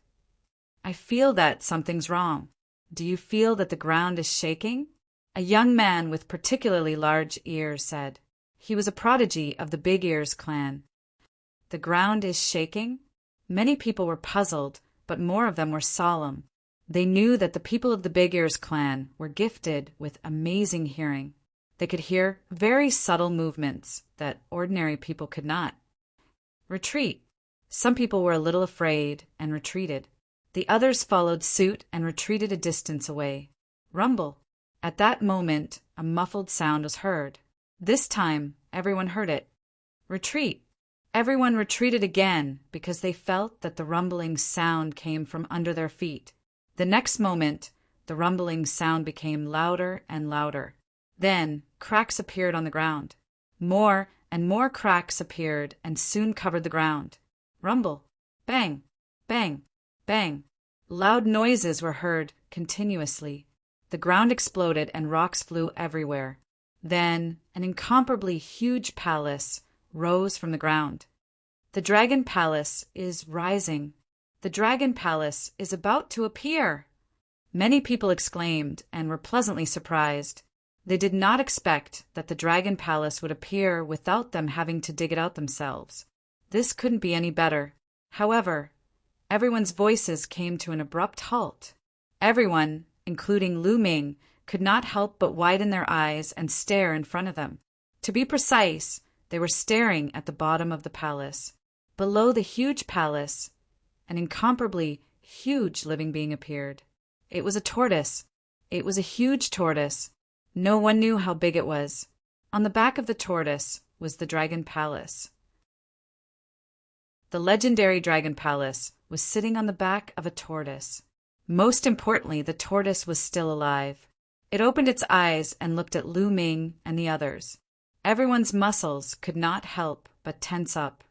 I feel that something's wrong. Do you feel that the ground is shaking? A young man with particularly large ears said. He was a prodigy of the Big Ears clan. The ground is shaking? Many people were puzzled, but more of them were solemn. They knew that the people of the Big Ears clan were gifted with amazing hearing. They could hear very subtle movements that ordinary people could not. Retreat. Some people were a little afraid and retreated. The others followed suit and retreated a distance away. Rumble. At that moment, a muffled sound was heard. This time, everyone heard it. Retreat. Everyone retreated again because they felt that the rumbling sound came from under their feet. The next moment, the rumbling sound became louder and louder. Then, cracks appeared on the ground. More and more cracks appeared and soon covered the ground. Rumble. Bang. Bang. Bang. Loud noises were heard continuously. The ground exploded and rocks flew everywhere. Then, an incomparably huge palace rose from the ground. The Dragon Palace is rising. The Dragon Palace is about to appear. Many people exclaimed and were pleasantly surprised. They did not expect that the Dragon Palace would appear without them having to dig it out themselves. This couldn't be any better. However, everyone's voices came to an abrupt halt. Everyone, including Lu Ming, could not help but widen their eyes and stare in front of them. To be precise, they were staring at the bottom of the palace. Below the huge palace, an incomparably huge living being appeared. It was a tortoise. It was a huge tortoise. No one knew how big it was. On the back of the tortoise was the Dragon Palace. The legendary Dragon Palace was sitting on the back of a tortoise. Most importantly, the tortoise was still alive. It opened its eyes and looked at Lu Ming and the others. Everyone's muscles could not help but tense up.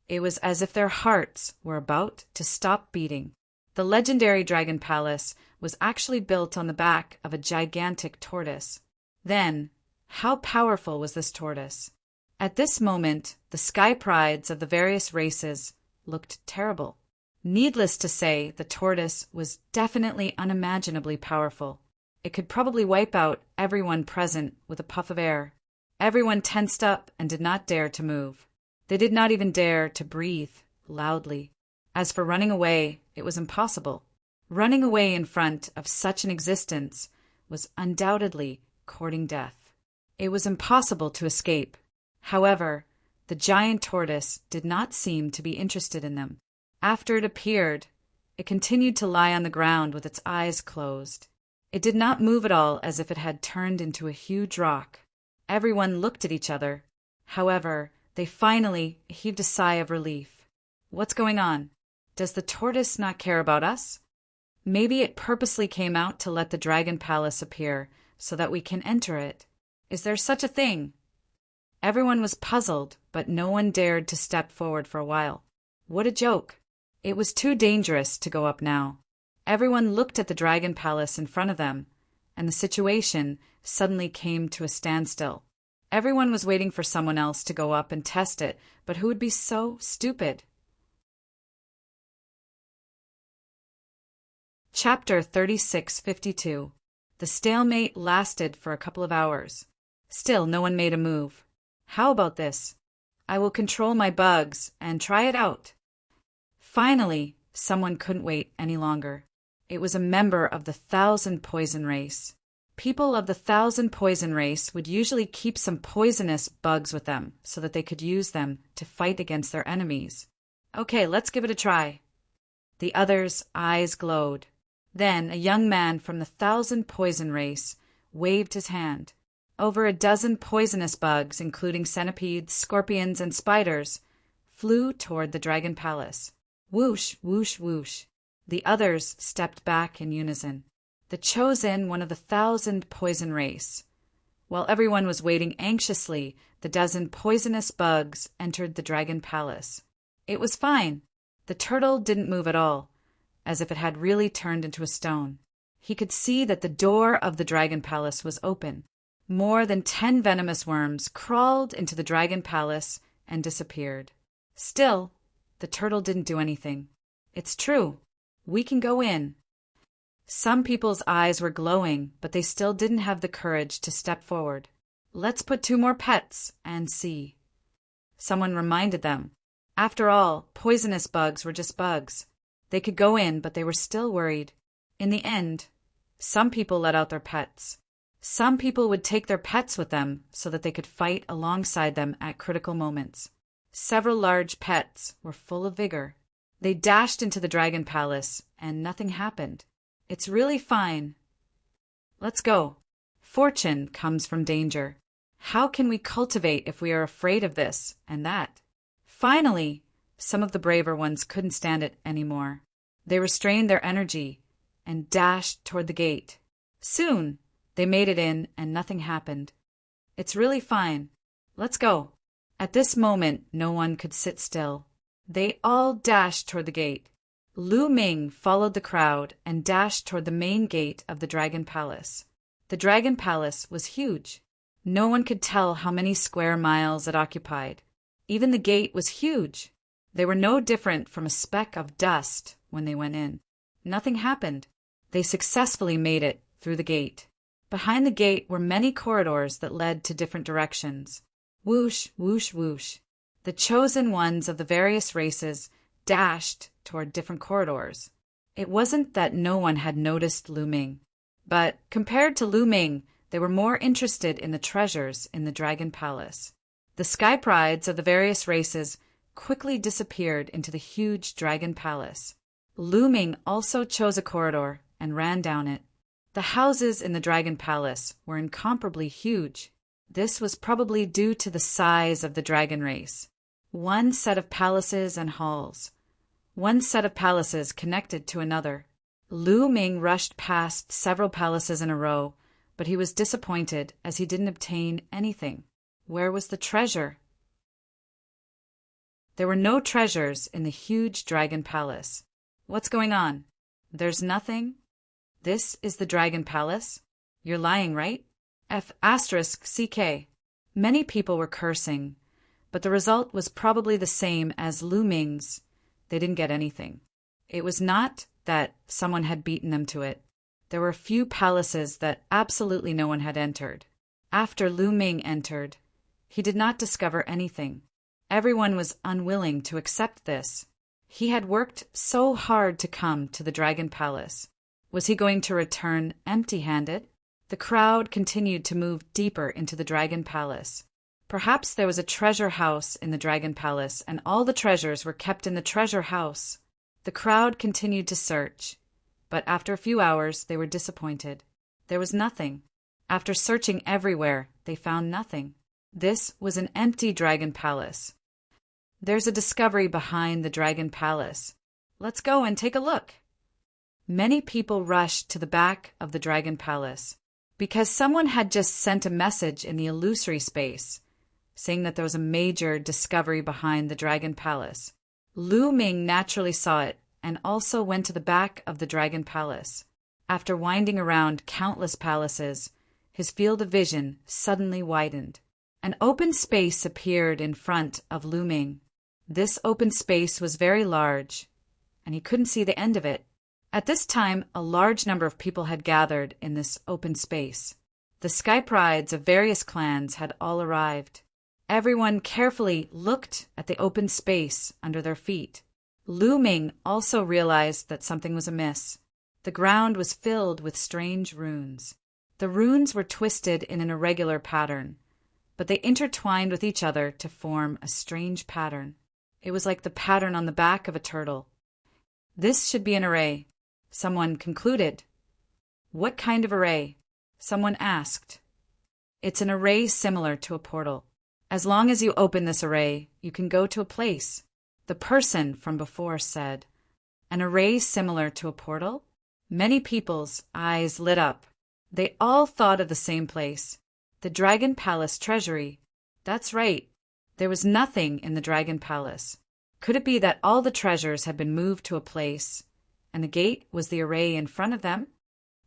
It was as if their hearts were about to stop beating. The legendary Dragon Palace was actually built on the back of a gigantic tortoise. Then, how powerful was this tortoise? At this moment, the sky prides of the various races looked terrible. Needless to say, the tortoise was definitely unimaginably powerful. It could probably wipe out everyone present with a puff of air. Everyone tensed up and did not dare to move. They did not even dare to breathe loudly. As for running away, it was impossible. Running away in front of such an existence was undoubtedly courting death. It was impossible to escape. However, the giant tortoise did not seem to be interested in them. After it appeared, it continued to lie on the ground with its eyes closed. It did not move at all, as if it had turned into a huge rock. Everyone looked at each other. However, they finally heaved a sigh of relief. What's going on? Does the tortoise not care about us? Maybe it purposely came out to let the Dragon Palace appear so that we can enter it. Is there such a thing? Everyone was puzzled, but no one dared to step forward for a while. What a joke! It was too dangerous to go up now. Everyone looked at the Dragon Palace in front of them, and the situation suddenly came to a standstill. Everyone was waiting for someone else to go up and test it, but who would be so stupid? Chapter 3652. The stalemate lasted for a couple of hours. Still, no one made a move. How about this? I will control my bugs and try it out. Finally, someone couldn't wait any longer. It was a member of the Thousand Poison race. People of the Thousand Poison race would usually keep some poisonous bugs with them so that they could use them to fight against their enemies. Okay, let's give it a try. The others' eyes glowed. Then a young man from the Thousand Poison race waved his hand. Over a dozen poisonous bugs, including centipedes, scorpions, and spiders, flew toward the Dragon Palace. Whoosh, whoosh, whoosh. The others stepped back in unison. The chosen one of the Thousand Poison race. While everyone was waiting anxiously, the dozen poisonous bugs entered the Dragon Palace. It was fine. The turtle didn't move at all, as if it had really turned into a stone. He could see that the door of the Dragon Palace was open. More than 10 venomous worms crawled into the Dragon Palace and disappeared. Still, the turtle didn't do anything. It's true. We can go in. Some people's eyes were glowing, but they still didn't have the courage to step forward. Let's put 2 more pets and see. Someone reminded them. After all, poisonous bugs were just bugs. They could go in, but they were still worried. In the end, some people let out their pets. Some people would take their pets with them so that they could fight alongside them at critical moments. Several large pets were full of vigor. They dashed into the Dragon Palace, and nothing happened. It's really fine. Let's go. Fortune comes from danger. How can we cultivate if we are afraid of this and that? Finally, some of the braver ones couldn't stand it anymore. They restrained their energy and dashed toward the gate. Soon, they made it in and nothing happened. It's really fine. Let's go. At this moment, no one could sit still. They all dashed toward the gate. Lu Ming followed the crowd and dashed toward the main gate of the Dragon Palace. The Dragon Palace was huge. No one could tell how many square miles it occupied. Even the gate was huge. They were no different from a speck of dust when they went in. Nothing happened. They successfully made it through the gate. Behind the gate were many corridors that led to different directions. Whoosh, whoosh, whoosh. The chosen ones of the various races dashed toward different corridors. It wasn't that no one had noticed Lu Ming, but compared to Lu Ming, they were more interested in the treasures in the Dragon Palace. The sky prides of the various races quickly disappeared into the huge Dragon Palace. Lu Ming also chose a corridor and ran down it. The houses in the Dragon Palace were incomparably huge. This was probably due to the size of the dragon race. One set of palaces and halls. One set of palaces connected to another. Lu Ming rushed past several palaces in a row, but he was disappointed as he didn't obtain anything. Where was the treasure? There were no treasures in the huge Dragon Palace. What's going on? There's nothing? This is the Dragon Palace? You're lying, right? F***CK. Many people were cursing, but the result was probably the same as Lu Ming's. They didn't get anything. It was not that someone had beaten them to it. There were a few palaces that absolutely no one had entered. After Lu Ming entered, he did not discover anything. Everyone was unwilling to accept this. He had worked so hard to come to the Dragon Palace. Was he going to return empty-handed? The crowd continued to move deeper into the Dragon Palace. Perhaps there was a treasure house in the Dragon Palace, and all the treasures were kept in the treasure house. The crowd continued to search, but after a few hours they were disappointed. There was nothing. After searching everywhere, they found nothing. This was an empty Dragon Palace. There's a discovery behind the Dragon Palace. Let's go and take a look. Many people rushed to the back of the Dragon Palace because someone had just sent a message in the illusory space saying that there was a major discovery behind the Dragon Palace. Lu Ming naturally saw it and also went to the back of the Dragon Palace. After winding around countless palaces, his field of vision suddenly widened. An open space appeared in front of Lu Ming. This open space was very large, and he couldn't see the end of it. At this time, a large number of people had gathered in this open space. The sky prides of various clans had all arrived. Everyone carefully looked at the open space under their feet. Lu Ming also realized that something was amiss. The ground was filled with strange runes. The runes were twisted in an irregular pattern, but they intertwined with each other to form a strange pattern. It was like the pattern on the back of a turtle. This should be an array, someone concluded. What kind of array? Someone asked. It's an array similar to a portal. As long as you open this array, you can go to a place. The person from before said, an array similar to a portal? Many people's eyes lit up. They all thought of the same place. The Dragon Palace treasury. That's right. There was nothing in the Dragon Palace. Could it be that all the treasures had been moved to a place, and the gate was the array in front of them?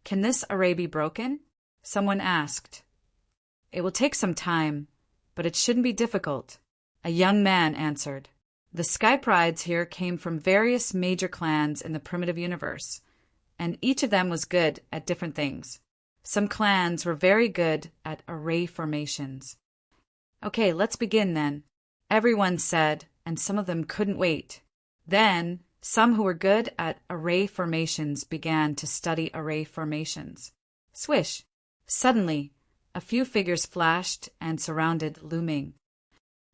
Can this array be broken? Someone asked. It will take some time, but it shouldn't be difficult. A young man answered. The sky prides here came from various major clans in the primitive universe, and each of them was good at different things. Some clans were very good at array formations. Okay, let's begin then, everyone said, and some of them couldn't wait. Then, some who were good at array formations began to study array formations. Swish! Suddenly, a few figures flashed and surrounded Lu Ming.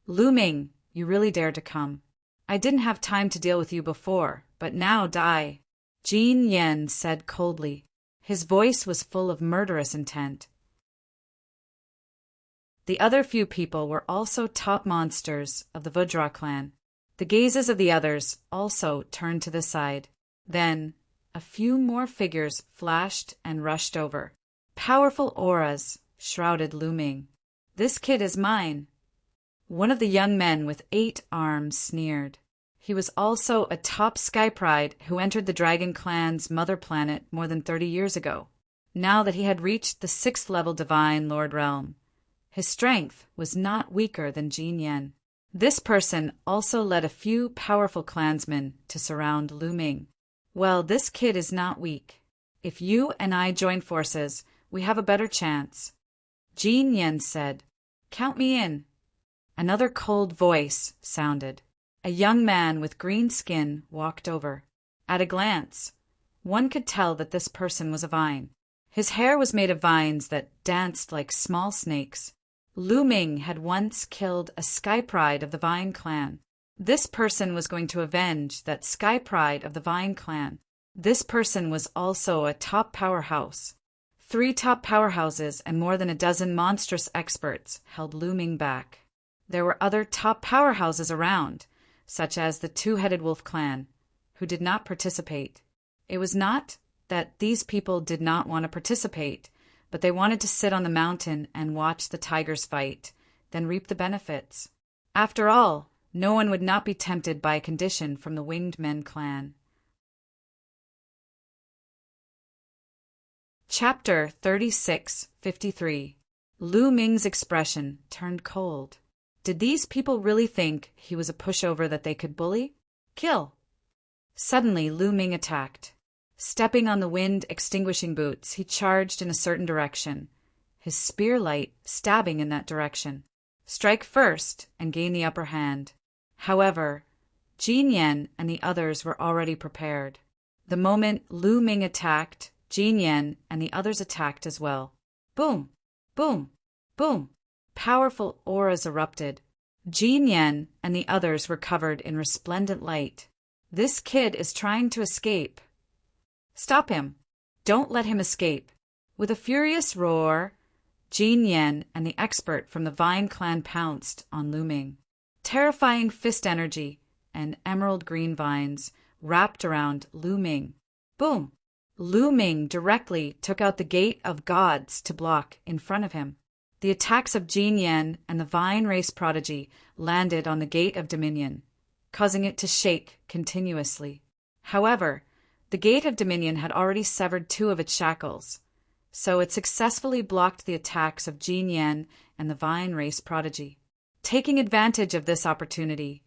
Lu Ming, you really dared to come. I didn't have time to deal with you before, but now die. Jin Yen said coldly. His voice was full of murderous intent. The other few people were also top monsters of the Vajra clan. The gazes of the others also turned to the side. Then, a few more figures flashed and rushed over. Powerful auras shrouded Lu Ming. This kid is mine. One of the young men with 8 arms sneered. He was also a top sky pride who entered the Dragon Clan's mother planet more than 30 years ago. Now that he had reached the 6th level Divine Lord Realm, his strength was not weaker than Jin Yen. This person also led a few powerful clansmen to surround Lu Ming. Well, this kid is not weak. If you and I join forces, we have a better chance. Jin Yen said, "Count me in." Another cold voice sounded. A young man with green skin walked over. At a glance, one could tell that this person was a vine. His hair was made of vines that danced like small snakes. Lu Ming had once killed a sky pride of the Vine clan. This person was going to avenge that sky pride of the Vine clan. This person was also a top powerhouse. 3 top powerhouses and more than a dozen monstrous experts held Lu Ming back. There were other top powerhouses around, such as the 2-headed wolf clan, who did not participate. It was not that these people did not want to participate, but they wanted to sit on the mountain and watch the tigers fight, then reap the benefits. After all, no one would not be tempted by a condition from the Winged Men clan. Chapter 36:53. Lu Ming's expression turned cold. Did these people really think he was a pushover that they could bully? Kill! Suddenly, Lu Ming attacked. Stepping on the wind-extinguishing boots, he charged in a certain direction, his spear light stabbing in that direction. Strike first and gain the upper hand. However, Jin Yen and the others were already prepared. The moment Lu Ming attacked, Jin Yen and the others attacked as well. Boom! Boom! Boom! Powerful auras erupted. Jin Yen and the others were covered in resplendent light. This kid is trying to escape. Stop him. Don't let him escape. With a furious roar, Jin Yen and the expert from the Vine clan pounced on Lu Ming. Terrifying fist energy and emerald green vines wrapped around Lu Ming. Boom! Lu Ming directly took out the Gate of Gods to block in front of him. The attacks of Jin Yen and the Vine race prodigy landed on the Gate of Dominion, causing it to shake continuously. However, the Gate of Dominion had already severed 2 of its shackles, so it successfully blocked the attacks of Jin Yen and the Vine race prodigy. Taking advantage of this opportunity,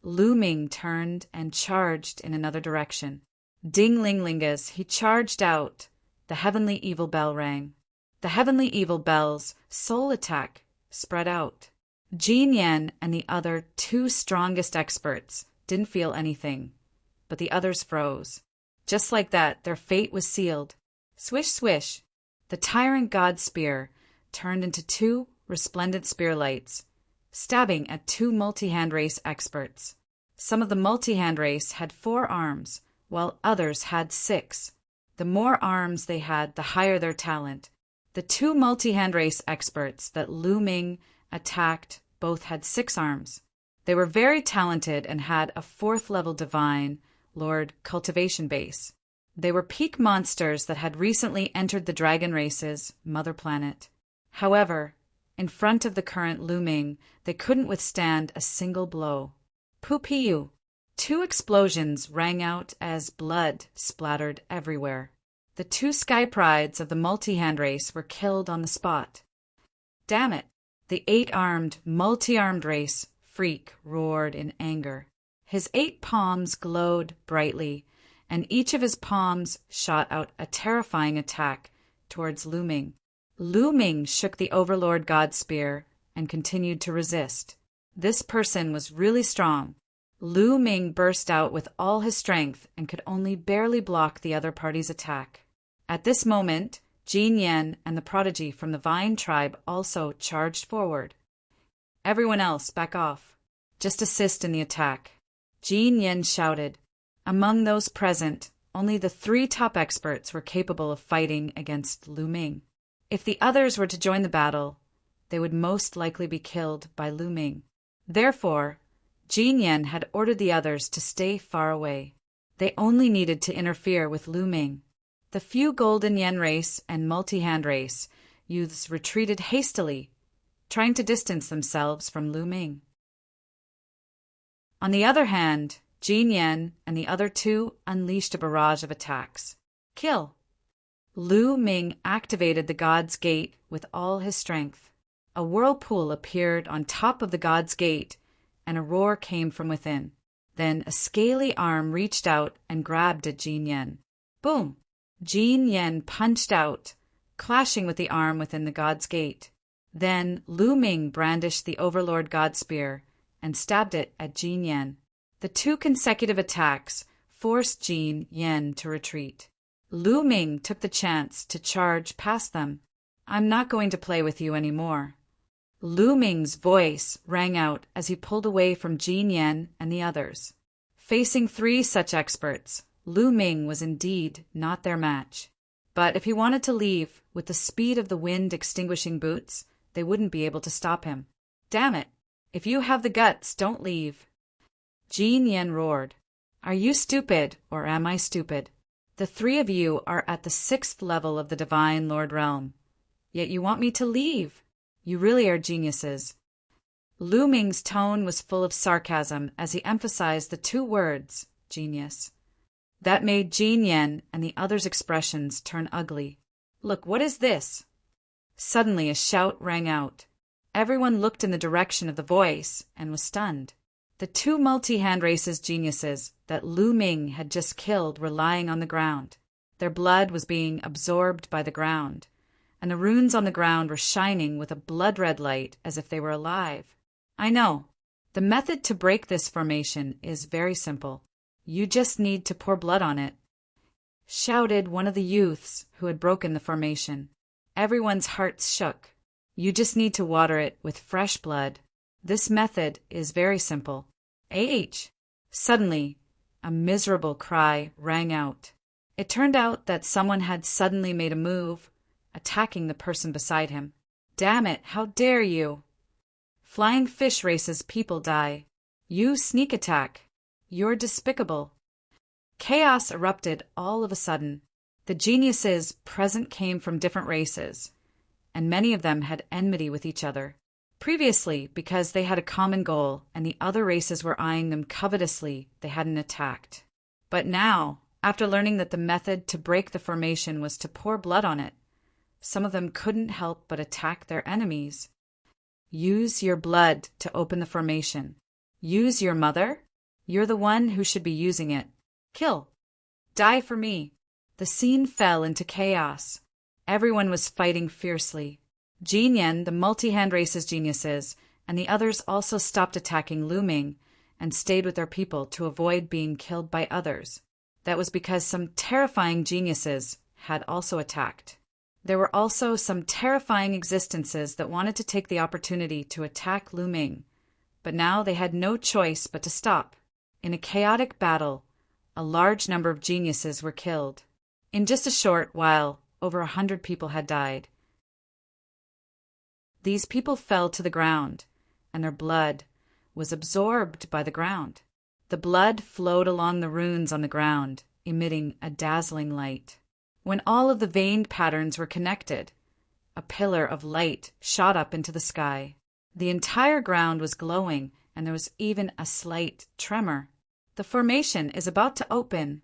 Lu Ming turned and charged in another direction. Ding-ling-lingas, he charged out. The heavenly evil bell rang. The heavenly evil bell's soul attack spread out. Jin Yen and the other 2 strongest experts didn't feel anything, but the others froze. Just like that, their fate was sealed. Swish, swish. The tyrant god spear turned into 2 resplendent spear lights, stabbing at 2 multi-hand race experts. Some of the multi-hand race had 4 arms, while others had 6. The more arms they had, the higher their talent. The 2 multi-hand race experts that Lu Ming attacked both had 6 arms. They were very talented and had a 4th level divine Lord cultivation base. They were peak monsters that had recently entered the dragon race's mother planet. However, in front of the current Lu Ming, they couldn't withstand a single blow. Poo-pee-oo! 2 explosions rang out as blood splattered everywhere. The 2 sky prides of the multi-hand race were killed on the spot. Damn it! The 8-armed, multi-armed race freak roared in anger. His 8 palms glowed brightly, and each of his palms shot out a terrifying attack towards Lu Ming. Lu Ming shook the Overlord God Spear and continued to resist. This person was really strong. Lu Ming burst out with all his strength and could only barely block the other party's attack. At this moment, Jin Yen and the prodigy from the Vine tribe also charged forward. Everyone else, back off. Just assist in the attack. Jin Yen shouted. Among those present, only the 3 top experts were capable of fighting against Lu Ming. If the others were to join the battle, they would most likely be killed by Lu Ming. Therefore, Jin Yen had ordered the others to stay far away. They only needed to interfere with Lu Ming. The few Golden Yen race and multi-hand race youths retreated hastily, trying to distance themselves from Lu Ming. On the other hand, Jin Yen and the other 2 unleashed a barrage of attacks. Kill! Lu Ming activated the God's Gate with all his strength. A whirlpool appeared on top of the God's Gate, and a roar came from within. Then a scaly arm reached out and grabbed at Jin Yen. Boom! Jin Yen punched out, clashing with the arm within the God's Gate. Then Lu Ming brandished the Overlord God Spear and stabbed it at Jin Yen. The 2 consecutive attacks forced Jin Yen to retreat. Lu Ming took the chance to charge past them. I'm not going to play with you anymore. Lu Ming's voice rang out as he pulled away from Jin Yen and the others. Facing 3 such experts, Lu Ming was indeed not their match. But if he wanted to leave with the speed of the wind extinguishing boots, they wouldn't be able to stop him. Damn it! If you have the guts, don't leave. Jin Yen roared. Are you stupid, or am I stupid? The 3 of you are at the 6th level of the Divine Lord Realm. Yet you want me to leave. You really are geniuses. Lu Ming's tone was full of sarcasm as he emphasized the 2 words, genius. That made Jin Yen and the others' expressions turn ugly. Look, what is this? Suddenly a shout rang out. Everyone looked in the direction of the voice and was stunned. The 2 multi-hand races geniuses that Lu Ming had just killed were lying on the ground. Their blood was being absorbed by the ground, and the runes on the ground were shining with a blood-red light as if they were alive. I know. The method to break this formation is very simple. You just need to pour blood on it, shouted one of the youths who had broken the formation. Everyone's hearts shook. You just need to water it with fresh blood. This method is very simple. Suddenly, a miserable cry rang out. It turned out that someone had suddenly made a move, attacking the person beside him. Damn it, how dare you! Flying fish races people die. You sneak attack. You're despicable. Chaos erupted all of a sudden. The geniuses present came from different races, and many of them had enmity with each other. Previously, because they had a common goal and the other races were eyeing them covetously, they hadn't attacked. But now, after learning that the method to break the formation was to pour blood on it, some of them couldn't help but attack their enemies. Use your blood to open the formation. Use your mother? You're the one who should be using it. Kill. Die for me. The scene fell into chaos. Everyone was fighting fiercely. Jin Yen, the multi-hand races geniuses, and the others also stopped attacking Lu Ming and stayed with their people to avoid being killed by others. That was because some terrifying geniuses had also attacked. There were also some terrifying existences that wanted to take the opportunity to attack Lu Ming, but now they had no choice but to stop. In a chaotic battle, a large number of geniuses were killed. In just a short while, over 100 people had died. These people fell to the ground, and their blood was absorbed by the ground. The blood flowed along the runes on the ground, emitting a dazzling light. When all of the veined patterns were connected, a pillar of light shot up into the sky. The entire ground was glowing, and there was even a slight tremor. The formation is about to open,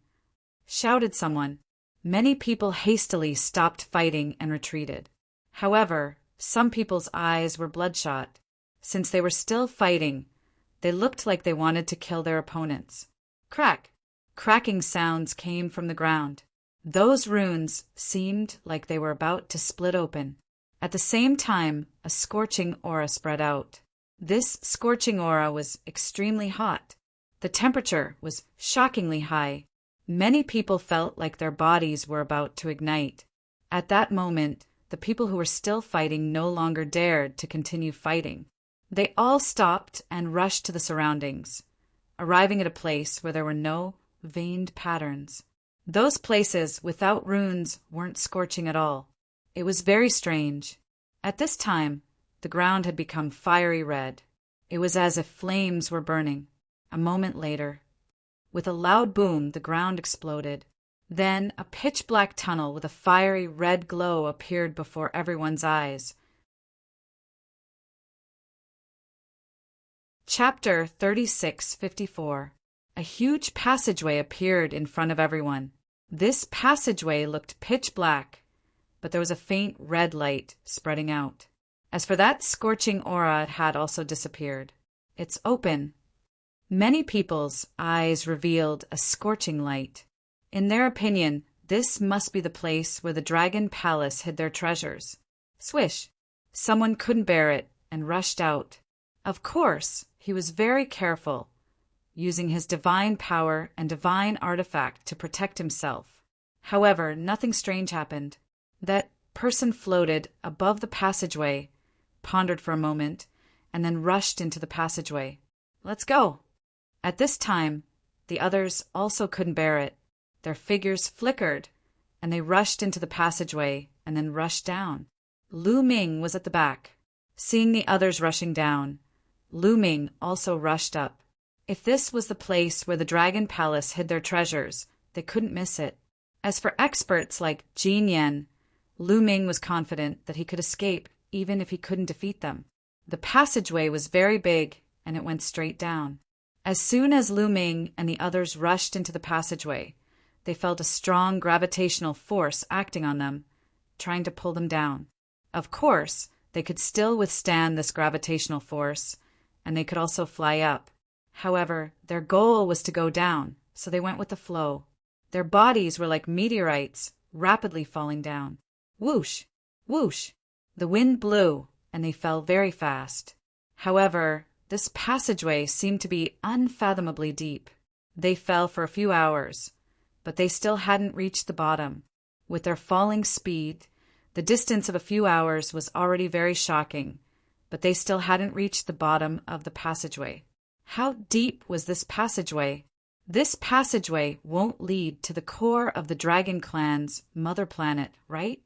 shouted someone. Many people hastily stopped fighting and retreated. However, some people's eyes were bloodshot. Since they were still fighting, they looked like they wanted to kill their opponents. Crack! Cracking sounds came from the ground. Those runes seemed like they were about to split open. At the same time, a scorching aura spread out. This scorching aura was extremely hot. The temperature was shockingly high. Many people felt like their bodies were about to ignite. At that moment, the people who were still fighting no longer dared to continue fighting. They all stopped and rushed to the surroundings, arriving at a place where there were no veined patterns. Those places without runes weren't scorching at all. It was very strange. At this time, the ground had become fiery red. It was as if flames were burning. A moment later, with a loud boom, the ground exploded. Then a pitch-black tunnel with a fiery red glow appeared before everyone's eyes. Chapter 3654. A huge passageway appeared in front of everyone. This passageway looked pitch black, but there was a faint red light spreading out. As for that scorching aura, it had also disappeared. It's open. Many people's eyes revealed a scorching light. In their opinion, this must be the place where the Dragon Palace hid their treasures. Swish! Someone couldn't bear it and rushed out. Of course, he was very careful, using his divine power and divine artifact to protect himself. However, nothing strange happened. That person floated above the passageway, pondered for a moment, and then rushed into the passageway. Let's go! At this time, the others also couldn't bear it. Their figures flickered, and they rushed into the passageway and then rushed down. Lu Ming was at the back. Seeing the others rushing down, Lu Ming also rushed up. If this was the place where the Dragon Palace hid their treasures, they couldn't miss it. As for experts like Jin Yan, Lu Ming was confident that he could escape even if he couldn't defeat them. The passageway was very big, and it went straight down. As soon as Lu Ming and the others rushed into the passageway, they felt a strong gravitational force acting on them, trying to pull them down. Of course, they could still withstand this gravitational force, and they could also fly up. However, their goal was to go down, so they went with the flow. Their bodies were like meteorites, rapidly falling down. Whoosh! Whoosh! The wind blew, and they fell very fast. However, this passageway seemed to be unfathomably deep. They fell for a few hours, but they still hadn't reached the bottom. With their falling speed, the distance of a few hours was already very shocking, but they still hadn't reached the bottom of the passageway. How deep was this passageway? This passageway won't lead to the core of the Dragon Clan's mother planet, right?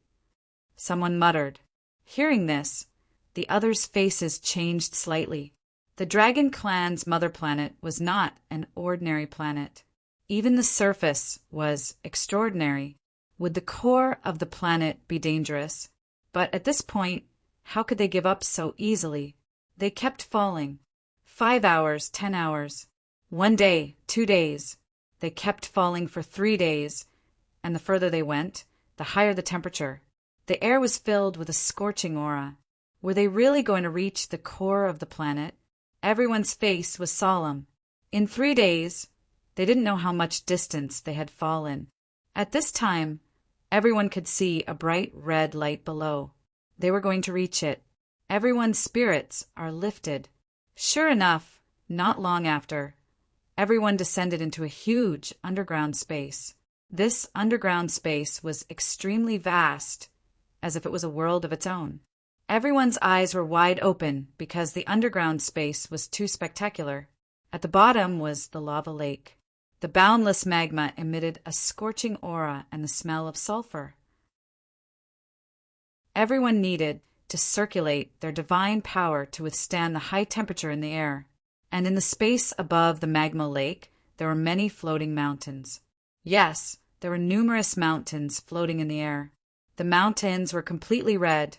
Someone muttered. Hearing this, the others' faces changed slightly. The Dragon Clan's mother planet was not an ordinary planet. Even the surface was extraordinary. Would the core of the planet be dangerous? But at this point, how could they give up so easily? They kept falling. 5 hours, 10 hours. 1 day, 2 days. They kept falling for 3 days, and the further they went, the higher the temperature. The air was filled with a scorching aura. Were they really going to reach the core of the planet? Everyone's face was solemn. In 3 days, they didn't know how much distance they had fallen. At this time, everyone could see a bright red light below. They were going to reach it. Everyone's spirits are lifted. Sure enough, not long after, everyone descended into a huge underground space. This underground space was extremely vast, as if it was a world of its own. Everyone's eyes were wide open because the underground space was too spectacular. At the bottom was the lava lake. The boundless magma emitted a scorching aura and the smell of sulfur. Everyone needed to circulate their divine power to withstand the high temperature in the air. And in the space above the magma lake, there were many floating mountains. Yes, there were numerous mountains floating in the air. The mountains were completely red,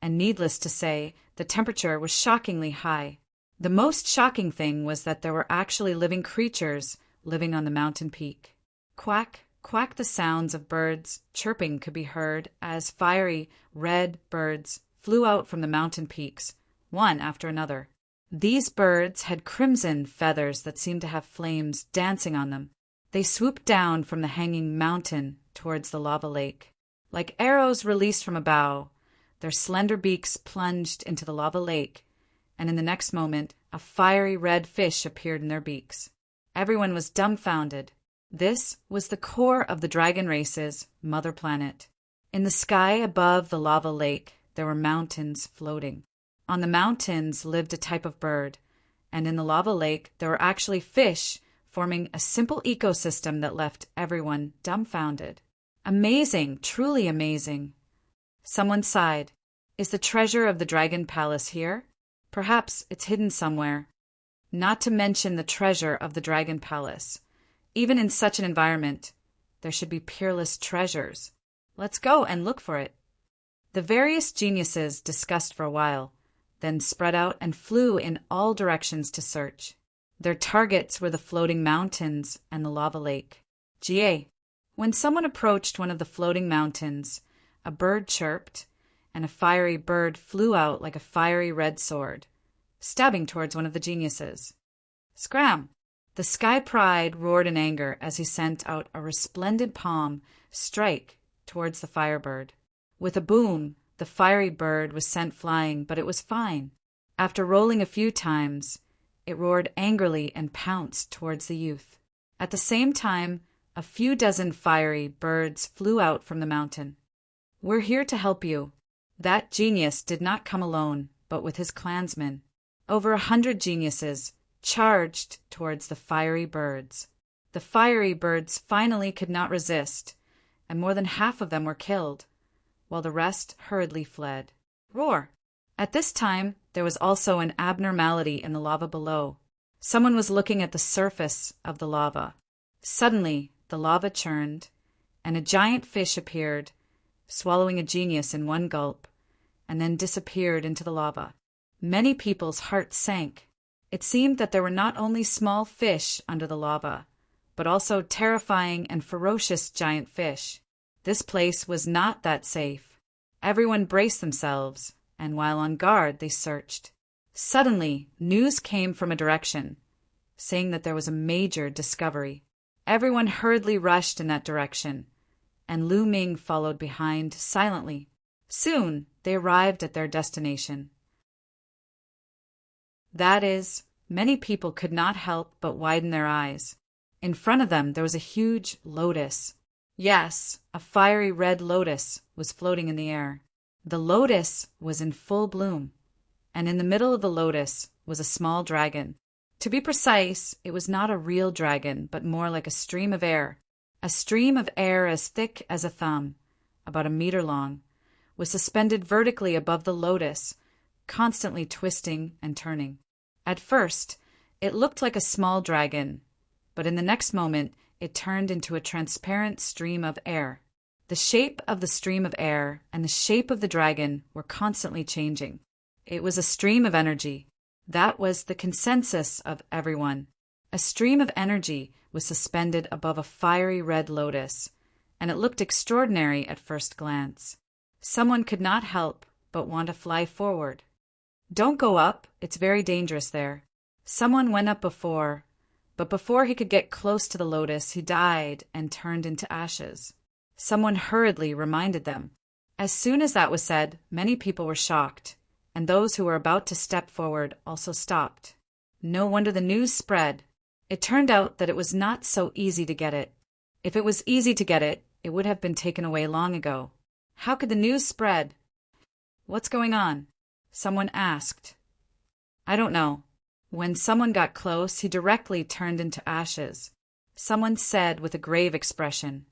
and needless to say, the temperature was shockingly high. The most shocking thing was that there were actually living creatures living on the mountain peak. Quack, quack, the sounds of birds chirping could be heard as fiery, red birds flew out from the mountain peaks, one after another. These birds had crimson feathers that seemed to have flames dancing on them. They swooped down from the hanging mountain towards the lava lake. Like arrows released from a bow, their slender beaks plunged into the lava lake, and in the next moment, a fiery red fish appeared in their beaks. Everyone was dumbfounded. This was the core of the dragon race's mother planet. In the sky above the lava lake, there were mountains floating. On the mountains lived a type of bird, and in the lava lake, there were actually fish forming a simple ecosystem that left everyone dumbfounded. Amazing, truly amazing. Someone sighed. Is the treasure of the Dragon Palace here? Perhaps it's hidden somewhere. Not to mention the treasure of the Dragon Palace. Even in such an environment, there should be peerless treasures. Let's go and look for it. The various geniuses discussed for a while, then spread out and flew in all directions to search. Their targets were the floating mountains and the lava lake. GA. When someone approached one of the floating mountains, a bird chirped, and a fiery bird flew out like a fiery red sword, stabbing towards one of the geniuses. Scram! The Sky Pride roared in anger as he sent out a resplendent palm strike towards the firebird. With a boom, the fiery bird was sent flying, but it was fine. After rolling a few times, it roared angrily and pounced towards the youth. At the same time, a few dozen fiery birds flew out from the mountain. We're here to help you. That genius did not come alone, but with his clansmen. Over 100 geniuses charged towards the fiery birds. The fiery birds finally could not resist, and more than half of them were killed, while the rest hurriedly fled. Roar! At this time, there was also an abnormality in the lava below. Someone was looking at the surface of the lava. Suddenly, the lava churned, and a giant fish appeared, swallowing a genius in one gulp, and then disappeared into the lava. Many people's hearts sank. It seemed that there were not only small fish under the lava, but also terrifying and ferocious giant fish. This place was not that safe. Everyone braced themselves, and while on guard, they searched. Suddenly, news came from a direction, saying that there was a major discovery. Everyone hurriedly rushed in that direction, and Lu Ming followed behind silently. Soon, they arrived at their destination. That is, many people could not help but widen their eyes. In front of them, there was a huge lotus. Yes, a fiery red lotus was floating in the air. The lotus was in full bloom, and in the middle of the lotus was a small dragon. To be precise, it was not a real dragon, but more like a stream of air. A stream of air as thick as a thumb, about a meter long, was suspended vertically above the lotus, constantly twisting and turning. At first, it looked like a small dragon, but in the next moment, it turned into a transparent stream of air. The shape of the stream of air and the shape of the dragon were constantly changing. It was a stream of energy. That was the consensus of everyone. A stream of energy was suspended above a fiery red lotus, and it looked extraordinary at first glance. Someone could not help but want to fly forward. Don't go up, it's very dangerous there. Someone went up before, but before he could get close to the lotus, he died and turned into ashes. Someone hurriedly reminded them. As soon as that was said, many people were shocked, and those who were about to step forward also stopped. No wonder the news spread. It turned out that it was not so easy to get it. If it was easy to get it, it would have been taken away long ago. How could the news spread? What's going on? Someone asked. I don't know. When someone got close, he directly turned into ashes. Someone said with a grave expression.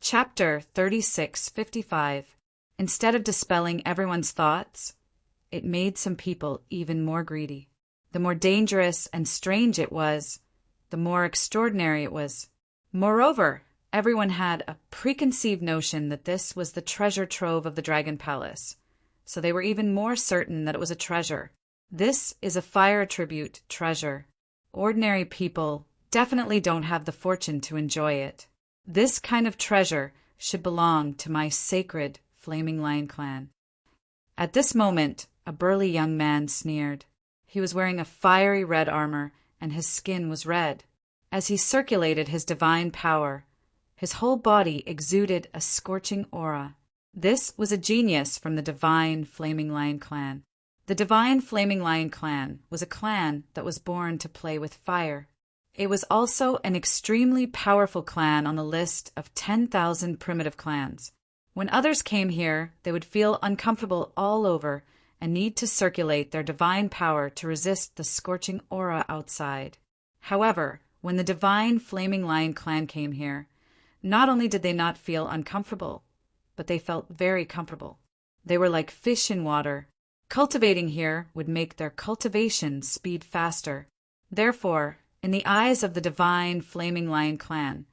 Chapter 3655. Instead of dispelling everyone's thoughts, it made some people even more greedy. The more dangerous and strange it was, the more extraordinary it was. Moreover, everyone had a preconceived notion that this was the treasure trove of the Dragon Palace, so they were even more certain that it was a treasure. This is a fire tribute treasure. Ordinary people definitely don't have the fortune to enjoy it. This kind of treasure should belong to my sacred Flaming Lion clan. At this moment, a burly young man sneered. He was wearing a fiery red armor, and his skin was red. As he circulated his divine power, his whole body exuded a scorching aura. This was a genius from the Divine Flaming Lion clan. The Divine Flaming Lion clan was a clan that was born to play with fire. It was also an extremely powerful clan on the list of 10,000 primitive clans. When others came here, they would feel uncomfortable all over and need to circulate their divine power to resist the scorching aura outside. However, when the Divine Flaming Lion clan came here, not only did they not feel uncomfortable, but they felt very comfortable. They were like fish in water. Cultivating here would make their cultivation speed faster. Therefore, in the eyes of the Divine Flaming Lion clan,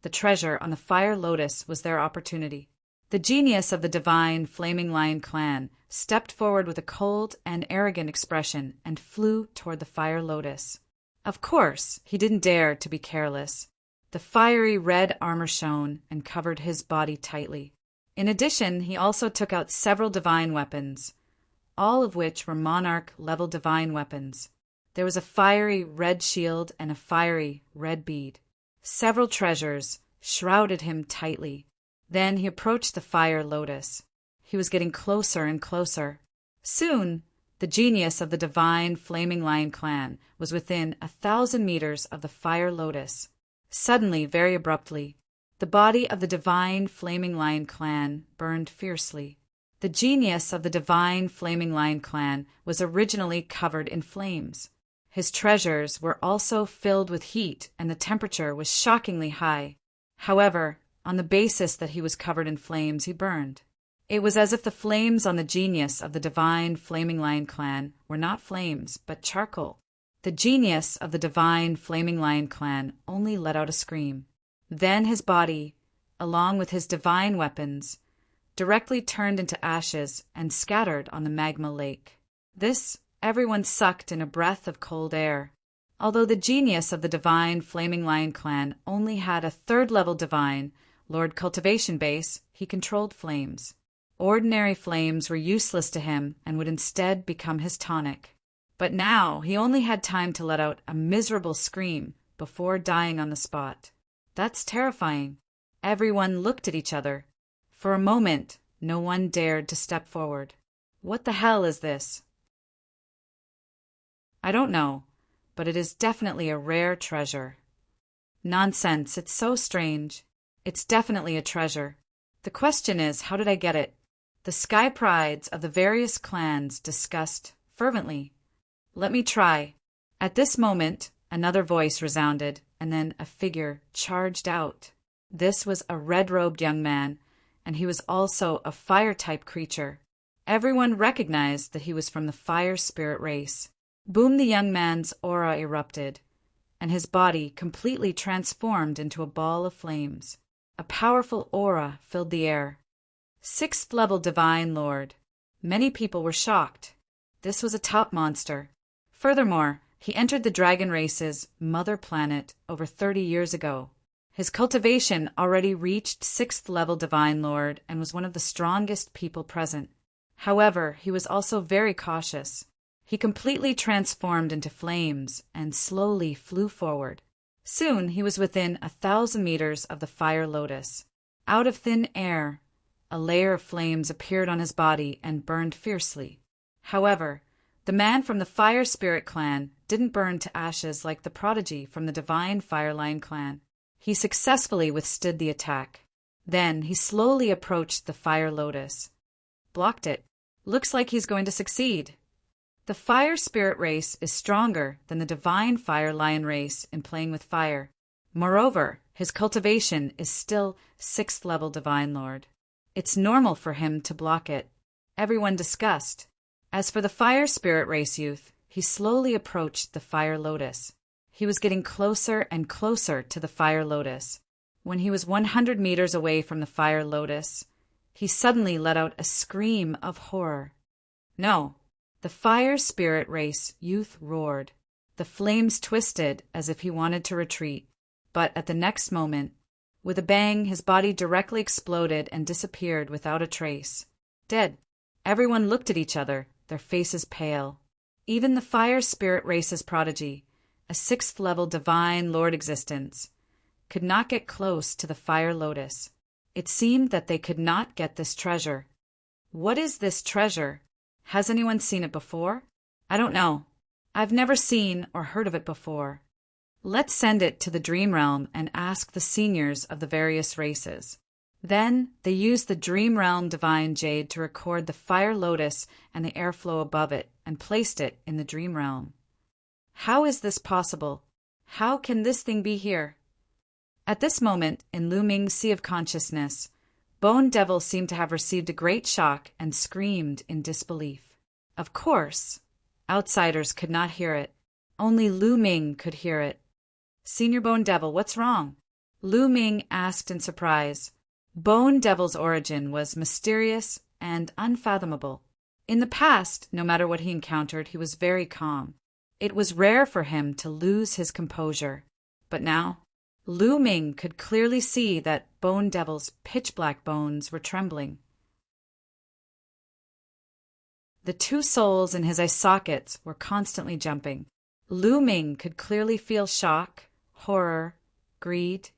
the treasure on the Fire Lotus was their opportunity. The genius of the Divine Flaming Lion clan stepped forward with a cold and arrogant expression and flew toward the Fire Lotus. Of course, he didn't dare to be careless. The fiery red armor shone and covered his body tightly. In addition, he also took out several divine weapons, all of which were monarch-level divine weapons. There was a fiery red shield and a fiery red bead. Several treasures shrouded him tightly. Then he approached the Fire Lotus. He was getting closer and closer. Soon, the genius of the Divine Flaming Lion clan was within 1,000 meters of the Fire Lotus. Suddenly, very abruptly, the body of the Divine Flaming Lion clan burned fiercely. The genius of the Divine Flaming Lion clan was originally covered in flames. His treasures were also filled with heat, and the temperature was shockingly high. However, on the basis that he was covered in flames, he burned. It was as if the flames on the genius of the Divine Flaming Lion clan were not flames, but charcoal. The genius of the Divine Flaming Lion clan only let out a scream. Then his body, along with his divine weapons, directly turned into ashes and scattered on the magma lake. This everyone sucked in a breath of cold air. Although the genius of the Divine Flaming Lion clan only had a third-level divine, Lord Cultivation base, he controlled flames. Ordinary flames were useless to him and would instead become his tonic. But now he only had time to let out a miserable scream before dying on the spot. That's terrifying. Everyone looked at each other. For a moment, no one dared to step forward. What the hell is this? I don't know, but it is definitely a rare treasure. Nonsense, it's so strange. It's definitely a treasure. The question is, how did I get it? The sky prides of the various clans discussed fervently. Let me try. At this moment, another voice resounded, and then a figure charged out. This was a red-robed young man, and he was also a fire-type creature. Everyone recognized that he was from the fire spirit race. Boom, the young man's aura erupted, and his body completely transformed into a ball of flames. A powerful aura filled the air. 6th-level Divine Lord. Many people were shocked. This was a top monster. Furthermore, he entered the dragon race's mother planet over 30 years ago. His cultivation already reached 6th-level Divine Lord and was one of the strongest people present. However, he was also very cautious. He completely transformed into flames and slowly flew forward. Soon he was within 1,000 meters of the Fire Lotus. Out of thin air, a layer of flames appeared on his body and burned fiercely. However, the man from the Fire Spirit clan didn't burn to ashes like the prodigy from the Divine Fire Lion clan. He successfully withstood the attack. Then he slowly approached the Fire Lotus. Blocked it. Looks like he's going to succeed. The Fire Spirit race is stronger than the Divine Fire Lion race in playing with fire. Moreover, his cultivation is still 6th-level Divine Lord. It's normal for him to block it. Everyone discussed. As for the Fire Spirit race youth, he slowly approached the Fire Lotus. He was getting closer and closer to the Fire Lotus. When he was 100 meters away from the Fire Lotus, he suddenly let out a scream of horror. No. The Fire Spirit race youth roared. The flames twisted as if he wanted to retreat. But at the next moment, with a bang, his body directly exploded and disappeared without a trace. Dead. Everyone looked at each other, their faces pale. Even the fire spirit race's prodigy, a sixth-level divine lord existence, could not get close to the fire lotus. It seemed that they could not get this treasure. What is this treasure? Has anyone seen it before? I don't know. I've never seen or heard of it before. Let's send it to the dream realm and ask the seniors of the various races. Then they used the dream realm divine jade to record the fire lotus and the airflow above it and placed it in the dream realm. How is this possible? How can this thing be here? At this moment, in Lu Ming's sea of consciousness, Bone Devil seemed to have received a great shock and screamed in disbelief. Of course, outsiders could not hear it. Only Lu Ming could hear it. Senior Bone Devil, what's wrong? Lu Ming asked in surprise. Bone Devil's origin was mysterious and unfathomable. In the past, no matter what he encountered, he was very calm. It was rare for him to lose his composure. But now, Lu Ming could clearly see that Bone Devil's pitch-black bones were trembling. The two souls in his eye sockets were constantly jumping. Lu Ming could clearly feel shock, horror, greed,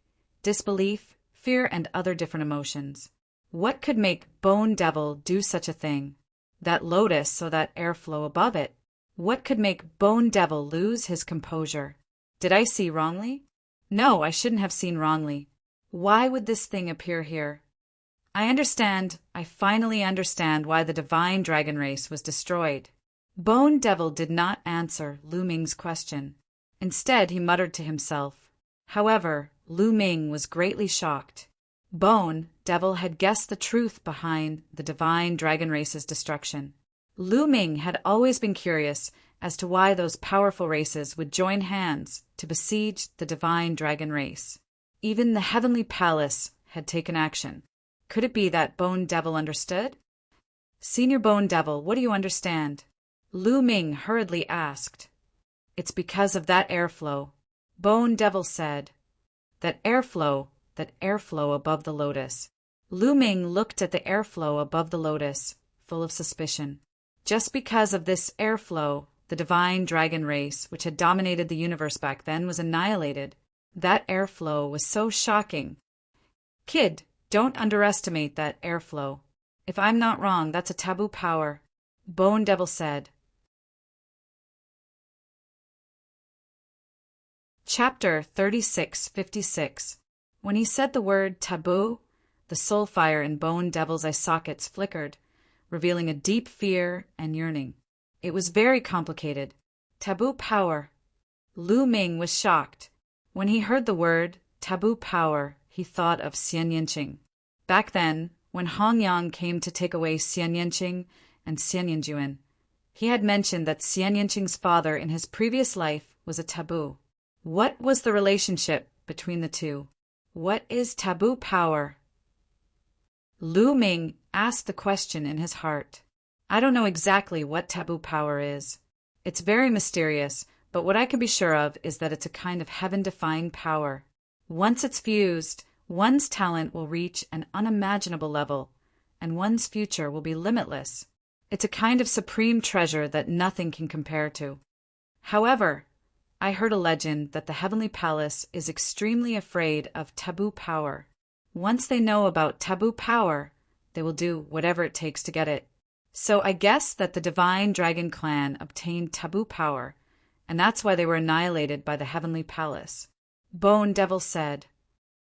disbelief, fear, and other different emotions. What could make Bone Devil do such a thing? That lotus or that airflow above it? What could make Bone Devil lose his composure? Did I see wrongly? No, I shouldn't have seen wrongly. Why would this thing appear here? I finally understand why the divine dragon race was destroyed. Bone Devil did not answer Lu Ming's question. Instead, he muttered to himself. However, Lu Ming was greatly shocked. Bone Devil had guessed the truth behind the divine dragon race's destruction. Lu Ming had always been curious as to why those powerful races would join hands to besiege the divine dragon race. Even the heavenly palace had taken action. Could it be that Bone Devil understood? Senior Bone Devil, what do you understand? Lu Ming hurriedly asked. It's because of that airflow. Bone Devil said. That airflow above the lotus. Lu Ming looked at the airflow above the lotus, full of suspicion. Just because of this airflow, the divine dragon race, which had dominated the universe back then, was annihilated. That airflow was so shocking. Kid, don't underestimate that airflow. If I'm not wrong, that's a taboo power, Bone Devil said. Chapter 3656. When he said the word taboo, the soul fire in Bone Devil's eye sockets flickered, revealing a deep fear and yearning. It was very complicated. Taboo power. Lu Ming was shocked. When he heard the word taboo power, he thought of Xian Yinqing. Back then, when Hong Yang came to take away Xian Yinqing and Xian Yinjuan, he had mentioned that Xian Yinqing's father in his previous life was a taboo. What was the relationship between the two? What is taboo power? Lu Ming asked the question in his heart. I don't know exactly what taboo power is. It's very mysterious, but what I can be sure of is that it's a kind of heaven-defying power. Once it's fused, one's talent will reach an unimaginable level, and one's future will be limitless. It's a kind of supreme treasure that nothing can compare to. However, I heard a legend that the Heavenly Palace is extremely afraid of taboo power. Once they know about taboo power, they will do whatever it takes to get it. So I guess that the Divine Dragon Clan obtained taboo power, and that's why they were annihilated by the Heavenly Palace. Bone Devil said,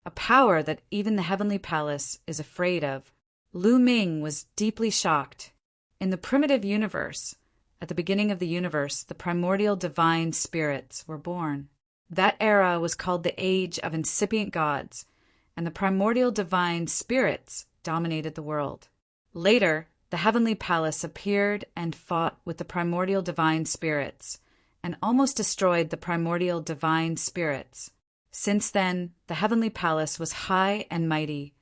a power that even the Heavenly Palace is afraid of. Lu Ming was deeply shocked. In the primitive universe, at the beginning of the universe, the primordial divine spirits were born. That era was called the Age of Incipient Gods, and the primordial divine spirits dominated the world. Later, the Heavenly Palace appeared and fought with the primordial divine spirits, and almost destroyed the primordial divine spirits. Since then, the Heavenly Palace was high and mighty,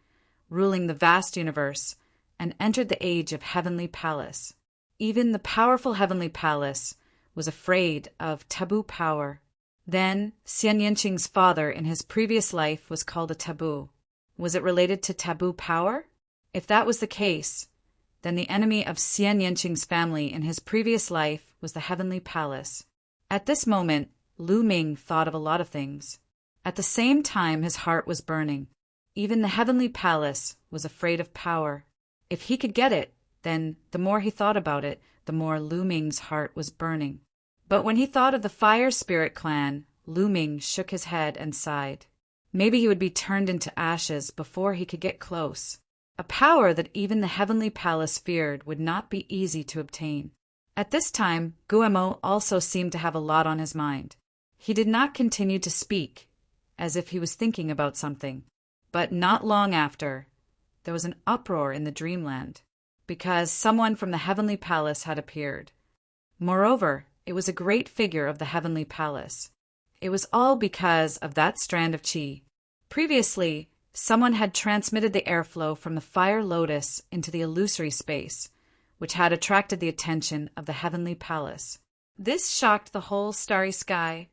ruling the vast universe, and entered the age of Heavenly Palace. Even the powerful Heavenly Palace was afraid of taboo power. Then, Xian Yinqing's father in his previous life was called a taboo. Was it related to taboo power? If that was the case, then the enemy of Xian Yanqing's family in his previous life was the Heavenly Palace. At this moment, Lu Ming thought of a lot of things. At the same time, his heart was burning. Even the Heavenly Palace was afraid of power. If he could get it, then the more he thought about it, the more Lu Ming's heart was burning. But when he thought of the Fire Spirit clan, Lu Ming shook his head and sighed. Maybe he would be turned into ashes before he could get close. A power that even the Heavenly Palace feared would not be easy to obtain. At this time, Guemo also seemed to have a lot on his mind. He did not continue to speak, as if he was thinking about something. But not long after, there was an uproar in the dreamland, because someone from the Heavenly Palace had appeared. Moreover, it was a great figure of the Heavenly Palace. It was all because of that strand of qi. Previously, someone had transmitted the airflow from the Fire Lotus into the illusory space, which had attracted the attention of the Heavenly Palace. This shocked the whole starry sky.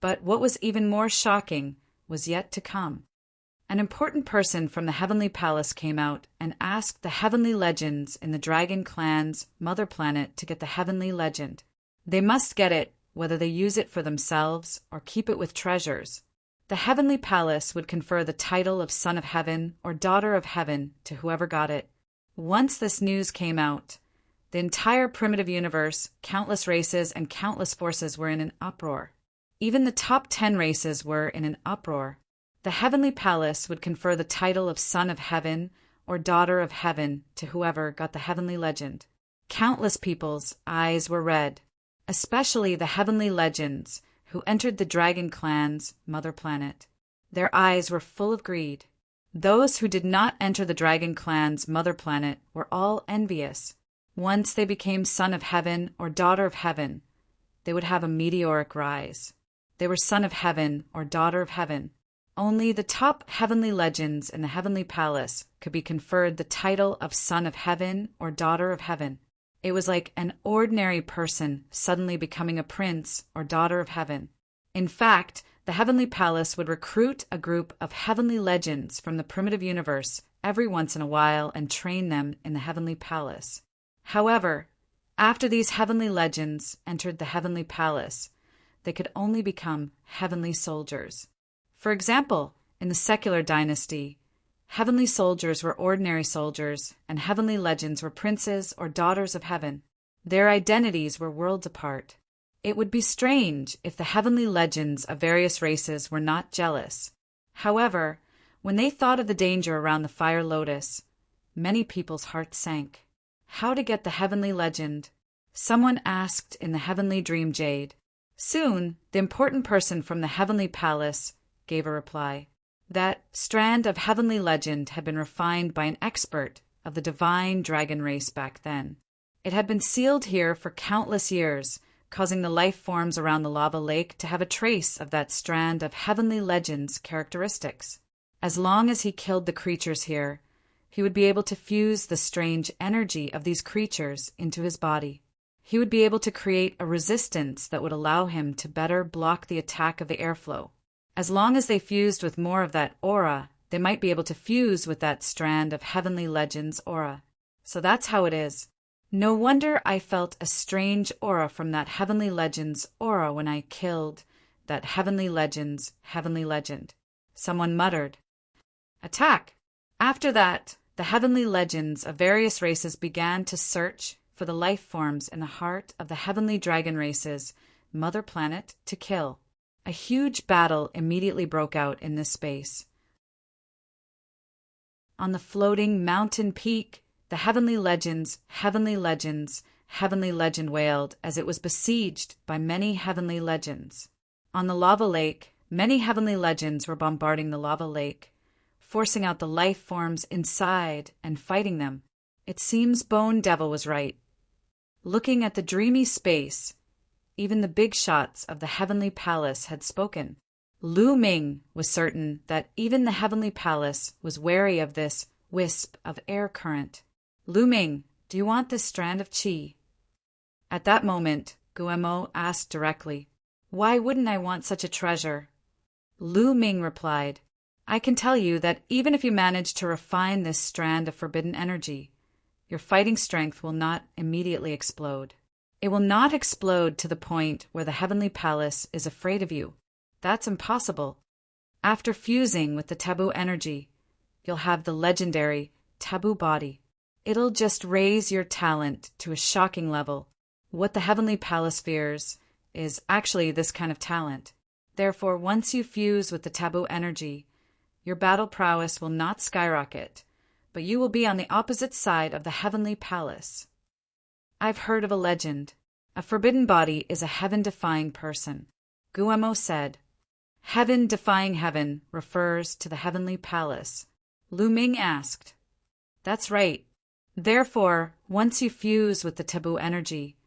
But what was even more shocking was yet to come. An important person from the Heavenly Palace came out and asked the Heavenly Legends in the Dragon Clan's mother planet to get the Heavenly Legend. They must get it, whether they use it for themselves or keep it with treasures. The Heavenly Palace would confer the title of Son of Heaven or Daughter of Heaven to whoever got it. Once this news came out, the entire primitive universe, countless races, and countless forces were in an uproar. Even the top 10 races were in an uproar. The Heavenly Palace would confer the title of Son of Heaven or Daughter of Heaven to whoever got the Heavenly Legend. Countless people's eyes were red, especially the Heavenly Legends who entered the Dragon Clan's mother planet. Their eyes were full of greed. Those who did not enter the Dragon Clan's mother planet were all envious. Once they became Son of Heaven or Daughter of Heaven, they would have a meteoric rise. They were Son of Heaven or Daughter of Heaven. Only the top Heavenly Legends in the Heavenly Palace could be conferred the title of Son of Heaven or Daughter of Heaven. It was like an ordinary person suddenly becoming a prince or daughter of heaven. In fact, the Heavenly Palace would recruit a group of Heavenly Legends from the primitive universe every once in a while and train them in the Heavenly Palace. However, after these Heavenly Legends entered the Heavenly Palace, they could only become Heavenly Soldiers. For example, in the secular dynasty, Heavenly Soldiers were ordinary soldiers, and Heavenly Legends were princes or daughters of heaven. Their identities were worlds apart. It would be strange if the Heavenly Legends of various races were not jealous. However, when they thought of the danger around the Fire Lotus, many people's hearts sank. How to get the Heavenly Legend? Someone asked in the Heavenly Dream Jade. Soon, the important person from the Heavenly Palace gave a reply. That strand of Heavenly Legend had been refined by an expert of the divine dragon race back then. It had been sealed here for countless years, causing the life forms around the lava lake to have a trace of that strand of Heavenly Legend's characteristics. As long as he killed the creatures here, he would be able to fuse the strange energy of these creatures into his body. He would be able to create a resistance that would allow him to better block the attack of the airflow. As long as they fused with more of that aura, they might be able to fuse with that strand of Heavenly Legend's aura. So that's how it is. No wonder I felt a strange aura from that Heavenly Legend's aura when I killed that Heavenly Legend's Heavenly Legend. Someone muttered. Attack! After that, the Heavenly Legends of various races began to search for the life forms in the heart of the Heavenly Dragon race's mother planet to kill. A huge battle immediately broke out in this space. On the floating mountain peak, the Heavenly Legends, Heavenly Legends, Heavenly Legend wailed as it was besieged by many Heavenly Legends. On the lava lake, many Heavenly Legends were bombarding the lava lake, forcing out the life forms inside and fighting them. It seems Bone Devil was right. Looking at the dreamy space, even the big shots of the Heavenly Palace had spoken. Lu Ming was certain that even the Heavenly Palace was wary of this wisp of air current. Lu Ming, do you want this strand of qi? At that moment, Guemo asked directly, Why wouldn't I want such a treasure? Lu Ming replied, I can tell you that even if you manage to refine this strand of forbidden energy, your fighting strength will not immediately explode. It will not explode to the point where the Heavenly Palace is afraid of you. That's impossible. After fusing with the taboo energy, you'll have the legendary taboo body. It'll just raise your talent to a shocking level. What the Heavenly Palace fears is actually this kind of talent. Therefore, once you fuse with the taboo energy, your battle prowess will not skyrocket, but you will be on the opposite side of the Heavenly Palace. I've heard of a legend. A forbidden body is a heaven-defying person. Guillermo said, Heaven-defying heaven refers to the Heavenly Palace. Lu Ming asked, That's right. Therefore, once you fuse with the taboo energy,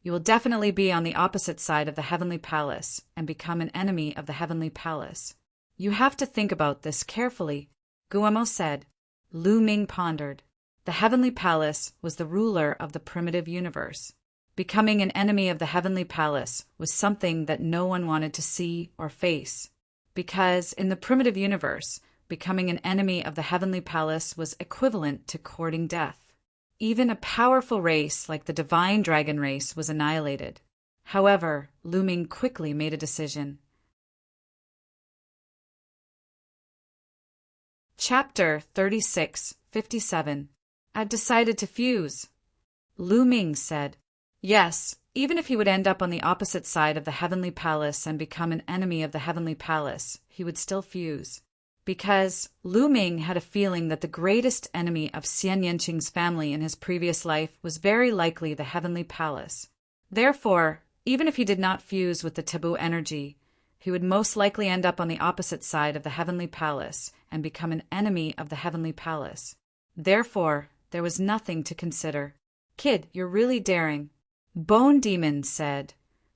you will definitely be on the opposite side of the Heavenly Palace and become an enemy of the Heavenly Palace. You have to think about this carefully, Guillermo said. Lu Ming pondered. The Heavenly Palace was the ruler of the primitive universe. Becoming an enemy of the Heavenly Palace was something that no one wanted to see or face, because in the primitive universe, becoming an enemy of the Heavenly Palace was equivalent to courting death. Even a powerful race like the divine dragon race was annihilated. However, Lu Ming quickly made a decision. Chapter 36:57. I've decided to fuse. Lu Ming said, Yes, even if he would end up on the opposite side of the Heavenly Palace and become an enemy of the Heavenly Palace, he would still fuse. Because Lu Ming had a feeling that the greatest enemy of Xian Yanqing's family in his previous life was very likely the Heavenly Palace. Therefore, even if he did not fuse with the taboo energy, he would most likely end up on the opposite side of the Heavenly Palace and become an enemy of the Heavenly Palace. Therefore, there was nothing to consider. Kid, you're really daring. Bone Demon said,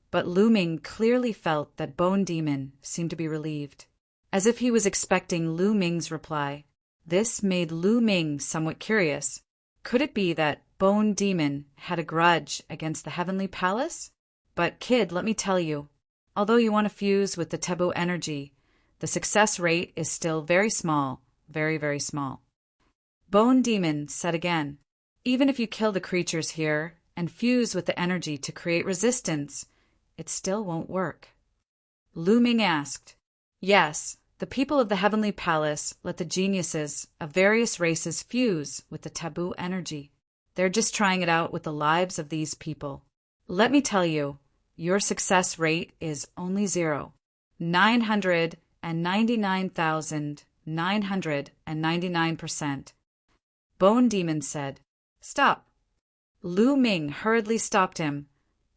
but Lu Ming clearly felt that Bone Demon seemed to be relieved, as if he was expecting Lu Ming's reply. This made Lu Ming somewhat curious. Could it be that Bone Demon had a grudge against the Heavenly Palace? But kid, let me tell you, although you want to fuse with the taboo energy, the success rate is still very small, very, very small. Bone Demon said again, even if you kill the creatures here and fuse with the energy to create resistance, it still won't work. Lu Ming asked, Yes, the people of the Heavenly Palace let the geniuses of various races fuse with the taboo energy. They're just trying it out with the lives of these people. Let me tell you, your success rate is only 999,999%. Bone Demon said, Stop. Lu Ming hurriedly stopped him,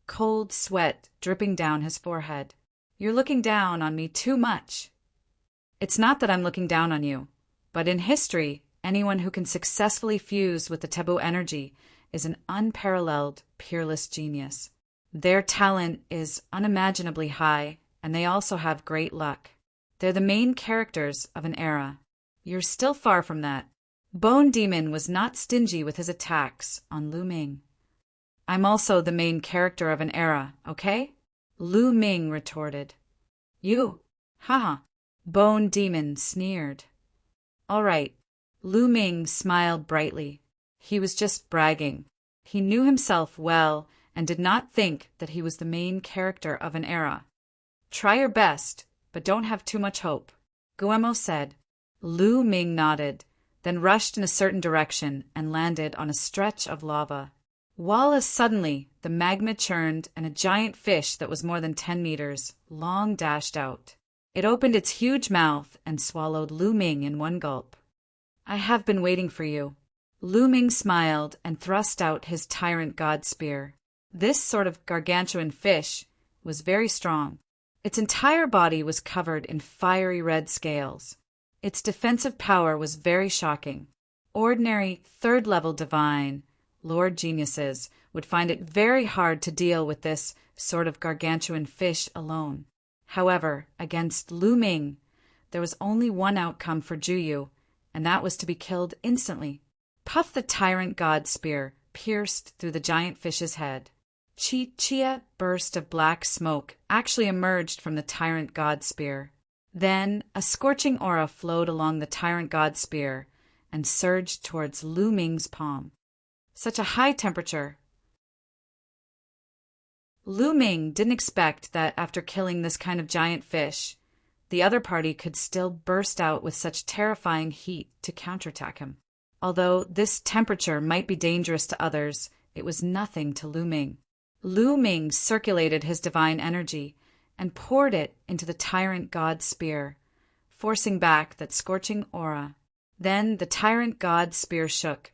cold sweat dripping down his forehead. You're looking down on me too much. It's not that I'm looking down on you, but in history, anyone who can successfully fuse with the taboo energy is an unparalleled, peerless genius. Their talent is unimaginably high, and they also have great luck. They're the main characters of an era. You're still far from that. Bone Demon was not stingy with his attacks on Lu Ming. I'm also the main character of an era, okay? Lu Ming retorted. You? Haha. Bone Demon sneered. All right. Lu Ming smiled brightly. He was just bragging. He knew himself well and did not think that he was the main character of an era. Try your best, but don't have too much hope, Guillermo said. Lu Ming nodded, then rushed in a certain direction and landed on a stretch of lava. While suddenly the magma churned and a giant fish that was more than 10 meters long dashed out. It opened its huge mouth and swallowed Lu Ming in one gulp. I have been waiting for you. Lu Ming smiled and thrust out his tyrant god spear. This sort of gargantuan fish was very strong. Its entire body was covered in fiery red scales. Its defensive power was very shocking. Ordinary third-level divine Lord geniuses would find it very hard to deal with this sort of gargantuan fish alone. However, against Lu Ming, there was only one outcome for Juyu, and that was to be killed instantly. Puff the tyrant god spear pierced through the giant fish's head. Chia burst of black smoke actually emerged from the tyrant god spear. Then a scorching aura flowed along the tyrant god's spear and surged towards Lu Ming's palm. Such a high temperature! Lu Ming didn't expect that after killing this kind of giant fish, the other party could still burst out with such terrifying heat to counterattack him. Although this temperature might be dangerous to others, it was nothing to Lu Ming. Lu Ming circulated his divine energy and poured it into the tyrant god's spear, forcing back that scorching aura. Then the tyrant god's spear shook,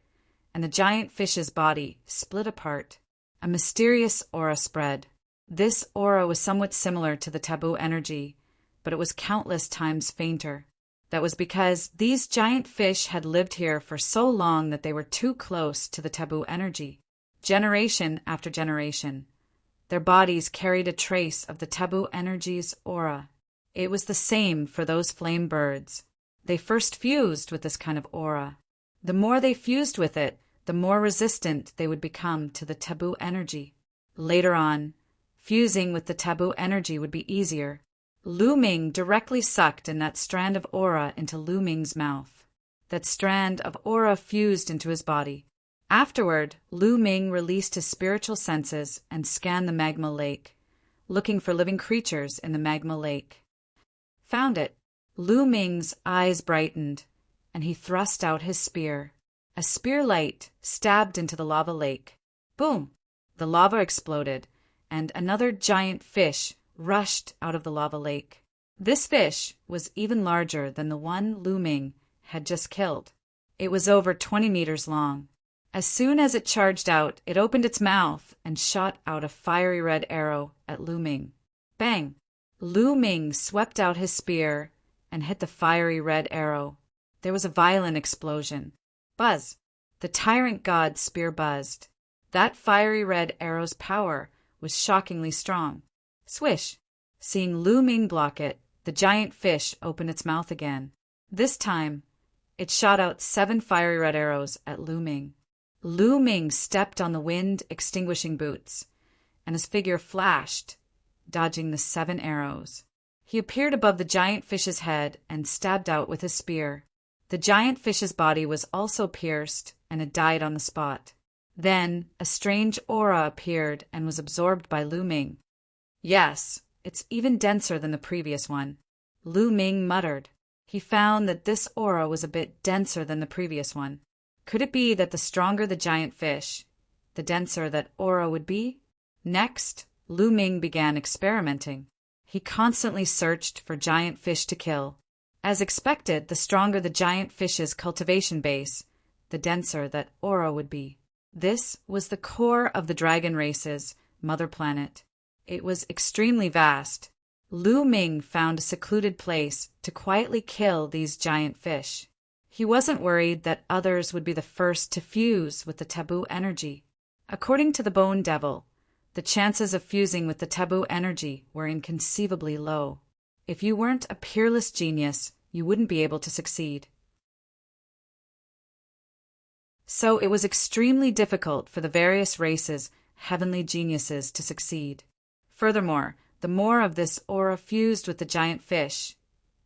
and the giant fish's body split apart. A mysterious aura spread. This aura was somewhat similar to the taboo energy, but it was countless times fainter. That was because these giant fish had lived here for so long that they were too close to the taboo energy. Generation after generation, their bodies carried a trace of the taboo energy's aura. It was the same for those flame birds. They first fused with this kind of aura. The more they fused with it, the more resistant they would become to the taboo energy. Later on, fusing with the taboo energy would be easier. Lu Ming directly sucked in that strand of aura into Lu Ming's mouth. That strand of aura fused into his body. Afterward, Lu Ming released his spiritual senses and scanned the magma lake, looking for living creatures in the magma lake. Found it. Lu Ming's eyes brightened, and he thrust out his spear. A spear light stabbed into the lava lake. Boom! The lava exploded, and another giant fish rushed out of the lava lake. This fish was even larger than the one Lu Ming had just killed. It was over 20 meters long. As soon as it charged out, it opened its mouth and shot out a fiery red arrow at Lu Ming. Bang! Lu Ming swept out his spear and hit the fiery red arrow. There was a violent explosion. Buzz! The tyrant god's spear buzzed. That fiery red arrow's power was shockingly strong. Swish! Seeing Lu Ming block it, the giant fish opened its mouth again. This time, it shot out 7 fiery red arrows at Lu Ming. Lu Ming stepped on the wind-extinguishing boots, and his figure flashed, dodging the 7 arrows. He appeared above the giant fish's head and stabbed out with his spear. The giant fish's body was also pierced, and it died on the spot. Then a strange aura appeared and was absorbed by Lu Ming. Yes, it's even denser than the previous one. Lu Ming muttered. He found that this aura was a bit denser than the previous one. Could it be that the stronger the giant fish, the denser that aura would be? Next, Lu Ming began experimenting. He constantly searched for giant fish to kill. As expected, the stronger the giant fish's cultivation base, the denser that aura would be. This was the core of the dragon race's mother planet. It was extremely vast. Lu Ming found a secluded place to quietly kill these giant fish. He wasn't worried that others would be the first to fuse with the taboo energy. According to the Bone Devil, the chances of fusing with the taboo energy were inconceivably low. If you weren't a peerless genius, you wouldn't be able to succeed. So it was extremely difficult for the various races' heavenly geniuses to succeed. Furthermore, the more of this aura fused with the giant fish,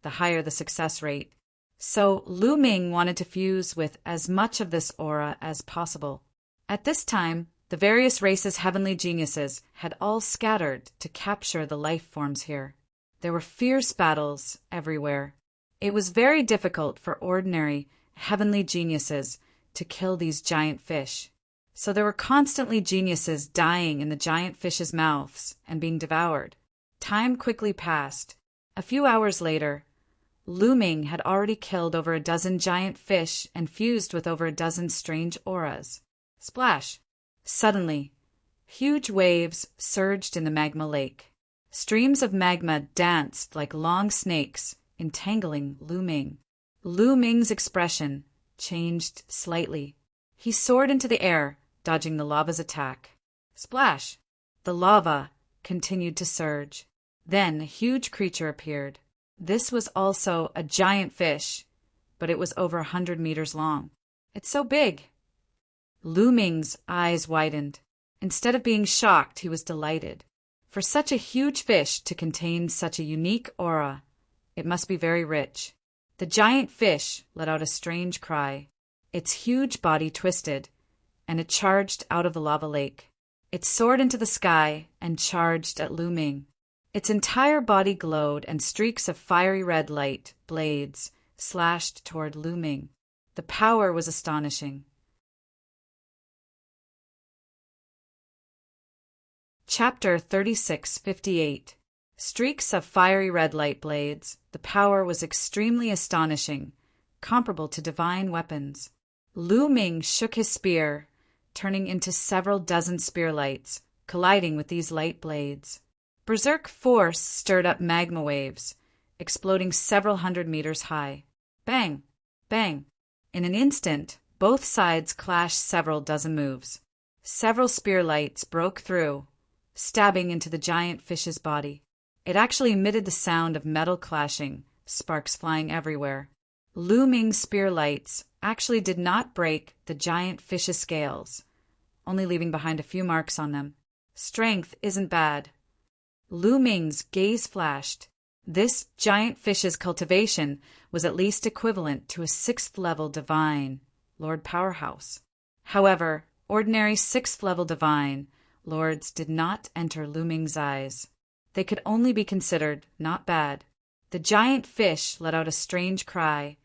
the higher the success rate. So Lu Ming wanted to fuse with as much of this aura as possible. At this time, the various races' heavenly geniuses had all scattered to capture the life forms here. There were fierce battles everywhere. It was very difficult for ordinary heavenly geniuses to kill these giant fish. So there were constantly geniuses dying in the giant fish's mouths and being devoured. Time quickly passed. A few hours later, Lu Ming had already killed over a dozen giant fish and fused with over a dozen strange auras. Splash! Suddenly, huge waves surged in the magma lake. Streams of magma danced like long snakes, entangling Lu Ming. Lu Ming's expression changed slightly. He soared into the air, dodging the lava's attack. Splash! The lava continued to surge. Then a huge creature appeared. This was also a giant fish, but it was over 100 meters long. It's so big! Lu Ming's eyes widened. Instead of being shocked, he was delighted. For such a huge fish to contain such a unique aura, It must be very rich. The giant fish let out a strange cry. Its huge body twisted, and it charged out of the lava lake. It soared into the sky and charged at Lu Ming. Its entire body glowed, and streaks of fiery red light, blades, slashed toward Lu Ming. The power was astonishing. Chapter 3658. Streaks of fiery red light blades. The power was extremely astonishing, comparable to divine weapons. Lu Ming shook his spear, turning into several dozen spear lights, colliding with these light blades. Berserk force stirred up magma waves, exploding several hundred meters high. Bang! Bang! In an instant, both sides clashed several dozen moves. Several spear lights broke through, stabbing into the giant fish's body. It actually emitted the sound of metal clashing, sparks flying everywhere. Lu Ming's spear lights actually did not break the giant fish's scales, only leaving behind a few marks on them. Strength isn't bad. Lu Ming's gaze flashed. This giant fish's cultivation was at least equivalent to a 6th-level divine Lord Powerhouse. However, ordinary 6th-level divine lords did not enter Lu Ming's eyes. They could only be considered not bad. The giant fish let out a strange cry,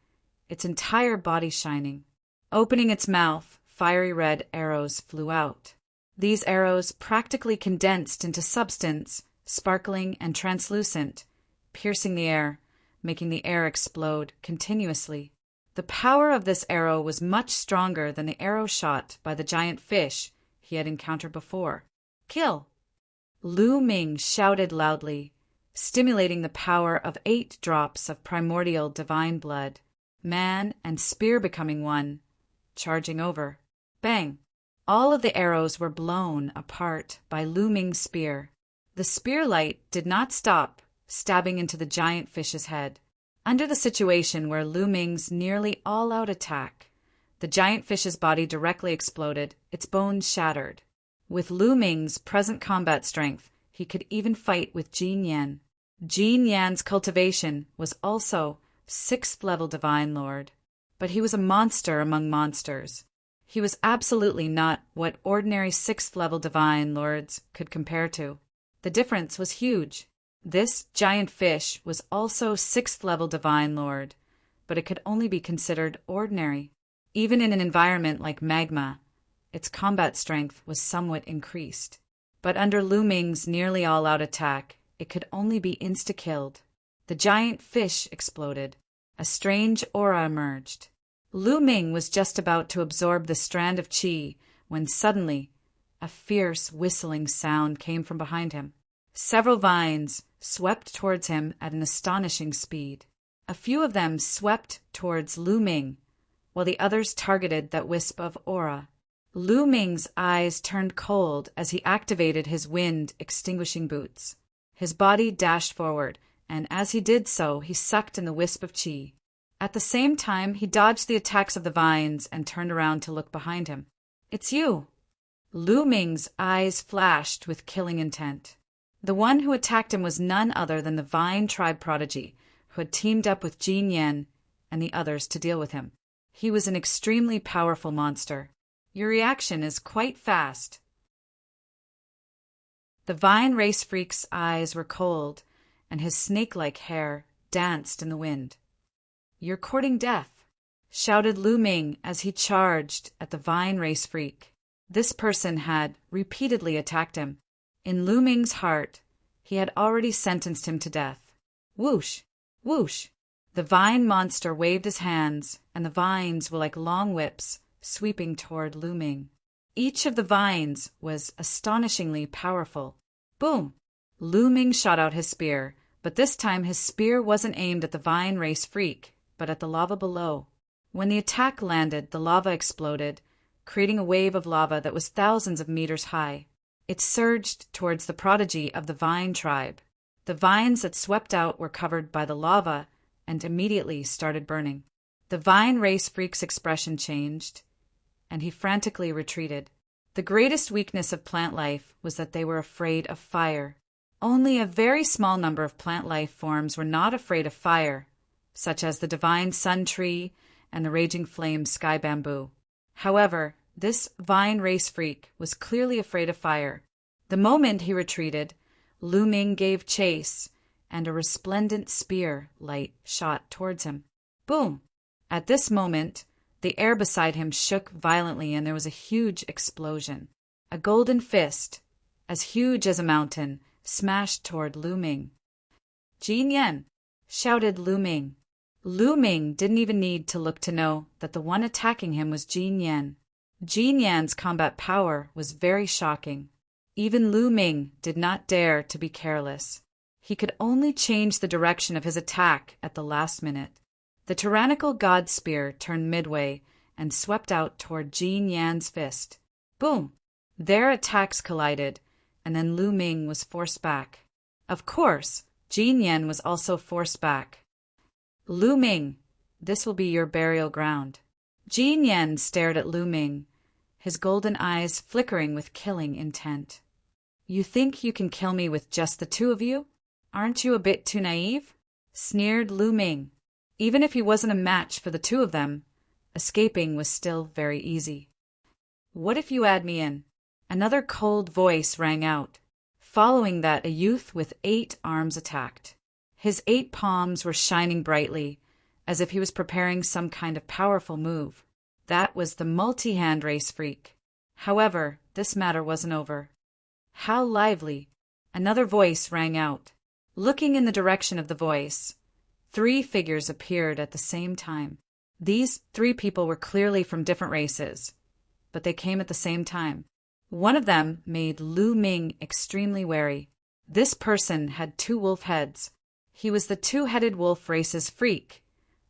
its entire body shining. Opening its mouth, fiery red arrows flew out. These arrows practically condensed into substance, sparkling and translucent, piercing the air, making the air explode continuously. The power of this arrow was much stronger than the arrow shot by the giant fish he had encountered before. Kill! Lu Ming shouted loudly, stimulating the power of 8 drops of primordial divine blood, man and spear becoming one, charging over. Bang! All of the arrows were blown apart by Lu Ming's spear. The spear light did not stop, stabbing into the giant fish's head. Under the situation where Lu Ming's nearly all-out attack, the giant fish's body directly exploded, its bones shattered. With Lu Ming's present combat strength, he could even fight with Jin Yan. Jin Yan's cultivation was also 6th-level divine lord, but he was a monster among monsters. He was absolutely not what ordinary 6th-level divine lords could compare to. The difference was huge. This giant fish was also 6th-level divine lord, but it could only be considered ordinary. Even in an environment like magma, its combat strength was somewhat increased. But under Lu Ming's nearly all-out attack, it could only be insta-killed. The giant fish exploded. A strange aura emerged. Lu Ming was just about to absorb the strand of qi when suddenly a fierce whistling sound came from behind him. Several vines swept towards him at an astonishing speed. A few of them swept towards Lu Ming, while the others targeted that wisp of aura. Lu Ming's eyes turned cold as he activated his wind-extinguishing boots. His body dashed forward, and as he did so, he sucked in the wisp of qi. At the same time, he dodged the attacks of the vines and turned around to look behind him. "It's you!" Lu Ming's eyes flashed with killing intent. The one who attacked him was none other than the Vine tribe prodigy, who had teamed up with Jin Yan and the others to deal with him. He was an extremely powerful monster. Your reaction is quite fast. The Vine race freak's eyes were cold, and his snake-like hair danced in the wind. "You're courting death," shouted Lu Ming as he charged at the Vine race freak. This person had repeatedly attacked him. In Lu Ming's heart, he had already sentenced him to death. Whoosh! Whoosh! The vine monster waved his hands, and the vines were like long whips, sweeping toward Lu Ming. Each of the vines was astonishingly powerful. Boom! Lu Ming shot out his spear, but this time his spear wasn't aimed at the vine race freak, but at the lava below. When the attack landed, the lava exploded, creating a wave of lava that was thousands of meters high. It surged towards the prodigy of the Vine tribe. The vines that swept out were covered by the lava and immediately started burning. The Vine race freak's expression changed, and he frantically retreated. The greatest weakness of plant life was that they were afraid of fire. Only a very small number of plant life forms were not afraid of fire, such as the divine sun tree and the raging flame sky bamboo. However, this vine race freak was clearly afraid of fire. The moment he retreated, Lu Ming gave chase, and a resplendent spear light shot towards him. Boom! At this moment, the air beside him shook violently and there was a huge explosion. A golden fist, as huge as a mountain, smashed toward Lu Ming. "Jin Yan!" shouted Lu Ming. Lu Ming didn't even need to look to know that the one attacking him was Jin Yan. Jin Yan's combat power was very shocking. Even Lu Ming did not dare to be careless. He could only change the direction of his attack at the last minute. The tyrannical god spear turned midway and swept out toward Jin Yan's fist. Boom! Their attacks collided, and then Lu Ming was forced back. Of course, Jin Yan was also forced back. "Lu Ming, this will be your burial ground." Jin Yan stared at Lu Ming, his golden eyes flickering with killing intent. "You think you can kill me with just the two of you? Aren't you a bit too naive?" sneered Lu Ming. Even if he wasn't a match for the two of them, escaping was still very easy. "What if you add me in?" Another cold voice rang out. Following that, a youth with 8 arms attacked. His 8 palms were shining brightly, as if he was preparing some kind of powerful move. That was the multi-hand race freak. However, this matter wasn't over. "How lively!" Another voice rang out. Looking in the direction of the voice, 3 figures appeared at the same time. These 3 people were clearly from different races, but they came at the same time. One of them made Lu Ming extremely wary. This person had 2 wolf heads. He was the 2-headed wolf race's freak,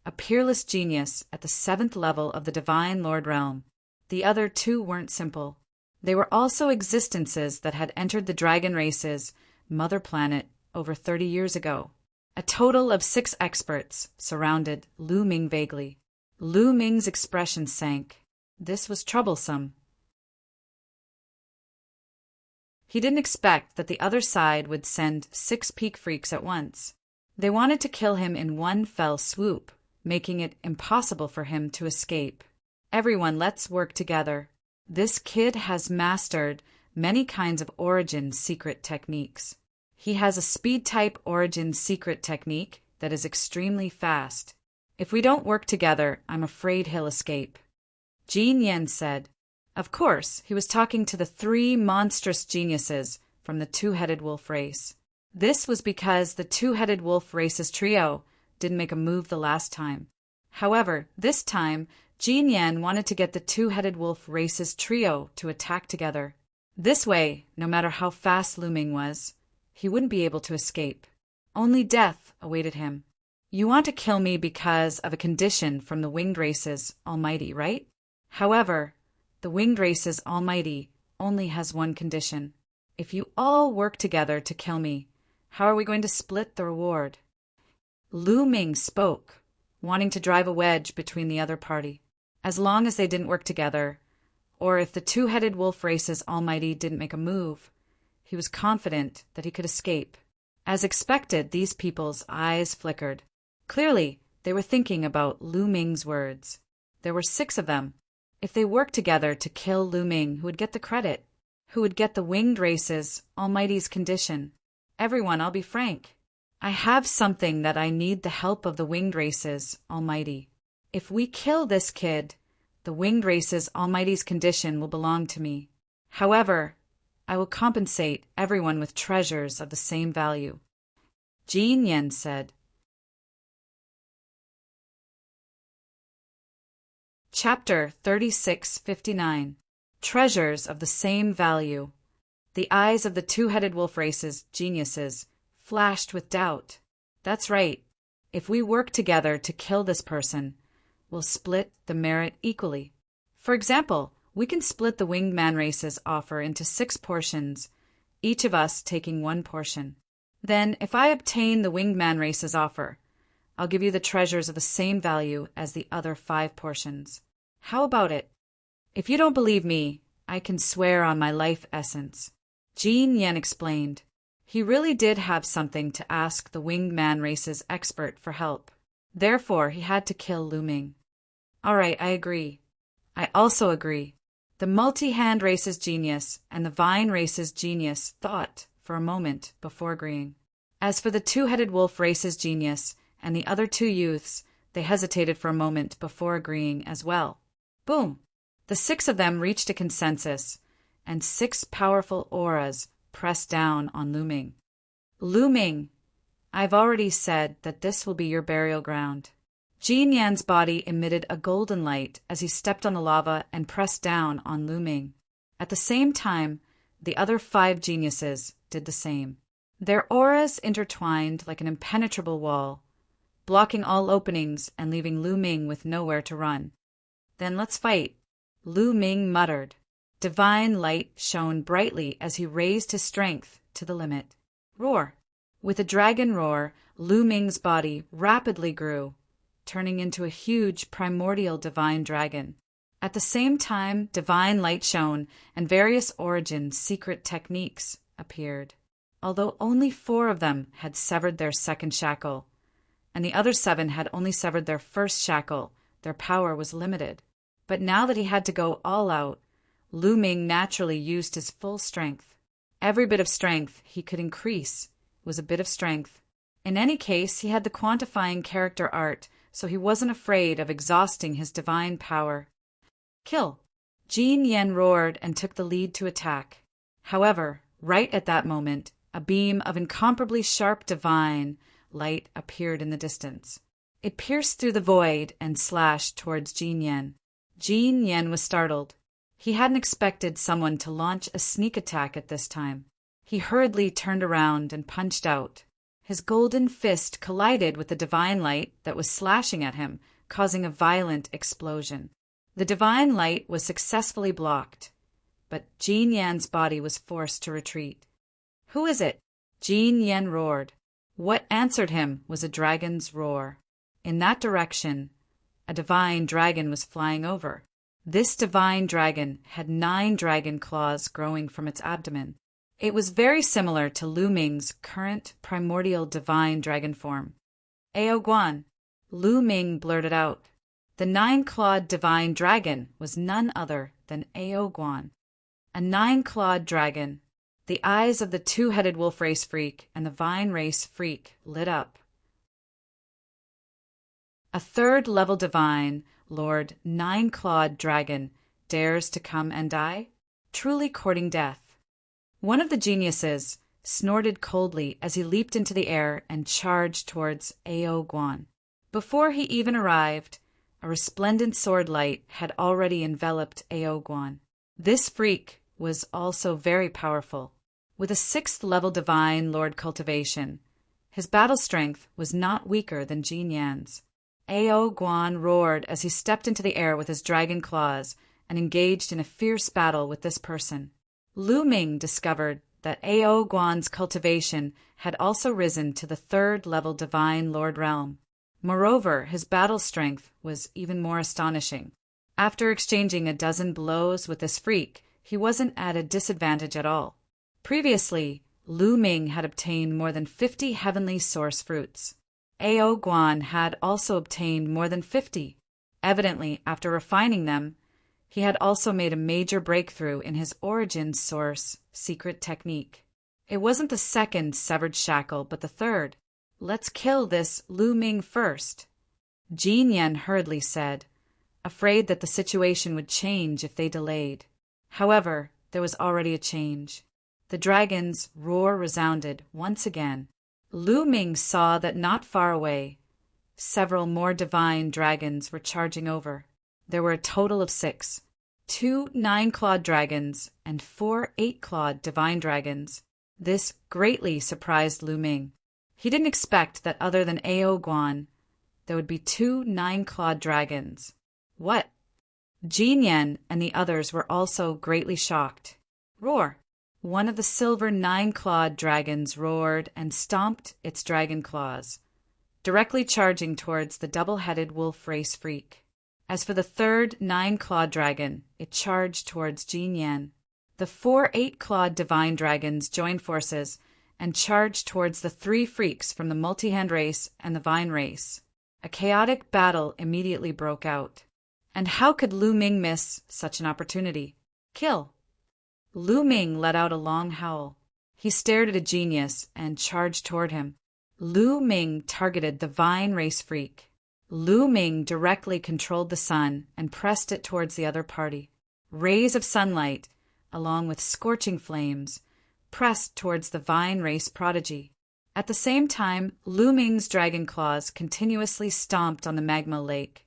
a peerless genius at the 7th level of the Divine Lord Realm. The other 2 weren't simple. They were also existences that had entered the dragon race's mother planet over 30 years ago. A total of 6 experts surrounded Lu Ming vaguely. Lu Ming's expression sank. This was troublesome. He didn't expect that the other side would send 6 peak freaks at once. They wanted to kill him in one fell swoop, making it impossible for him to escape. "Everyone, let's work together. This kid has mastered many kinds of origin secret techniques. He has a speed-type origin secret technique that is extremely fast. If we don't work together, I'm afraid he'll escape." Jin Yan said. Of course, he was talking to the 3 monstrous geniuses from the 2-headed wolf race. This was because the 2-headed wolf race's trio didn't make a move the last time. However, this time, Jin Yan wanted to get the 2-headed wolf race's trio to attack together. This way, no matter how fast Lu Ming was, he wouldn't be able to escape. Only death awaited him. "You want to kill me because of a condition from the winged race's Almighty, right? However, the winged race's Almighty only has one condition. If you all work together to kill me, how are we going to split the reward?" Lu Ming spoke, wanting to drive a wedge between the other party. As long as they didn't work together, or if the 2-headed wolf race's Almighty didn't make a move, he was confident that he could escape. As expected, these people's eyes flickered. Clearly, they were thinking about Lu Ming's words. There were 6 of them. If they worked together to kill Lu Ming, who would get the credit? Who would get the winged race's Almighty's condition? "Everyone, I'll be frank. I have something that I need the help of the winged race's Almighty. If we kill this kid, the winged race's Almighty's condition will belong to me. However, I will compensate everyone with treasures of the same value." Jin Yan said. Chapter 3659. Treasures of the Same Value. The eyes of the 2-headed wolf race's geniuses flashed with doubt. "That's right. If we work together to kill this person, we'll split the merit equally. For example, we can split the winged man race's offer into 6 portions, each of us taking 1 portion. Then, if I obtain the winged man race's offer, I'll give you the treasures of the same value as the other 5 portions. How about it? If you don't believe me, I can swear on my life essence." Jin Yan explained. He really did have something to ask the winged man race's expert for help. Therefore, he had to kill Lu Ming. All right, I agree. I also agree. The multi-hand race's genius and the vine race's genius thought for a moment before agreeing. As for the two-headed wolf race's genius and the other two youths, they hesitated for a moment before agreeing as well. Boom! The six of them reached a consensus, and six powerful auras pressed down on Lu Ming. Lu Ming, I've already said that this will be your burial ground. Jin Yan's body emitted a golden light as he stepped on the lava and pressed down on Lu Ming. At the same time, the other 5 geniuses did the same. Their auras intertwined like an impenetrable wall, blocking all openings and leaving Lu Ming with nowhere to run. Then let's fight, Lu Ming muttered. Divine light shone brightly as he raised his strength to the limit. Roar! With a dragon roar, Lu Ming's body rapidly grew, turning into a huge primordial divine dragon. At the same time, divine light shone and various origin secret techniques appeared. Although only 4 of them had severed their second shackle, and the other 7 had only severed their first shackle, their power was limited. But now that he had to go all out, Lu Ming naturally used his full strength. Every bit of strength he could increase was a bit of strength. In any case, he had the quantifying character art, so he wasn't afraid of exhausting his divine power. Kill! Jin Yan roared and took the lead to attack. However, right at that moment, a beam of incomparably sharp divine light appeared in the distance. It pierced through the void and slashed towards Jin Yan. Jin Yan was startled. He hadn't expected someone to launch a sneak attack at this time. He hurriedly turned around and punched out. His golden fist collided with the divine light that was slashing at him, causing a violent explosion. The divine light was successfully blocked, but Jin Yan's body was forced to retreat. Who is it? Jin Yan roared. What answered him was a dragon's roar. In that direction, a divine dragon was flying over. This divine dragon had 9 dragon claws growing from its abdomen. It was very similar to Lu Ming's current primordial divine dragon form. Ao Guan, Lu Ming blurted out. The 9-clawed divine dragon was none other than Ao Guan. A 9-clawed dragon. The eyes of the 2-headed wolf race freak and the vine race freak lit up. A 3rd-level divine, Lord 9-clawed dragon, dares to come and die? Truly courting death. One of the geniuses snorted coldly as he leaped into the air and charged towards Ao Guan. Before he even arrived, a resplendent sword light had already enveloped Ao Guan. This freak was also very powerful. With a 6th-level divine lord cultivation, his battle strength was not weaker than Jin Yan's. Ao Guan roared as he stepped into the air with his dragon claws and engaged in a fierce battle with this person. Lu Ming discovered that Ao Guan's cultivation had also risen to the 3rd-level divine lord realm. Moreover, his battle strength was even more astonishing. After exchanging a dozen blows with this freak, he wasn't at a disadvantage at all. Previously, Lu Ming had obtained more than 50 heavenly source fruits. Ao Guan had also obtained more than 50. Evidently, after refining them, he had also made a major breakthrough in his origin source secret technique. It wasn't the 2nd severed shackle, but the 3rd. Let's kill this Lu Ming first, Jin Yan hurriedly said, afraid that the situation would change if they delayed. However, there was already a change. The dragon's roar resounded once again. Lu Ming saw that not far away, several more divine dragons were charging over. There were a total of 6. 2 9-clawed dragons and 4 8-clawed divine dragons. This greatly surprised Lu Ming. He didn't expect that other than Ao Guan, there would be 2 9-clawed dragons. What? Jin Yan and the others were also greatly shocked. Roar! One of the silver 9-clawed dragons roared and stomped its dragon claws, directly charging towards the double-headed wolf race freak. As for the 3rd 9-clawed dragon, it charged towards Jin Yan. The 4 8-clawed divine dragons joined forces and charged towards the three freaks from the multi-hand race and the vine race. A chaotic battle immediately broke out. And how could Lu Ming miss such an opportunity? Kill! Lu Ming let out a long howl. He stared at a genius and charged toward him. Lu Ming targeted the vine race freak. Lu Ming directly controlled the sun and pressed it towards the other party. Rays of sunlight, along with scorching flames, pressed towards the vine race prodigy. At the same time, Lu Ming's dragon claws continuously stomped on the magma lake,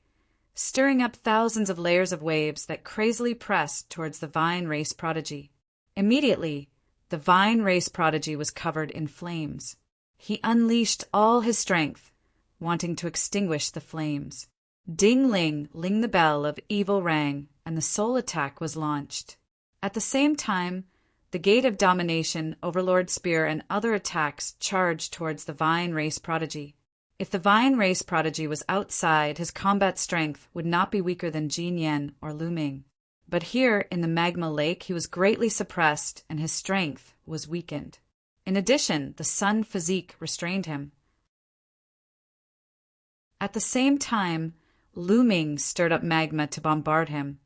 stirring up thousands of layers of waves that crazily pressed towards the vine race prodigy. Immediately, the vine race prodigy was covered in flames. He unleashed all his strength, wanting to extinguish the flames. Ding-ling, ling the bell of evil rang, and the soul attack was launched. At the same time, the Gate of Domination, Overlord Spear, and other attacks charged towards the vine race prodigy. If the vine race prodigy was outside, his combat strength would not be weaker than Jin Yan or Lu Ming. But here, in the magma lake, he was greatly suppressed, and his strength was weakened. In addition, the sun physique restrained him. At the same time, Lu Ming stirred up magma to bombard him,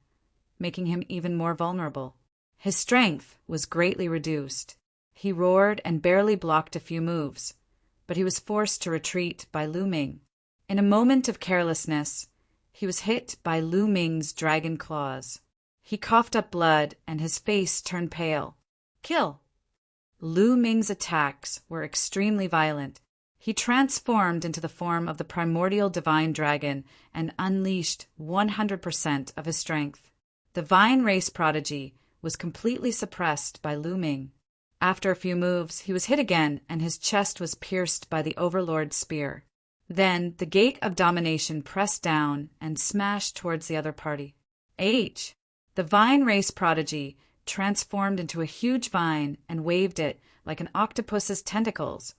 making him even more vulnerable. His strength was greatly reduced. He roared and barely blocked a few moves, but he was forced to retreat by Lu Ming. In a moment of carelessness, he was hit by Lu Ming's dragon claws. He coughed up blood and his face turned pale. Kill! Lu Ming's attacks were extremely violent. He transformed into the form of the primordial divine dragon and unleashed 100% of his strength. The vine race prodigy was completely suppressed by Lu Ming. After a few moves, he was hit again and his chest was pierced by the Overlord's spear. Then the Gate of Domination pressed down and smashed towards the other party. The vine race prodigy transformed into a huge vine and waved it like an octopus's tentacles,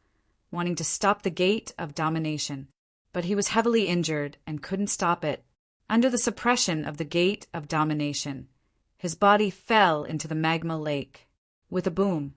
wanting to stop the Gate of Domination. But he was heavily injured and couldn't stop it. Under the suppression of the Gate of Domination, his body fell into the magma lake. With a boom,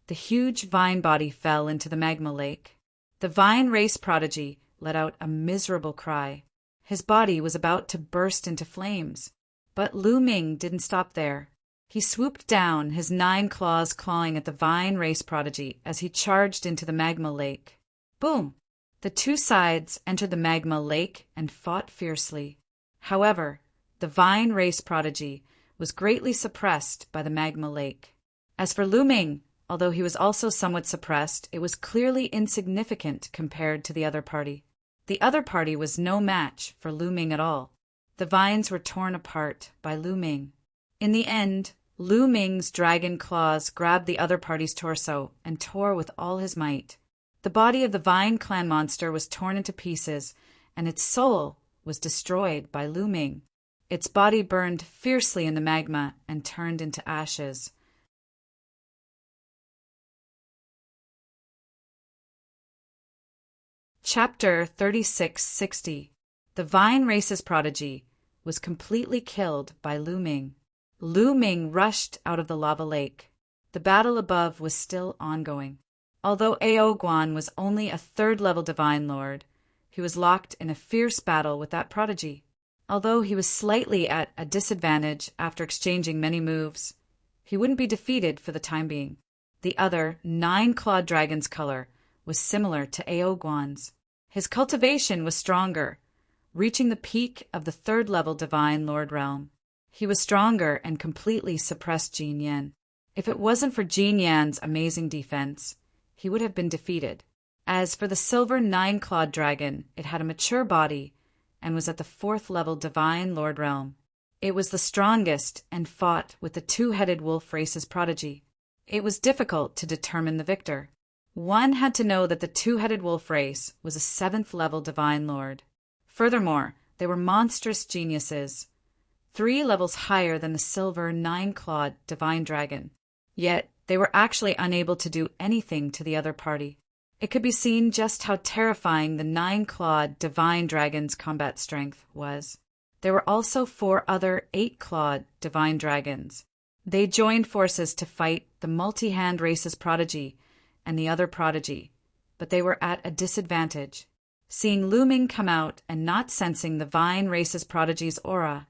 the huge vine body fell into the magma lake. The vine race prodigy let out a miserable cry. His body was about to burst into flames. But Lu Ming didn't stop there. He swooped down, his 9 claws clawing at the vine race prodigy as he charged into the magma lake. Boom! The two sides entered the magma lake and fought fiercely. However, the vine race prodigy was greatly suppressed by the magma lake. As for Lu Ming, although he was also somewhat suppressed, it was clearly insignificant compared to the other party. The other party was no match for Lu Ming at all. The vines were torn apart by Lu Ming. In the end, Lu Ming's dragon claws grabbed the other party's torso and tore with all his might. The body of the Vine clan monster was torn into pieces, and its soul was destroyed by Lu Ming. Its body burned fiercely in the magma and turned into ashes. Chapter 3660. The Vine Race's Prodigy was completely killed by Lu Ming. Lu Ming rushed out of the lava lake. The battle above was still ongoing. Although Ao Guan was only a 3rd-level Divine Lord, he was locked in a fierce battle with that prodigy. Although he was slightly at a disadvantage after exchanging many moves, he wouldn't be defeated for the time being. The other 9-clawed dragon's color was similar to Ao Guan's. His cultivation was stronger, reaching the peak of the 3rd-level Divine Lord realm. He was stronger and completely suppressed Jin Yan. If it wasn't for Jin Yan's amazing defense, he would have been defeated. As for the silver 9-clawed dragon, it had a mature body and was at the 4th-level Divine Lord realm. It was the strongest and fought with the 2-headed wolf race's prodigy. It was difficult to determine the victor. One had to know that the 2-headed wolf race was a 7th-level Divine Lord. Furthermore, they were monstrous geniuses, 3 levels higher than the silver 9-clawed Divine Dragon. Yet, they were actually unable to do anything to the other party. It could be seen just how terrifying the 9-clawed Divine Dragon's combat strength was. There were also 4 other 8-clawed Divine Dragons. They joined forces to fight the multi-hand race's prodigy and the other prodigy, but they were at a disadvantage. Seeing Lu Ming come out and not sensing the Vine Race's prodigy's aura,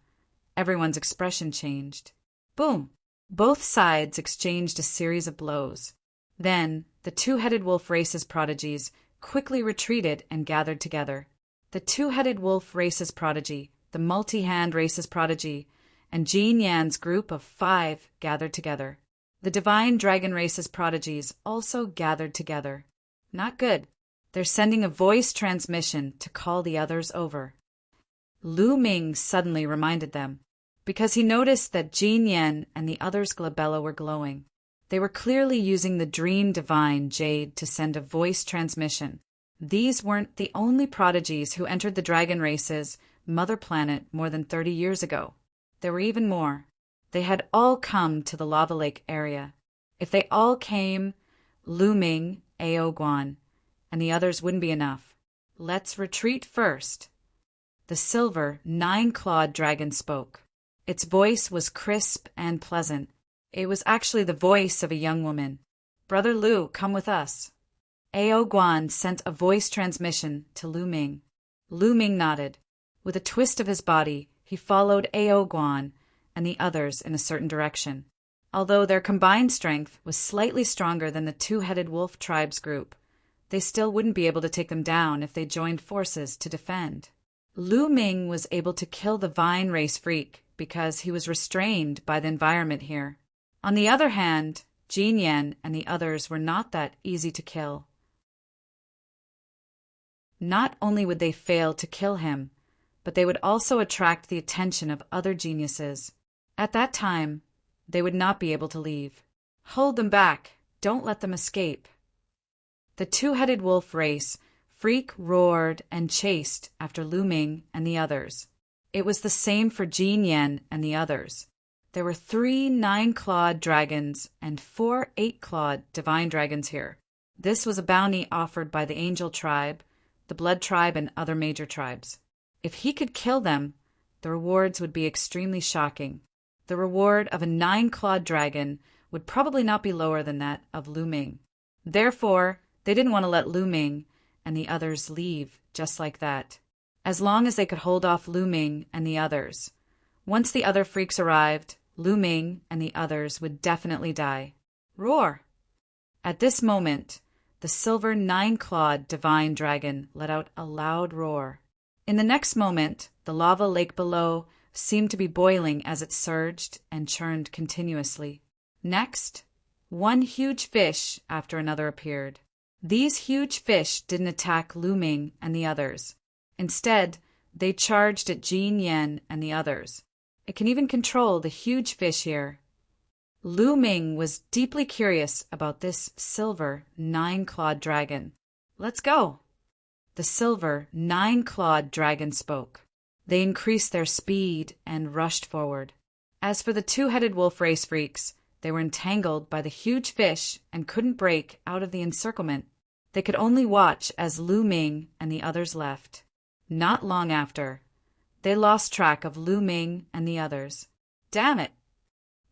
everyone's expression changed. Boom! Both sides exchanged a series of blows. Then, the two-headed wolf race's prodigies quickly retreated and gathered together. The two-headed wolf race's prodigy, the multi-hand race's prodigy, and Jean Yan's group of 5 gathered together. The divine dragon race's prodigies also gathered together. Not good. They're sending a voice transmission to call the others over. Lu Ming suddenly reminded them, because he noticed that Jean Yan and the others' glabella were glowing. They were clearly using the Dream Divine Jade to send a voice transmission. These weren't the only prodigies who entered the dragon race's mother planet more than 30 years ago. There were even more. They had all come to the lava lake area. If they all came, Lu Ming, Ao Guan, and the others wouldn't be enough. Let's retreat first. The silver, 9-clawed dragon spoke. Its voice was crisp and pleasant. It was actually the voice of a young woman. Brother Lu, come with us. Ao Guan sent a voice transmission to Lu Ming. Lu Ming nodded. With a twist of his body, he followed Ao Guan and the others in a certain direction. Although their combined strength was slightly stronger than the two-headed wolf tribe's group, they still wouldn't be able to take them down if they joined forces to defend. Lu Ming was able to kill the Vine Race freak because he was restrained by the environment here. On the other hand, Jean Yan and the others were not that easy to kill. Not only would they fail to kill him, but they would also attract the attention of other geniuses. At that time, they would not be able to leave. Hold them back. Don't let them escape. The two-headed wolf race freak roared and chased after Lu Ming and the others. It was the same for Jean Yan and the others. There were 3 9-clawed dragons and 4 8-clawed divine dragons here. This was a bounty offered by the Angel tribe, the Blood tribe, and other major tribes. If he could kill them, the rewards would be extremely shocking. The reward of a 9-clawed dragon would probably not be lower than that of Lu Ming. Therefore, they didn't want to let Lu Ming and the others leave just like that, as long as they could hold off Lu Ming and the others. Once the other freaks arrived, Lu Ming and the others would definitely die. Roar! At this moment, the silver 9-clawed divine dragon let out a loud roar. In the next moment, the lava lake below seemed to be boiling as it surged and churned continuously. Next, one huge fish after another appeared. These huge fish didn't attack Lu Ming and the others. Instead, they charged at Jean Yan and the others. It can even control the huge fish here. Lu Ming was deeply curious about this silver 9-clawed dragon. Let's go! The silver 9-clawed dragon spoke. They increased their speed and rushed forward. As for the two-headed wolf race freaks, they were entangled by the huge fish and couldn't break out of the encirclement. They could only watch as Lu Ming and the others left. Not long after, they lost track of Lu Ming and the others. Damn it!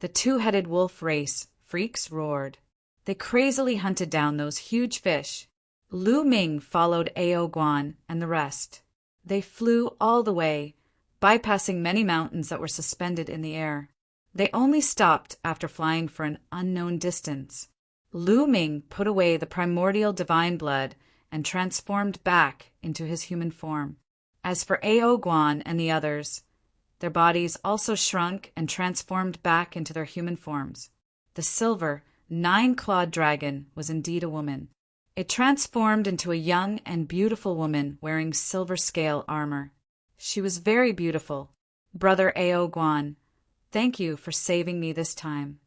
The two-headed wolf race freaks roared. They crazily hunted down those huge fish. Lu Ming followed Ao Guan and the rest. They flew all the way, bypassing many mountains that were suspended in the air. They only stopped after flying for an unknown distance. Lu Ming put away the primordial divine blood and transformed back into his human form. As for Ao Guan and the others, their bodies also shrunk and transformed back into their human forms. The silver, 9-clawed dragon was indeed a woman. It transformed into a young and beautiful woman wearing silver scale armor. She was very beautiful. Brother Ao Guan, thank you for saving me this time.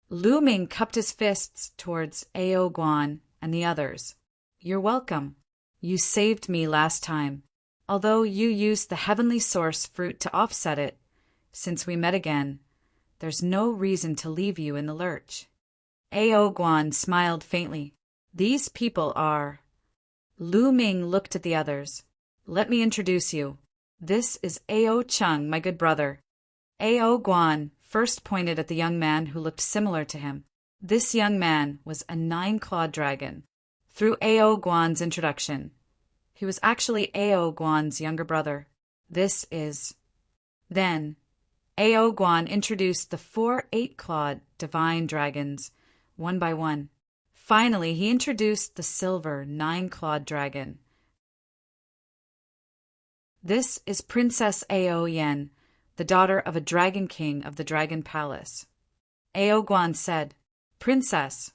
Lu Ming cupped his fists towards Ao Guan and the others. You're welcome. You saved me last time. Although you used the heavenly source fruit to offset it, since we met again, there's no reason to leave you in the lurch. Ao Guan smiled faintly. These people are... Lu Ming looked at the others. Let me introduce you. This is Ao Chung, my good brother. Ao Guan first pointed at the young man who looked similar to him. This young man was a nine-clawed dragon. Through Ao Guan's introduction, he was actually Ao Guan's younger brother. Then, Ao Guan introduced the 4 8-clawed divine dragons, one by one. Finally, he introduced the silver 9-clawed dragon. This is Princess Ao Yen, the daughter of a dragon king of the Dragon Palace. Ao Guan said, "Princess."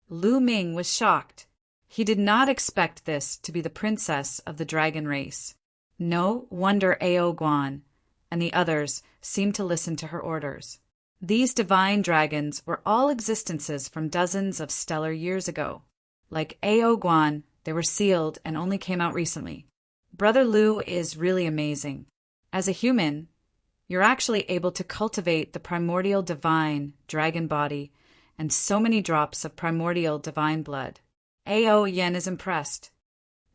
Lu Ming was shocked. He did not expect this to be the princess of the dragon race. No wonder Ao Guan and the others seemed to listen to her orders. These divine dragons were all existences from dozens of stellar years ago. Like Ao Guan, they were sealed and only came out recently. Brother Lu is really amazing. As a human, you're actually able to cultivate the primordial divine dragon body and so many drops of primordial divine blood. Ao Yen is impressed.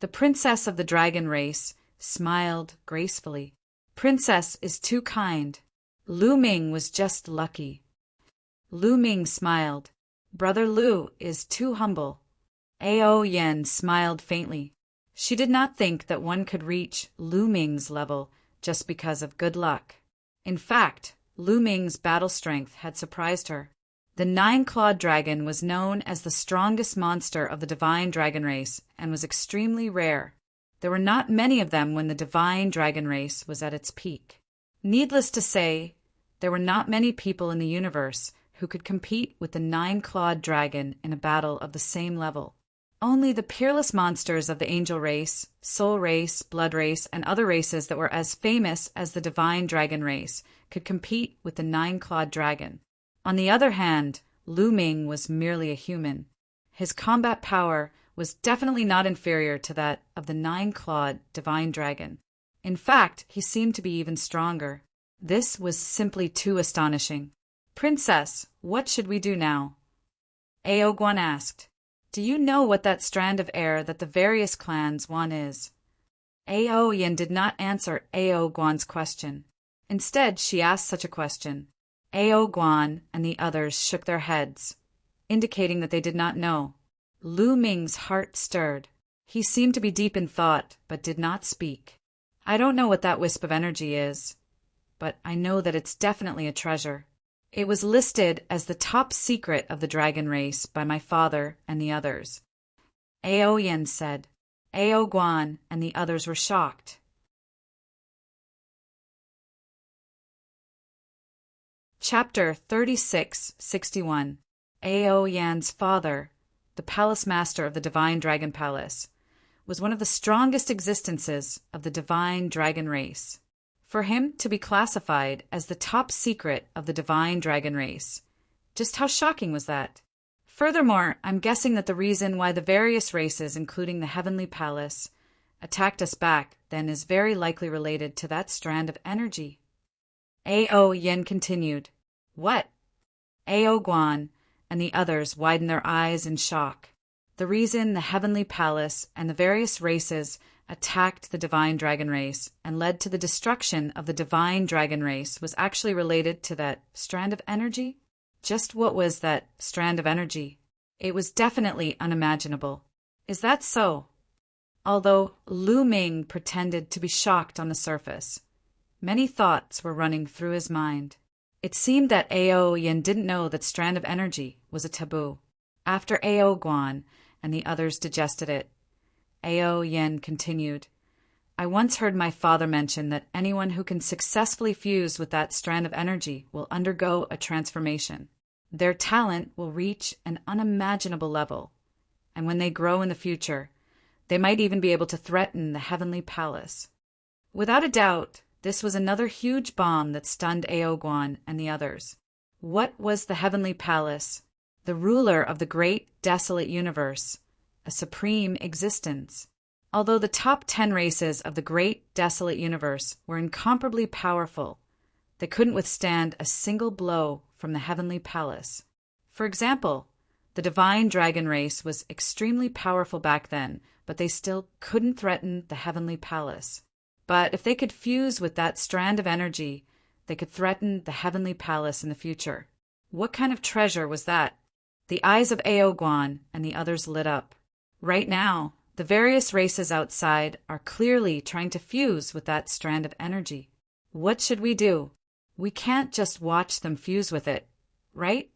The princess of the dragon race smiled gracefully. Princess is too kind. Lu Ming was just lucky. Lu Ming smiled. Brother Lu is too humble. Ao Yen smiled faintly. She did not think that one could reach Lu Ming's level just because of good luck. In fact, Lu Ming's battle strength had surprised her. The 9-clawed dragon was known as the strongest monster of the divine dragon race and was extremely rare. There were not many of them when the divine dragon race was at its peak. Needless to say, there were not many people in the universe who could compete with the 9-clawed dragon in a battle of the same level. Only the peerless monsters of the angel race, soul race, blood race, and other races that were as famous as the divine dragon race could compete with the 9-clawed dragon. On the other hand, Lu Ming was merely a human. His combat power was definitely not inferior to that of the 9-clawed divine dragon. In fact, he seemed to be even stronger. This was simply too astonishing. "Princess, what should we do now?" Ao Guan asked. "Do you know what that strand of air that the various clans want is?" Ao Yen did not answer Ao Guan's question. Instead, she asked such a question. Ao Guan and the others shook their heads, indicating that they did not know. Lu Ming's heart stirred. He seemed to be deep in thought, but did not speak. "I don't know what that wisp of energy is, but I know that it's definitely a treasure. It was listed as the top secret of the dragon race by my father and the others." Ao Yen said. Ao Guan and the others were shocked. Chapter 3661. Ao Yan's father, the palace master of the divine dragon palace, was one of the strongest existences of the divine dragon race. For him to be classified as the top secret of the divine dragon race, just how shocking was that? Furthermore, I'm guessing that the reason why the various races, including the heavenly palace, attacked us back then is very likely related to that strand of energy. Ao Yen continued. "What?" Ao Guan and the others widened their eyes in shock. The reason the heavenly palace and the various races attacked the divine dragon race and led to the destruction of the divine dragon race was actually related to that strand of energy? Just what was that strand of energy? It was definitely unimaginable. Is that so? Although Lu Ming pretended to be shocked on the surface, many thoughts were running through his mind. It seemed that Ao Yen didn't know that strand of energy was a taboo. After Ao Guan and the others digested it, Ao Yen continued, "I once heard my father mention that anyone who can successfully fuse with that strand of energy will undergo a transformation. Their talent will reach an unimaginable level, and when they grow in the future, they might even be able to threaten the heavenly palace." Without a doubt, this was another huge bomb that stunned Ao Guan and the others. What was the heavenly palace? The ruler of the great desolate universe, a supreme existence. Although the top 10 races of the great desolate universe were incomparably powerful, they couldn't withstand a single blow from the heavenly palace. For example, the divine dragon race was extremely powerful back then, but they still couldn't threaten the heavenly palace. But if they could fuse with that strand of energy, they could threaten the heavenly palace in the future. What kind of treasure was that? The eyes of Ao Guan and the others lit up. Right now, the various races outside are clearly trying to fuse with that strand of energy. What should we do? We can't just watch them fuse with it, right?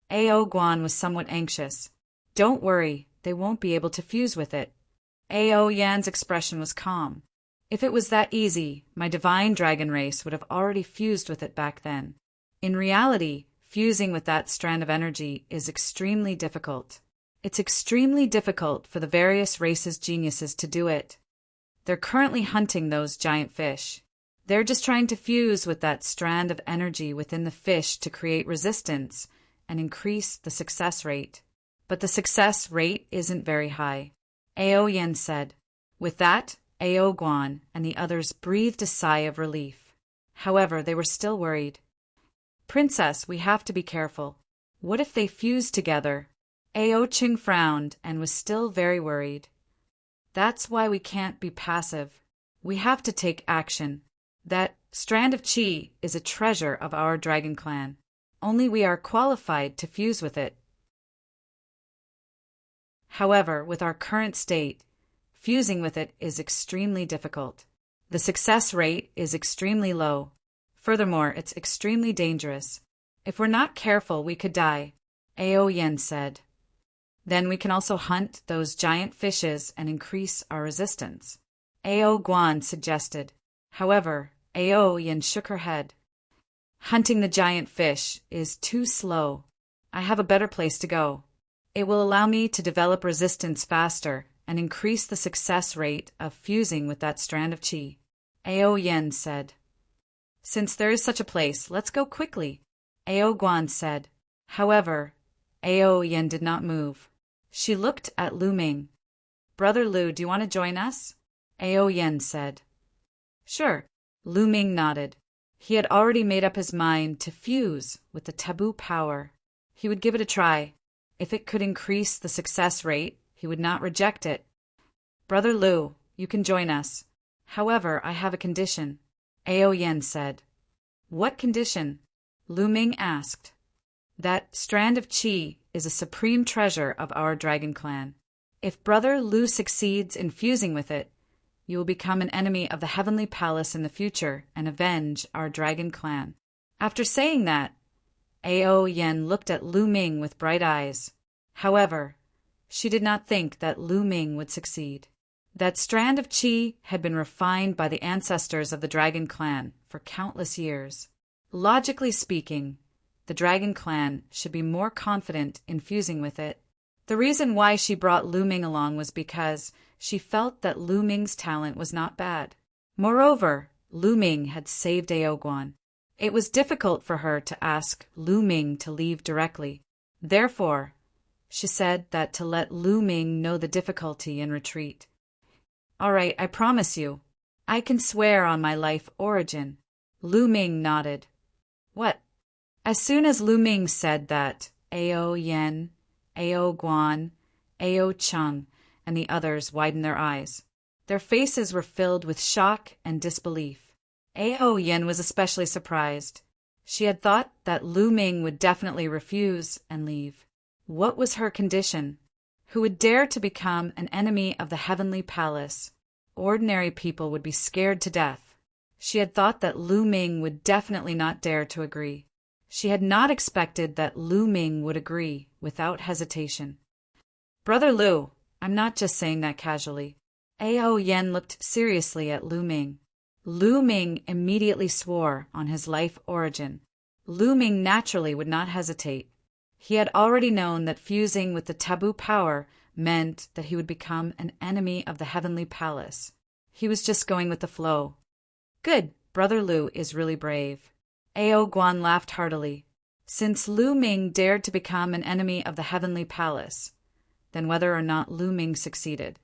Ao Guan was somewhat anxious. Don't worry, they won't be able to fuse with it. Ao Yan's expression was calm. If it was that easy, my divine dragon race would have already fused with it back then. In reality, fusing with that strand of energy is extremely difficult. It's extremely difficult for the various races' geniuses to do it. They're currently hunting those giant fish. They're just trying to fuse with that strand of energy within the fish to create resistance and increase the success rate. But the success rate isn't very high. Ao Yan said. With that, Ao Guan and the others breathed a sigh of relief. However, they were still worried. Princess, we have to be careful. What if they fuse together? Ao Ching frowned and was still very worried. That's why we can't be passive. We have to take action. That strand of chi is a treasure of our dragon clan. Only we are qualified to fuse with it. However, with our current state, fusing with it is extremely difficult. The success rate is extremely low. Furthermore, it's extremely dangerous. If we're not careful, we could die, Ao Yan said. Then we can also hunt those giant fishes and increase our resistance, Ao Guan suggested. However, Ao Yan shook her head. Hunting the giant fish is too slow. I have a better place to go. It will allow me to develop resistance faster and increase the success rate of fusing with that strand of chi, Ao Yan said. Since there is such a place, let's go quickly, Ao Guan said. However, Ao Yan did not move. She looked at Lu Ming. Brother Lu, do you want to join us? Ao Yan said. Sure. Lu Ming nodded. He had already made up his mind to fuse with the taboo power. He would give it a try. If it could increase the success rate, he would not reject it. Brother Lu, you can join us. However, I have a condition, Ao Yan said. What condition? Lu Ming asked. That strand of chi is a supreme treasure of our dragon clan. If Brother Lu succeeds in fusing with it, you will become an enemy of the Heavenly Palace in the future and avenge our dragon clan. After saying that, Ao Yan looked at Lu Ming with bright eyes. However, she did not think that Lu Ming would succeed. That strand of chi had been refined by the ancestors of the dragon clan for countless years. Logically speaking, the dragon clan should be more confident in fusing with it. The reason why she brought Lu Ming along was because she felt that Lu Ming's talent was not bad. Moreover, Lu Ming had saved Ao Guan. It was difficult for her to ask Lu Ming to leave directly. Therefore, she said that to let Lu Ming know the difficulty in retreat. All right, I promise you. I can swear on my life origin. Lu Ming nodded. What? As soon as Lu Ming said that, Ao Yan, Ao Guan, Ao Cheng, and the others widened their eyes. Their faces were filled with shock and disbelief. Ao Yan was especially surprised. She had thought that Lu Ming would definitely refuse and leave. What was her condition? Who would dare to become an enemy of the Heavenly Palace? Ordinary people would be scared to death. She had thought that Lu Ming would definitely not dare to agree. She had not expected that Lu Ming would agree without hesitation. Brother Lu, I'm not just saying that casually. Ao Yan looked seriously at Lu Ming. Lu Ming immediately swore on his life origin. Lu Ming naturally would not hesitate. He had already known that fusing with the taboo power meant that he would become an enemy of the Heavenly Palace. He was just going with the flow. Good, Brother Lu is really brave. Ao Guan laughed heartily. Since Lu Ming dared to become an enemy of the Heavenly Palace, then whether or not Lu Ming succeeded,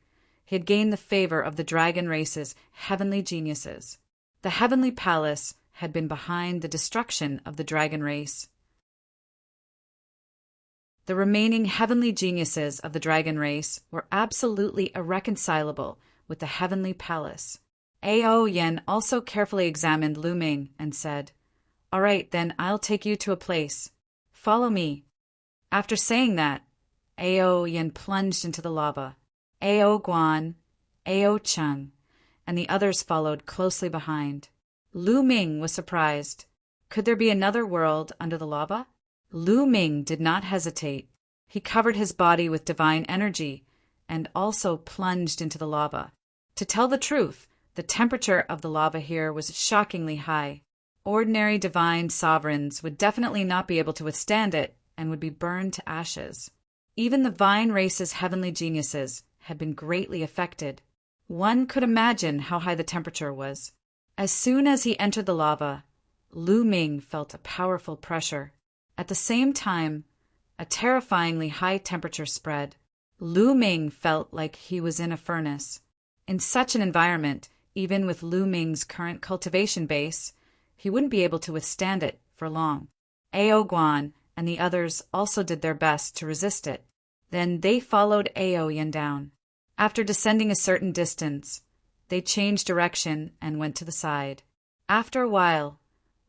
he had gained the favor of the dragon race's heavenly geniuses. The Heavenly Palace had been behind the destruction of the dragon race. The remaining heavenly geniuses of the dragon race were absolutely irreconcilable with the Heavenly Palace. Ao Yan also carefully examined Lu Ming and said, All right, then I'll take you to a place. Follow me. After saying that, Ao Yin plunged into the lava. Ao Guan, Ao Cheng, and the others followed closely behind. Lu Ming was surprised. Could there be another world under the lava? Lu Ming did not hesitate. He covered his body with divine energy and also plunged into the lava. To tell the truth, the temperature of the lava here was shockingly high. Ordinary divine sovereigns would definitely not be able to withstand it and would be burned to ashes. Even the Vine race's heavenly geniuses had been greatly affected. One could imagine how high the temperature was. As soon as he entered the lava, Lu Ming felt a powerful pressure. At the same time, a terrifyingly high temperature spread. Lu Ming felt like he was in a furnace. In such an environment, even with Lu Ming's current cultivation base, he wouldn't be able to withstand it for long. Ao Guan and the others also did their best to resist it. Then they followed Ao Yin down. After descending a certain distance, they changed direction and went to the side. After a while,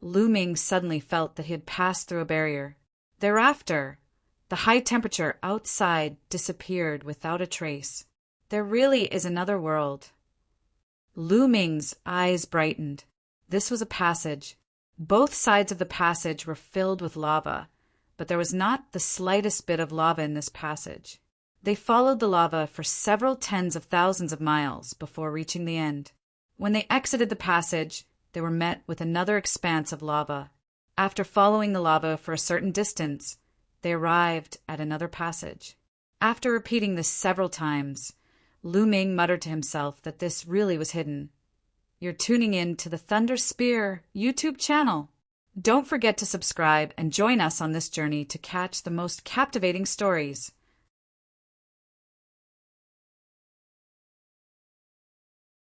Lu Ming suddenly felt that he had passed through a barrier. Thereafter, the high temperature outside disappeared without a trace. There really is another world. Lu Ming's eyes brightened. This was a passage. Both sides of the passage were filled with lava, but there was not the slightest bit of lava in this passage. They followed the lava for several tens of thousands of miles before reaching the end. When they exited the passage, they were met with another expanse of lava. After following the lava for a certain distance, they arrived at another passage. After repeating this several times, Lu Ming muttered to himself that this really was hidden. You're tuning in to the Thunder Spear YouTube channel. Don't forget to subscribe and join us on this journey to catch the most captivating stories.